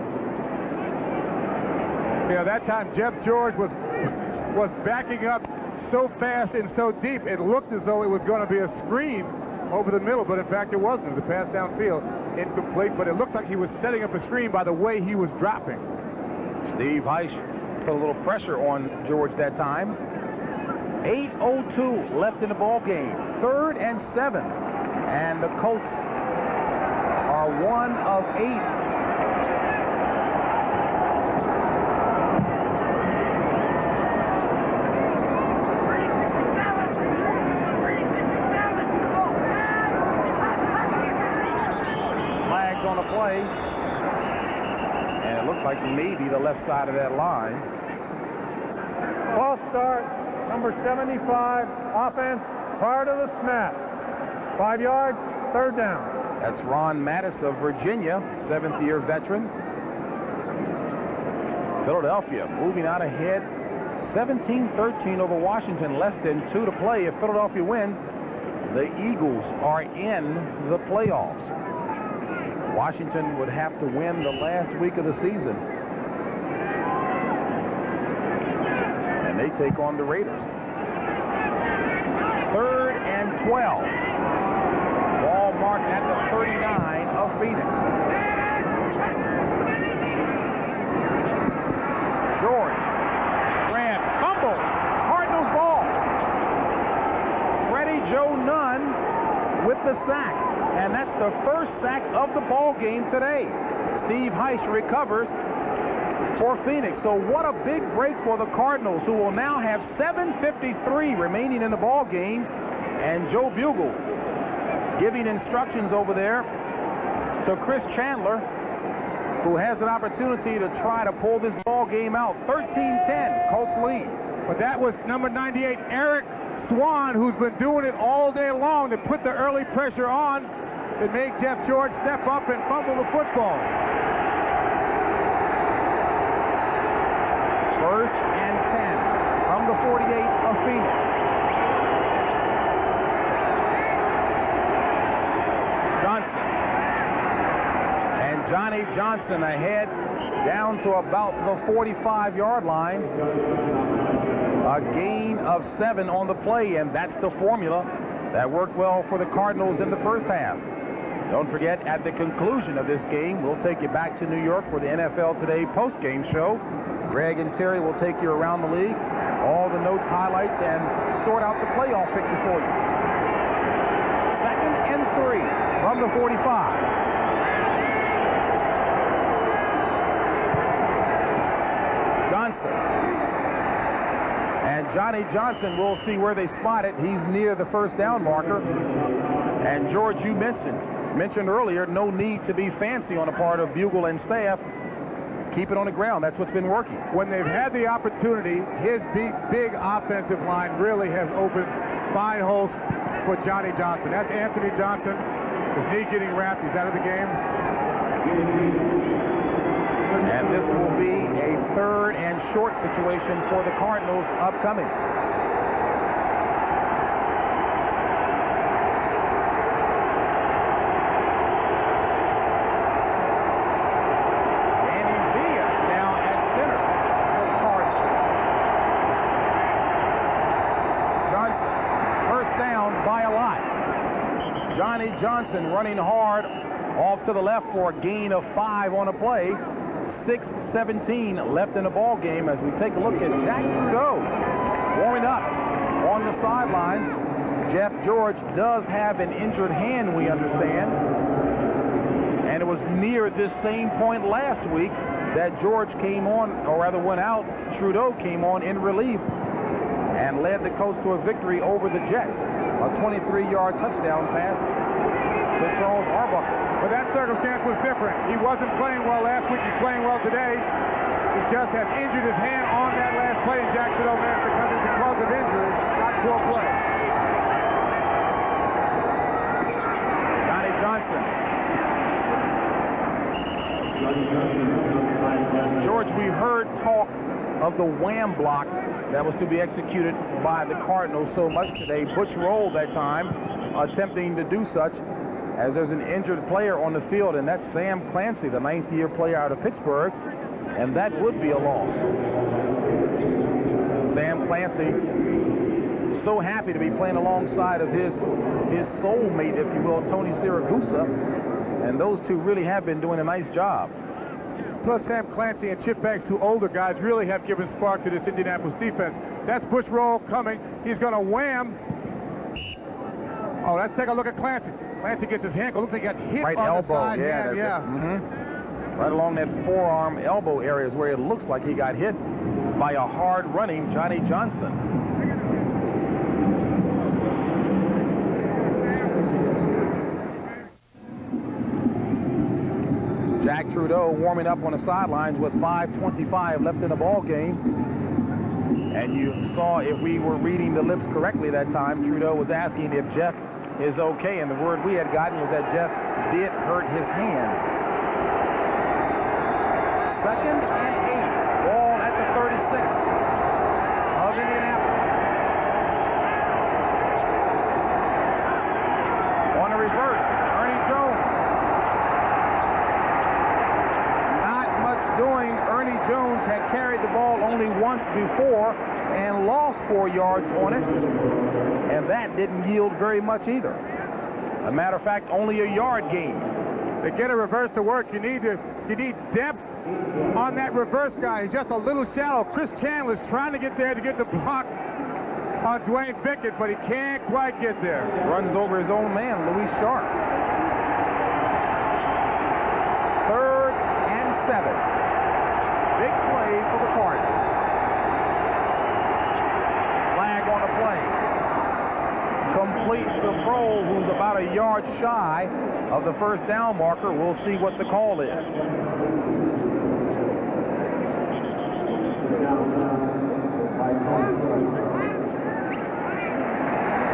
Yeah, that time Jeff George was backing up so fast and so deep, it looked as though it was going to be a screen over the middle, but in fact it wasn't. It was a pass downfield, incomplete, but it looks like he was setting up a screen by the way he was dropping. Steve Heisch put a little pressure on George that time. 8:02 left in the ball game. 3rd and 7, and the Colts are 1 of 8. On the play, and it looked like maybe the left side of that line. False start, number 75, offense prior to the snap. 5 yards, 3rd down. That's Ron Mattis of Virginia, 7th-year veteran. Philadelphia moving out ahead, 17-13 over Washington, less than 2 to play. If Philadelphia wins, the Eagles are in the playoffs. Washington would have to win the last week of the season. And they take on the Raiders. 3rd and 12. Ball marked at the 39 of Phoenix. George. Grant. Fumble. Cardinals ball. Freddie Joe Nunn with the sack. And that's the first sack of the ball game today. Steve Heisch recovers for Phoenix. So what a big break for the Cardinals, who will now have 7:53 remaining in the ball game. And Joe Bugle giving instructions over there to Chris Chandler, who has an opportunity to try to pull this ball game out. 13-10, Colts lead. But that was number 98, Eric Swan, who's been doing it all day long to put the early pressure on and make Jeff George step up and fumble the football. 1st and 10 from the 48 of Phoenix. Johnson. And Johnny Johnson ahead down to about the 45-yard line. A gain of 7 on the play, and that's the formula that worked well for the Cardinals in the first half. Don't forget, at the conclusion of this game, we'll take you back to New York for the NFL Today post-game show. Greg and Terry will take you around the league, all the notes, highlights, and sort out the playoff picture for you. 2nd and 3 from the 45. Johnson. And Johnny Johnson, we'll see where they spot it. He's near the 1st down marker. And George, you mentioned earlier, no need to be fancy on the part of Bugle and staff. Keep it on the ground. That's what's been working. When they've had the opportunity, his big offensive line really has opened fine holes for Johnny Johnson. That's Anthony Johnson. His knee getting wrapped. He's out of the game. And this will be a 3rd and short situation for the Cardinals upcoming. Danny Villa now at center for the Cardinals. Johnson, 1st down by a lot. Johnny Johnson running hard off to the left for a gain of 5 on a play. 6:17 left in the ball game as we take a look at Jack Trudeau warming up on the sidelines. Jeff George does have an injured hand, we understand. And it was near this same point last week that George came on, or rather went out. Trudeau came on in relief and led the Colts to a victory over the Jets. A 23-yard touchdown pass to Charles Arbuckle. But that circumstance was different. He wasn't playing well last week. He's playing well today. He just has injured his hand on that last play, and Jack Trudeau managed to come in because of injury, not poor play. Johnny Johnson. George, we heard talk of the wham block that was to be executed by the Cardinals so much today. Butch rolled that time, attempting to do such. as there's an injured player on the field, and that's Sam Clancy, the 9th-year player out of Pittsburgh, and that would be a loss. Sam Clancy, so happy to be playing alongside of his soulmate, if you will, Tony Siragusa, and those two really have been doing a nice job. Plus, Sam Clancy and Chip Banks, two older guys, really have given spark to this Indianapolis defense. That's push roll coming. He's going to wham. Oh, let's take a look at Clancy. Clancy gets his hand. Looks like he got hit Right on elbow, the side. yeah. Right along that forearm elbow area is where it looks like he got hit by a hard-running Johnny Johnson. Jack Trudeau warming up on the sidelines with 5:25 left in the ball game. And you saw, if we were reading the lips correctly that time, Trudeau was asking if Jeff is okay, and the word we had gotten was that Jeff did hurt his hand. 2nd and 8. Ball at the 36 of Indianapolis. On the reverse, Ernie Jones. Not much doing. Ernie Jones had carried the ball only once before and lost 4 yards on it, and that didn't yield very much either. As a matter of fact, only a yard gain. To get a reverse to work, you need depth on that reverse guy. He's just a little shallow. Chris Chandler's trying to get there to get the block on Dwayne Bickett, but he can't quite get there. Runs over his own man, Louis Sharp. 3rd and 7. Big play for the Cardinals. Flag on the play. Complete to Prohl, who's about a yard shy of the first down marker. We'll see what the call is.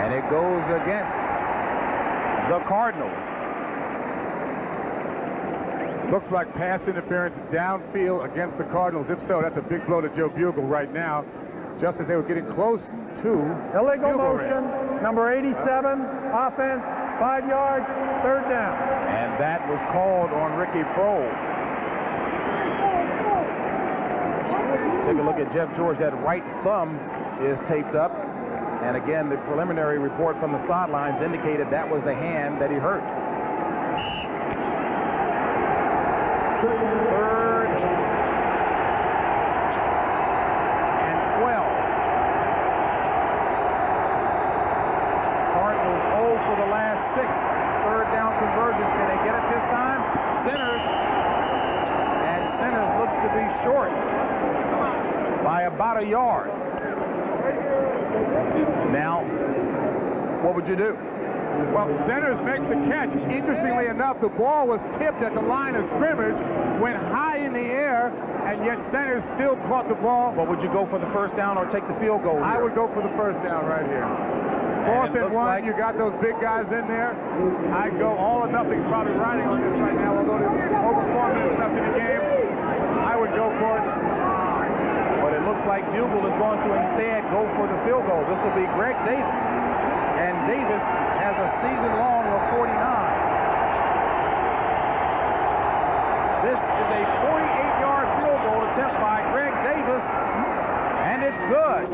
And it goes against the Cardinals. Looks like pass interference downfield against the Cardinals. If so, that's a big blow to Joe Bugle right now, just as they were getting close to Illegal field goal motion, range. number 87, offense, 5 yards, 3rd down. And that was called on Ricky Prohl. Take a look at Jeff George. That right thumb is taped up. And again, the preliminary report from the sidelines indicated that was the hand that he hurt. 3rd and 12. Cardinals 0 for the last 6. 3rd down conversions. Can they get it this time? Sinners. And Sinners looks to be short by about a yard. Now, what would you do? Well, Centers makes the catch. Interestingly enough, the ball was tipped at the line of scrimmage, went high in the air, and yet Centers still caught the ball. But would you go for the first down or take the field goal here? I would go for the first down right here. It's 4th and 1. Like you got those big guys in there. I'd go all or nothing's probably riding on this right now, although there's over 4 minutes left in the game. I would go for it. But it looks like Bugle is going to instead go for the field goal. This will be Greg Davis. And Davis has a season long of 49. This is a 48-yard field goal attempt by Greg Davis, and it's good.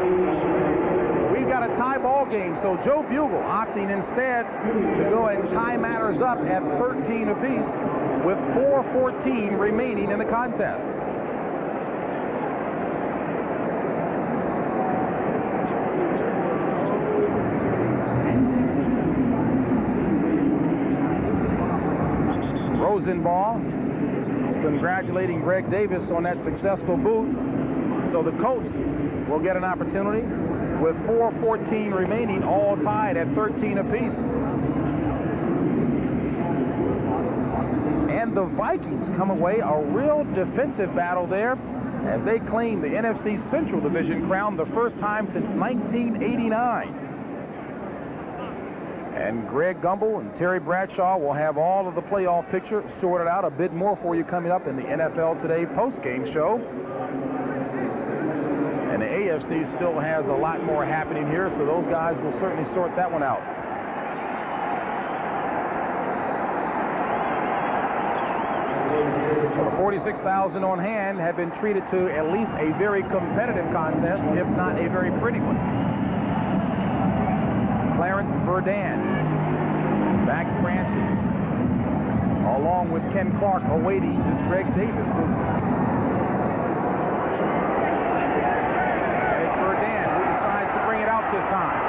We've got a tie ball game, so Joe Bugle opting instead to go and tie matters up at 13 apiece with 4:14 remaining in the contest. Rosenbaugh congratulating Greg Davis on that successful boot. So the Colts will get an opportunity with 4:14 remaining, all tied at 13 apiece. And the Vikings come away a real defensive battle there as they claim the NFC Central Division crown the first time since 1989. And Greg Gumbel and Terry Bradshaw will have all of the playoff picture sorted out. A bit more for you coming up in the NFL Today post-game show. And the AFC still has a lot more happening here, so those guys will certainly sort that one out. 46,000 on hand have been treated to at least a very competitive contest, if not a very pretty one. Clarence Verdun, Mac Francie, along with Ken Clark awaiting this Greg Davis movement. And it's Verdun who decides to bring it out this time.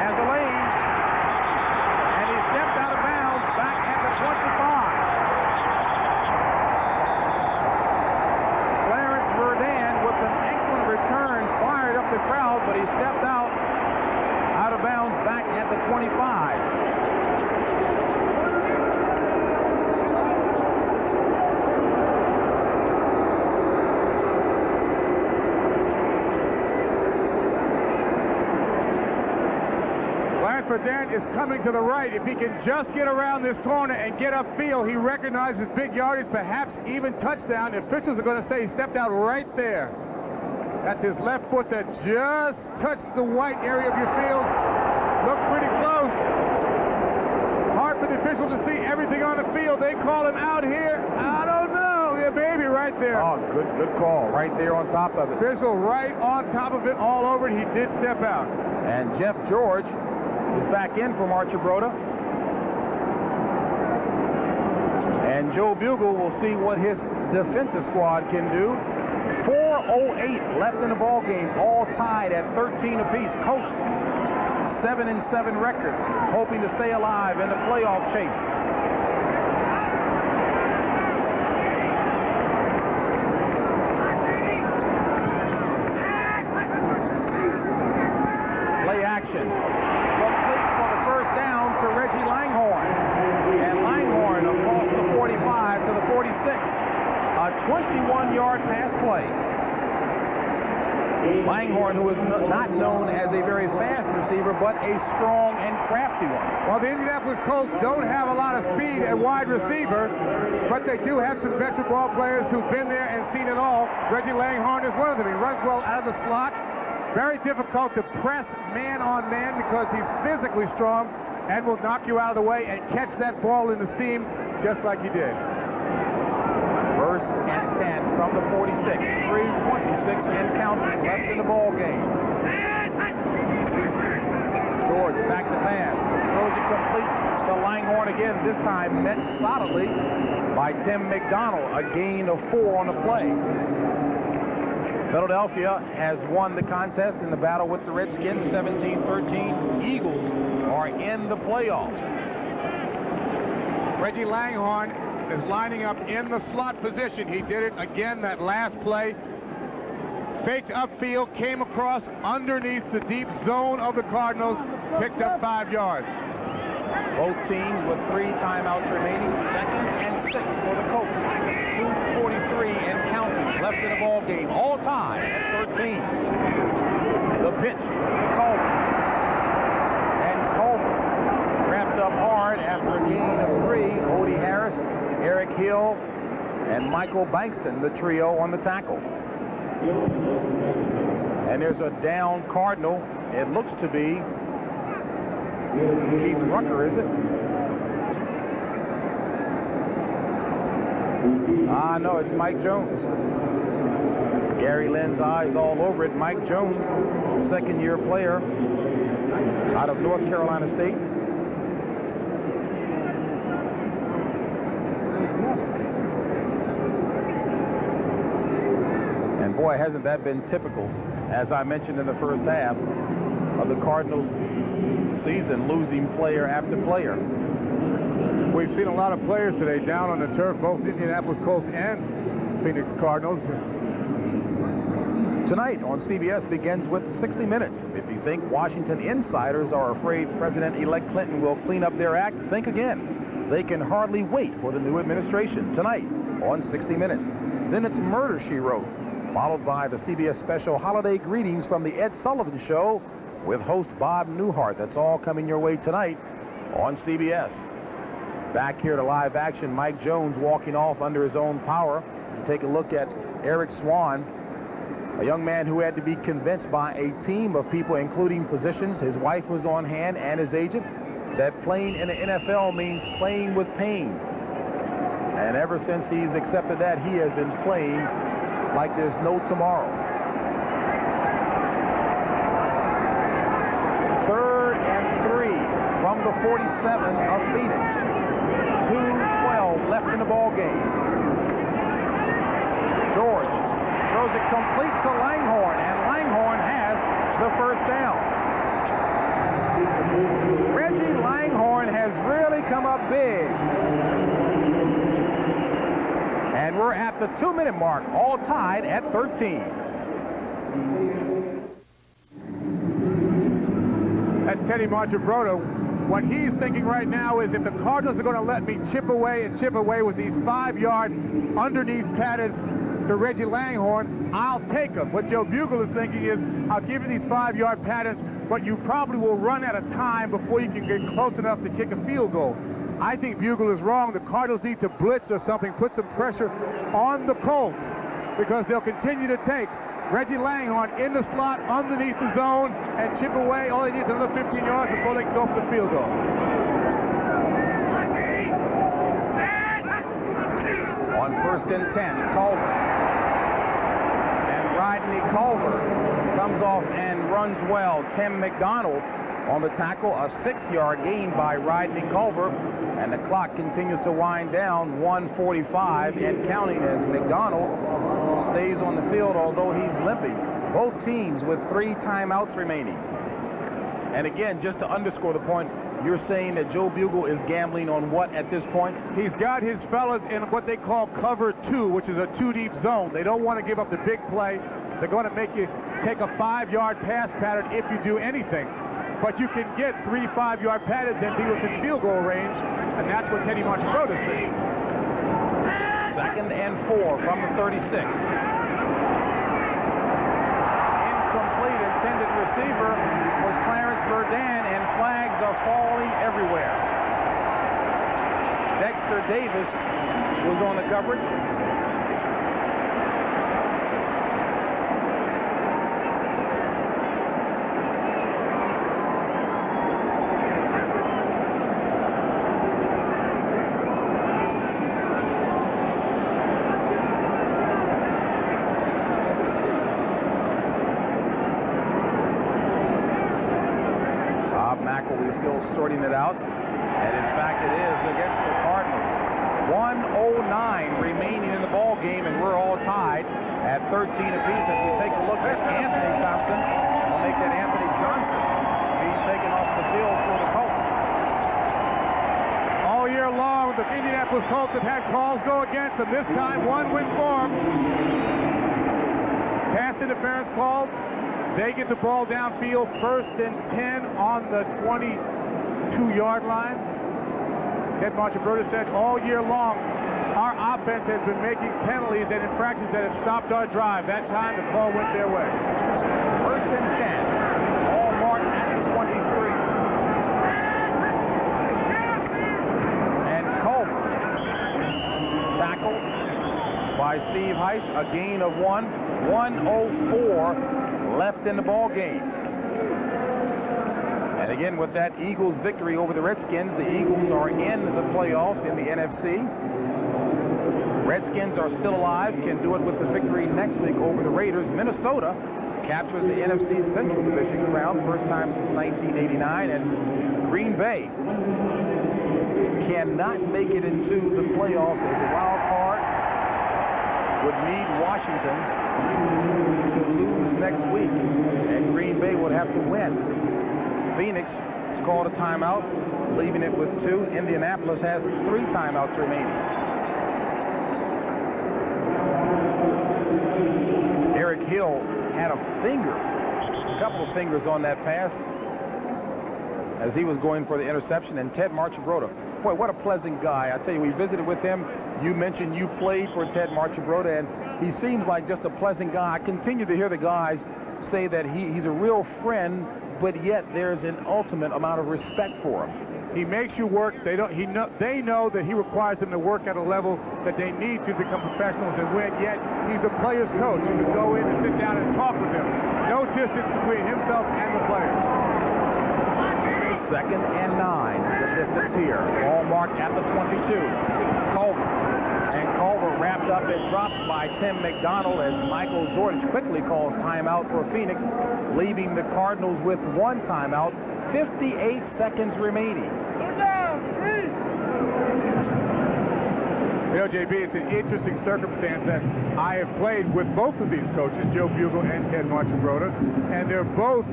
Has a lane, and he stepped out of bounds back at the 25. Clarence Verdun with an excellent return, fired up the crowd, but he stepped out of bounds back at the 25. Verdun is coming to the right. If he can just get around this corner and get upfield, he recognizes big yardage, perhaps even touchdown. The officials are going to say he stepped out right there. That's his left foot that just touched the white area of your field. Looks pretty close. Hard for the official to see everything on the field. They call him out here. I don't know. Yeah, baby, right there. Oh, good call. Right there on top of it. Official right on top of it, all over it. He did step out. And Jeff George is back in from Archer Broda. And Joe Bugle will see what his defensive squad can do. 4:08 left in the ball game, all tied at 13 apiece. Colts 7-7 record, hoping to stay alive in the playoff chase. Play action. Complete for the first down to Reggie Langhorne. And Langhorne across the 45 to the 46. A 21-yard pass play. Langhorne, who is not known as a very fast receiver, but a strong and crafty one. Well, the Indianapolis Colts don't have a lot of speed at wide receiver, but they do have some veteran ball players who've been there and seen it all. Reggie Langhorne is one of them. He runs well out of the slot. Very difficult to press man on man because he's physically strong and will knock you out of the way and catch that ball in the seam just like he did. First and 10 from the 46. 3:26 and counting left in the ball game. George back to pass. Throws it complete to Langhorne again. This time met solidly by Tim McDonald. A gain of 4 on the play. Philadelphia has won the contest in the battle with the Redskins 17-13. Eagles are in the playoffs. Reggie Langhorne is lining up in the slot position. He did it again that last play. Faked upfield, came across underneath the deep zone of the Cardinals, picked up 5 yards. Both teams with 3 timeouts remaining. 2nd and 6 for the Colts. 2:43 and counting left in the ball game. All tied at 13. The pitch to Culver. And Culver wrapped up hard after a gain of 3. Odie Harris, Eric Hill, and Michael Bankston, the trio on the tackle. And there's a down Cardinal. It looks to be Keith Rucker, is it? No, it's Mike Jones. Gary Lynn's eyes all over it. Mike Jones, second-year player out of North Carolina State. And boy, hasn't that been typical, as I mentioned in the first half, of the Cardinals season, losing player after player. We've seen a lot of players today down on the turf, both Indianapolis Colts and Phoenix Cardinals. Tonight on CBS begins with 60 Minutes. If you think Washington insiders are afraid President-elect Clinton will clean up their act, think again. They can hardly wait for the new administration. Tonight on 60 Minutes. Then it's Murder, She Wrote, followed by the CBS special Holiday Greetings from the Ed Sullivan Show with host Bob Newhart. That's all coming your way tonight on CBS. Back here to live action, Mike Jones walking off under his own power. You take a look at Eric Swan, a young man who had to be convinced by a team of people, including physicians. His wife was on hand and his agent, that playing in the NFL means playing with pain. And ever since he's accepted that, he has been playing like there's no tomorrow. 3rd and 3 from the 47 of Phoenix. 2:12 left in the ball game. George throws it complete to Langhorne, and Langhorne has the first down. Reggie Langhorne has really come up big. And we're at the 2-minute mark, all tied at 13. That's Teddy Marchibroda. What he's thinking right now is if the Cardinals are going to let me chip away with these 5-yard underneath patterns to Reggie Langhorne, I'll take them. What Joe Bugle is thinking is, I'll give you these 5-yard patterns, but you probably will run out of time before you can get close enough to kick a field goal. I think Bugle is wrong. The Cardinals need to blitz or something, put some pressure on the Colts, because they'll continue to take Reggie Langhorne in the slot underneath the zone and chip away. All they need is another 15 yards before they can go for the field goal. On 1st and 10, Culver. And Rodney Culver comes off and runs well. Tim McDonald on the tackle, a 6-yard gain by Rodney Culver, and the clock continues to wind down, 1:45 and counting as McDonald stays on the field, although he's limping. Both teams with 3 timeouts remaining. And again, just to underscore the point, you're saying that Joe Bugle is gambling on what at this point? He's got his fellas in what they call cover 2, which is a 2-deep zone. They don't want to give up the big play. They're going to make you take a 5-yard pass pattern if you do anything. But you can get 3 5-yard patterns and be within field goal range, and that's what Teddy Marchibroda is thinking. 2nd and 4 from the 36. Incomplete intended receiver was Clarence Verdun, and flags are falling everywhere. Dexter Davis was on the coverage. Sorting it out, and in fact it is against the Cardinals. 1:09 remaining in the ball game, and we're all tied at 13 apiece. As we take a look at Anthony Thompson, we'll make that Anthony Johnson being taken off the field for the Colts. All year long, the Indianapolis Colts have had calls go against them. This time, one win for them. Pass interference called. They get the ball downfield, 1st and 10 on the 22-yard line. Ted Marchibroda said all year long, our offense has been making penalties and infractions that have stopped our drive. That time, the call went their way. 1st and 10. All marked at the 23. And Culver tackled by Steve Heisch, a gain of 1. 1:04 left in the ball game. And again, with that Eagles victory over the Redskins, the Eagles are in the playoffs in the NFC. Redskins are still alive, can do it with the victory next week over the Raiders. Minnesota captures the NFC Central Division crown, first time since 1989, and Green Bay cannot make it into the playoffs as a wild card. Would need Washington to lose next week, and Green Bay would have to win. Phoenix has called a timeout, leaving it with 2. Indianapolis has 3 timeouts remaining. Eric Hill had a couple of fingers on that pass as he was going for the interception, and Ted Marchibroda, boy, what a pleasant guy. I tell you, we visited with him. You mentioned you played for Ted Marchibroda, and he seems like just a pleasant guy. I continue to hear the guys say that he's a real friend, but yet there's an ultimate amount of respect for him. He makes you work. They know that he requires them to work at a level that they need to become professionals and win, yet he's a player's coach. You can go in and sit down and talk with him. No distance between himself and the players. 2nd and 9, the distance here. All marked at the 22. Culver wrapped up and dropped by Tim McDonald as Michael Zordich quickly calls timeout for Phoenix, leaving the Cardinals with 1 timeout, 58 seconds remaining. You know, JB, it's an interesting circumstance that I have played with both of these coaches, Joe Bugel and Ted Marchibroda, and they're both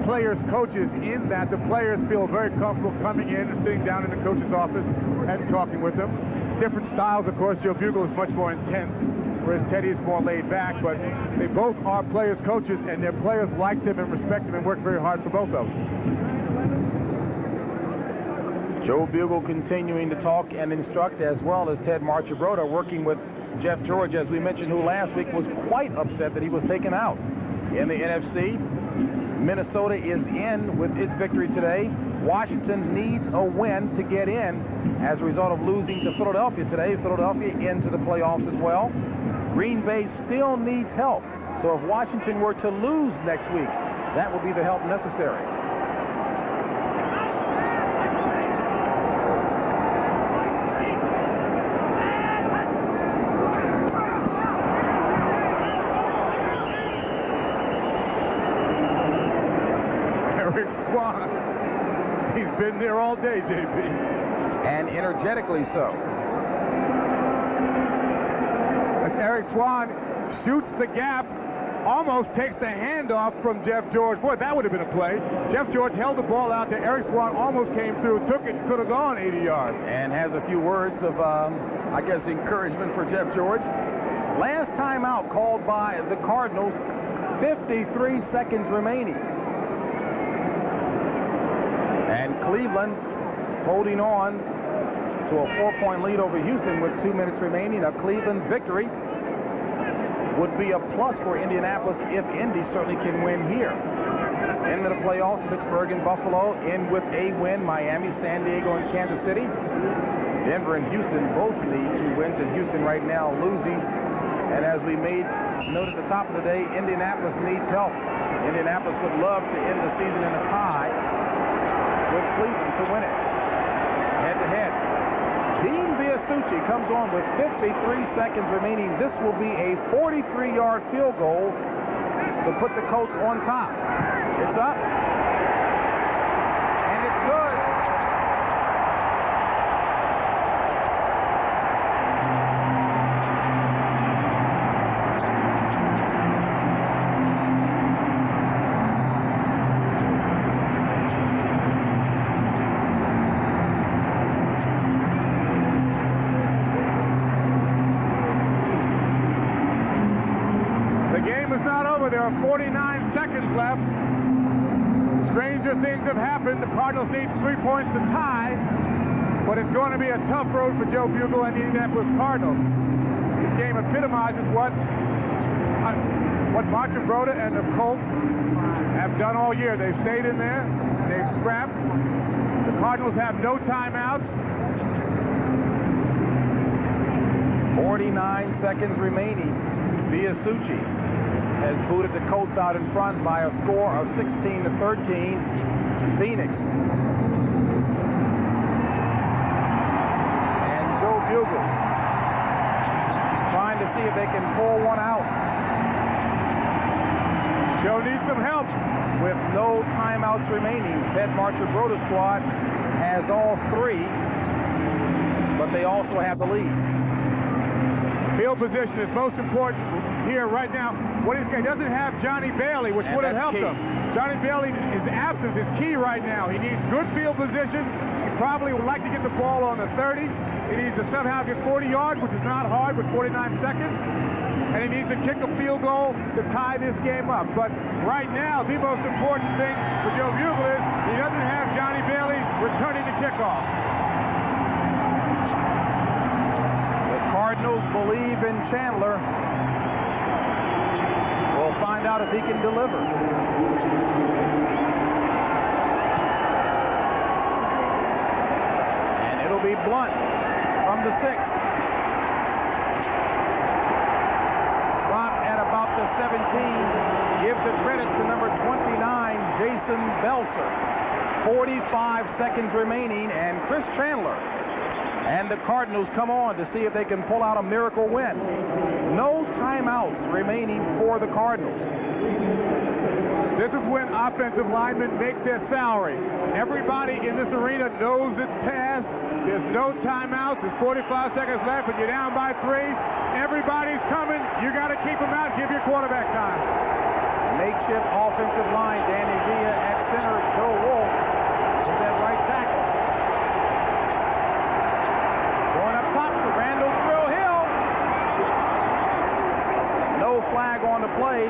players' coaches in that the players feel very comfortable coming in and sitting down in the coach's office and talking with them. Different styles, of course. Joe Bugel is much more intense, whereas Teddy is more laid back, but they both are players' coaches, and their players like them and respect them and work very hard for both of them. Joe Bugel continuing to talk and instruct, as well as Ted Marchibroda working with Jeff George, as we mentioned, who last week was quite upset that he was taken out. In the NFC, Minnesota is in with its victory today. Washington needs a win to get in as a result of losing to Philadelphia today. Philadelphia into the playoffs as well. Green Bay still needs help. So if Washington were to lose next week, that would be the help necessary. Swan. He's been there all day, JP. And energetically so. As Eric Swan shoots the gap, almost takes the handoff from Jeff George. Boy, that would have been a play. Jeff George held the ball out there. Eric Swan almost came through, took it, could have gone 80 yards. And has a few words of, I guess, encouragement for Jeff George. Last timeout called by the Cardinals, 53 seconds remaining. And Cleveland holding on to a 4-point lead over Houston with 2 minutes remaining. A Cleveland victory would be a plus for Indianapolis if Indy certainly can win here. Into the playoffs, Pittsburgh and Buffalo in with a win. Miami, San Diego, and Kansas City. Denver and Houston both need 2 wins, and Houston right now losing. And as we made note at the top of the day, Indianapolis needs help. Indianapolis would love to end the season in a tie with Cleveland to win it. Head-to-head. Dean Biasucci comes on with 53 seconds remaining. This will be a 43-yard field goal to put the Colts on top. It's up. And it's good. There are 49 seconds left. Stranger things have happened. The Cardinals need 3 points to tie, but it's going to be a tough road for Joe Bugel and the Indianapolis Cardinals. This game epitomizes what Marchibroda and the Colts have done all year. They've stayed in there. They've scrapped. The Cardinals have no timeouts. 49 seconds remaining. Biasucci has booted the Colts out in front by a score of 16-13. Phoenix. And Joe Bugel trying to see if they can pull one out. Joe needs some help. With no timeouts remaining, Ted Marchibroda's squad has all 3, but they also have the lead. Field position is most important here right now. He doesn't have Johnny Bailey, which would have helped him. Johnny Bailey, his absence is key right now. He needs good field position. He probably would like to get the ball on the 30. He needs to somehow get 40 yards, which is not hard with 49 seconds. And he needs to kick a field goal to tie this game up. But right now, the most important thing for Joe Bugel is he doesn't have Johnny Bailey returning the kickoff. Cardinals believe in Chandler. We'll find out if he can deliver. And it'll be Blunt from the 6. Drop at about the 17. Give the credit to number 29, Jason Belser. 45 seconds remaining, and Chris Chandler And the Cardinals come on to see if they can pull out a miracle win. No timeouts remaining for the Cardinals. This is when offensive linemen make their salary. Everybody in this arena knows it's past. There's no timeouts. There's 45 seconds left, but you're down by 3. Everybody's coming. You got to keep them out. Give your quarterback time. Makeshift offensive line. Danny Villa at center. Joe Wolf is at right tackle. Going up top to Randall Thrill Hill. No flag on the play.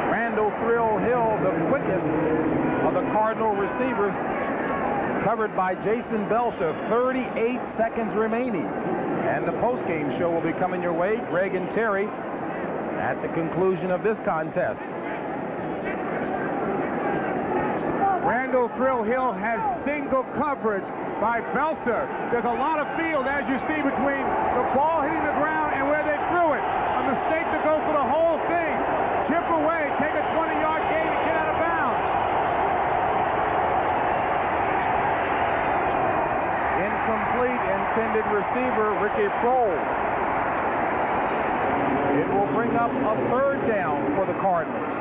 Randall Thrill Hill, the quickest of the Cardinal receivers, covered by Jason Belsha. 38 seconds remaining. And the postgame show will be coming your way. Greg and Terry at the conclusion of this contest. Randall Thrill Hill has single coverage by Belser. There's a lot of field, as you see, between the ball hitting the ground and where they threw it. A mistake to go for the whole thing. Chip away, take a 20-yard gain and get out of bounds. Incomplete, intended receiver, Ricky Prohl. It will bring up a third down for the Cardinals.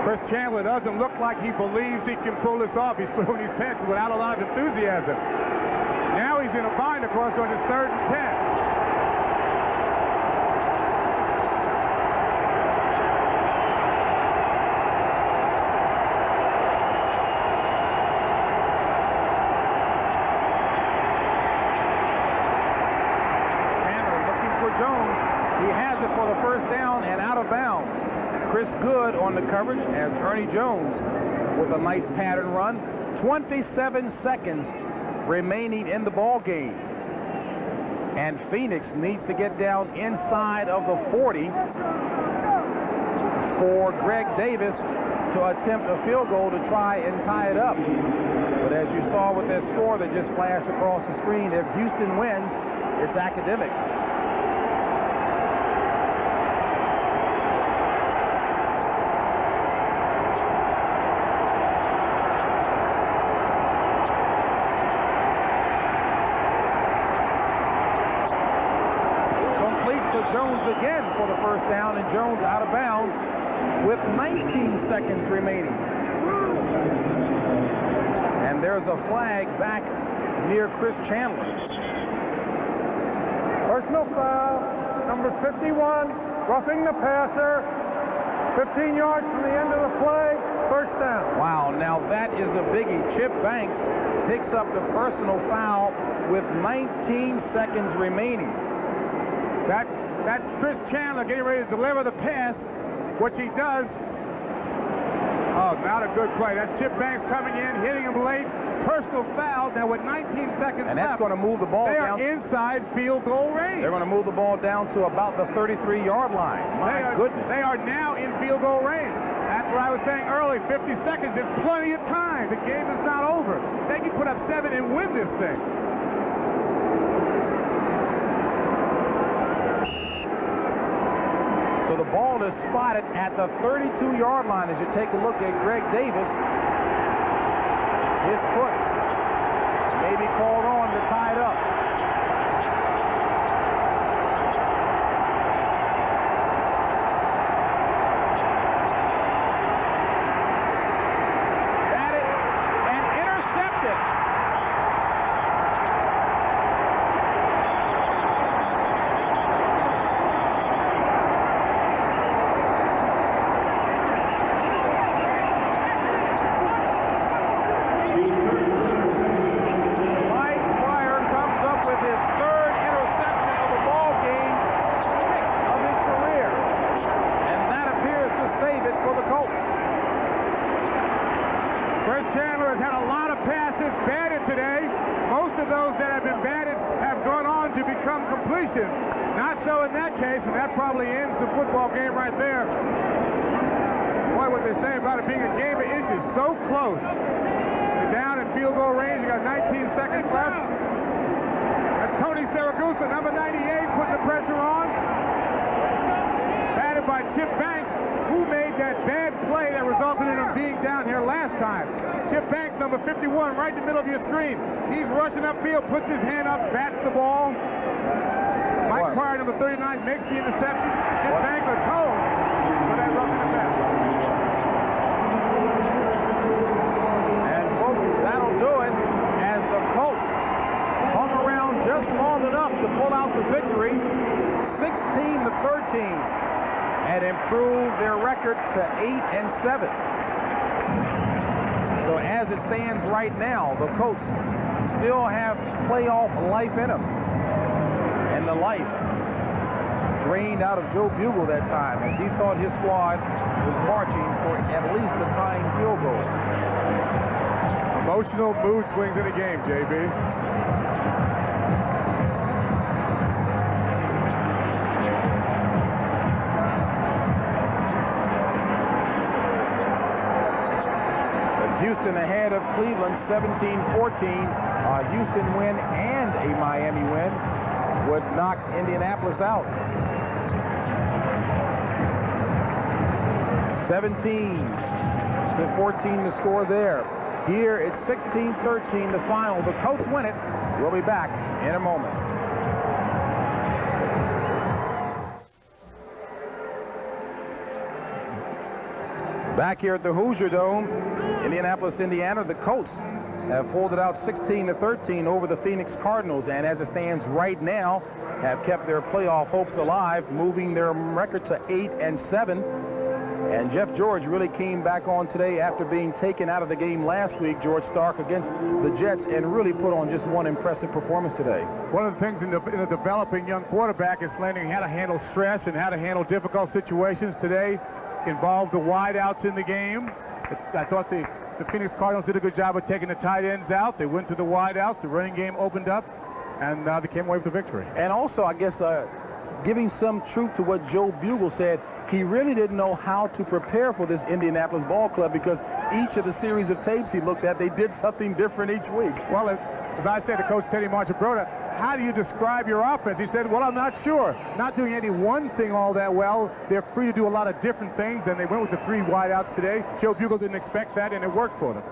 Chris Chandler doesn't look like he believes he can pull this off. He's throwing these passes without a lot of enthusiasm. Now he's in a bind, of course, going to 3rd and 10. Jones. He has it for the first down and out of bounds. Chris Good on the coverage as Ernie Jones with a nice pattern run. 27 seconds remaining in the ball game. And Phoenix needs to get down inside of the 40 for Greg Davis to attempt a field goal to try and tie it up. But as you saw with that score that just flashed across the screen, if Houston wins, it's academic. Jones again for the first down, and Jones out of bounds with 19 seconds remaining. And there's a flag back near Chris Chandler. Personal foul, number 51, roughing the passer, 15 yards from the end of the play, first down. Wow, now that is a biggie. Chip Banks picks up the personal foul with 19 seconds remaining. That's Chris Chandler getting ready to deliver the pass, which he does. Oh, not a good play. That's Chip Banks coming in, hitting him late. Personal foul. Now with 19 seconds and left, that's going to move the ball down. They are inside field goal range. They're going to move the ball down to about the 33-yard line. My goodness. They are now in field goal range. That's what I was saying earlier. 50 seconds is plenty of time. The game is not over. They can put up 7 and win this thing. So the ball is spotted at the 32-yard line as you take a look at Greg Davis. His foot may be called on to tie it up. Got it and intercepted. Not so in that case, and that probably ends the football game right there. Boy, what they say about it being a game of inches, so close. You're down in field goal range, you got 19 seconds left. That's Tony Saragusa, number 98, putting the pressure on. Chip Banks, who made that bad play that resulted in him being down here last time. Chip Banks, number 51, right in the middle of your screen. He's rushing upfield, puts his hand up, bats the ball. Mike Pryor, number 39, makes the interception. Chip Banks are told for that roughing the pass. And folks, that'll do it as the Colts hung around just long enough to pull out the victory, 16-13, and improve their record to 8-7. So as it stands right now, the Colts still have playoff life in them. And the life drained out of Joe Bugle that time as he thought his squad was marching for at least the tying field goal. Emotional mood swings in the game, JB. Houston ahead of Cleveland 17-14. A Houston win and a Miami win would knock Indianapolis out. 17-14 the score there. Here it's 16-13 the final. The Colts win it. We'll be back in a moment. Back here at the Hoosier Dome, Indianapolis, Indiana, the Colts have pulled it out 16-13 over the Phoenix Cardinals, and as it stands right now, have kept their playoff hopes alive, moving their record to 8-7. And Jeff George really came back on today after being taken out of the game last week, George Starke, against the Jets, and really put on just one impressive performance today. One of the things in a developing young quarterback is learning how to handle stress and how to handle difficult situations. Today involved the wideouts in the game. I thought the Phoenix Cardinals did a good job of taking the tight ends out. They went to the wideouts. The running game opened up, and they came away with the victory. And also, I guess, giving some truth to what Joe Bugle said, he really didn't know how to prepare for this Indianapolis ball club because each of the series of tapes he looked at, they did something different each week. Well, as I said to Coach Teddy Marchibroda, how do you describe your offense? He said, well, I'm not sure. Not doing any one thing all that well. They're free to do a lot of different things, and they went with the 3 wideouts today. Joe Bugle didn't expect that, and it worked for them.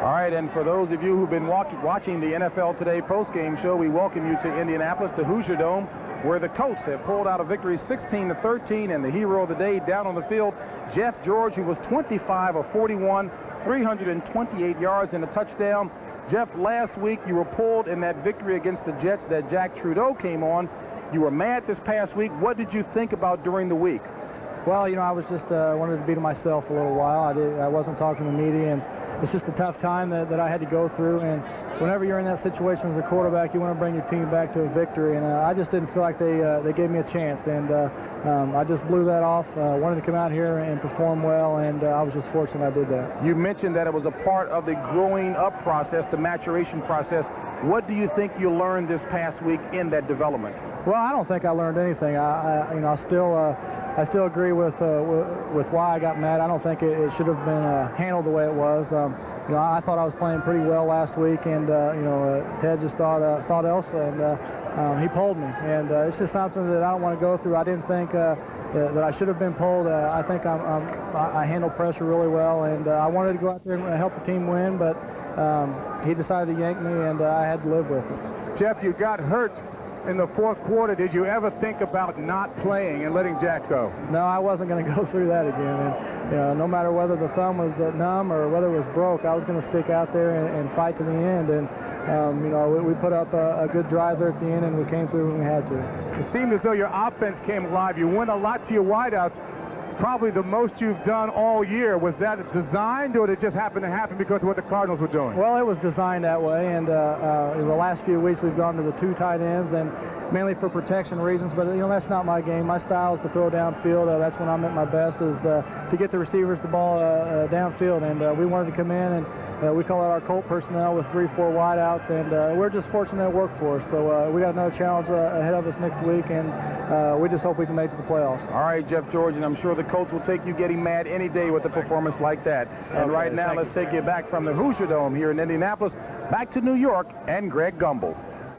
All right, and for those of you who've been watching the NFL Today postgame show, we welcome you to Indianapolis, the Hoosier Dome, where the Colts have pulled out a victory 16-13, and the hero of the day down on the field, Jeff George, who was 25 of 41, 328 yards and a touchdown. Jeff, last week you were pulled in that victory against the Jets that Jack Trudeau came on. You were mad this past week. What did you think about during the week? Well, you know, I was just wanted to be to myself a little while. I wasn't talking to the media, and it's just a tough time that I had to go through. And whenever you're in that situation as a quarterback, you want to bring your team back to a victory. And I just didn't feel like they gave me a chance. And I just blew that off. Wanted to come out here and perform well, and I was just fortunate I did that. You mentioned that it was a part of the growing up process, the maturation process. What do you think you learned this past week in that development? Well, I don't think I learned anything. I still agree with why I got mad. I don't think it should have been handled the way it was. You know, I thought I was playing pretty well last week, and Ted just thought else, and he pulled me. And it's just something that I don't want to go through. I didn't think that I should have been pulled. I think I handled pressure really well, and I wanted to go out there and help the team win, but he decided to yank me, and I had to live with it. Jeff, you got hurt in the 4th quarter. Did you ever think about not playing and letting Jack go? No, I wasn't going to go through that again. And no matter whether the thumb was numb or whether it was broke, I was going to stick out there and fight to the end. And we put up a good drive there at the end, and we came through when we had to. It seemed as though your offense came alive. You went a lot to your wideouts. Probably the most you've done all year. Was that designed, or did it just happen to happen because of what the Cardinals were doing? Well, it was designed that way, and in the last few weeks we've gone to the 2 tight ends, and mainly for protection reasons, but that's not my game. My style is to throw downfield. That's when I'm at my best, is to get the receivers the ball downfield, and we wanted to come in, and we call it our Colt personnel with 3-4 wideouts, and we're just fortunate it worked for us. So we got another challenge ahead of us next week, and we just hope we can make it to the playoffs. All right, Jeff George, and I'm sure the Colts will take you getting mad any day with a performance like that. And right now, let's take you back from the Hoosier Dome here in Indianapolis, back to New York, and Greg Gumbel.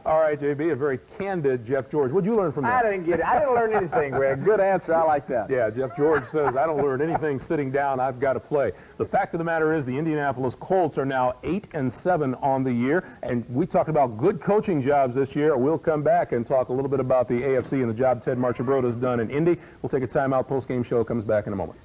All right, JB, a very candid Jeff George. What'd you learn from that? I didn't get it. I didn't learn anything, Greg. Good answer. I like that. Yeah, Jeff George says, I don't learn anything sitting down. I've got to play. The fact of the matter is the Indianapolis Colts are now 8-7 on the year, and we talked about good coaching jobs this year. We'll come back and talk a little bit about the AFC and the job Ted Marchibroda has done in Indy. We'll take a timeout. Post-game show comes back in a moment.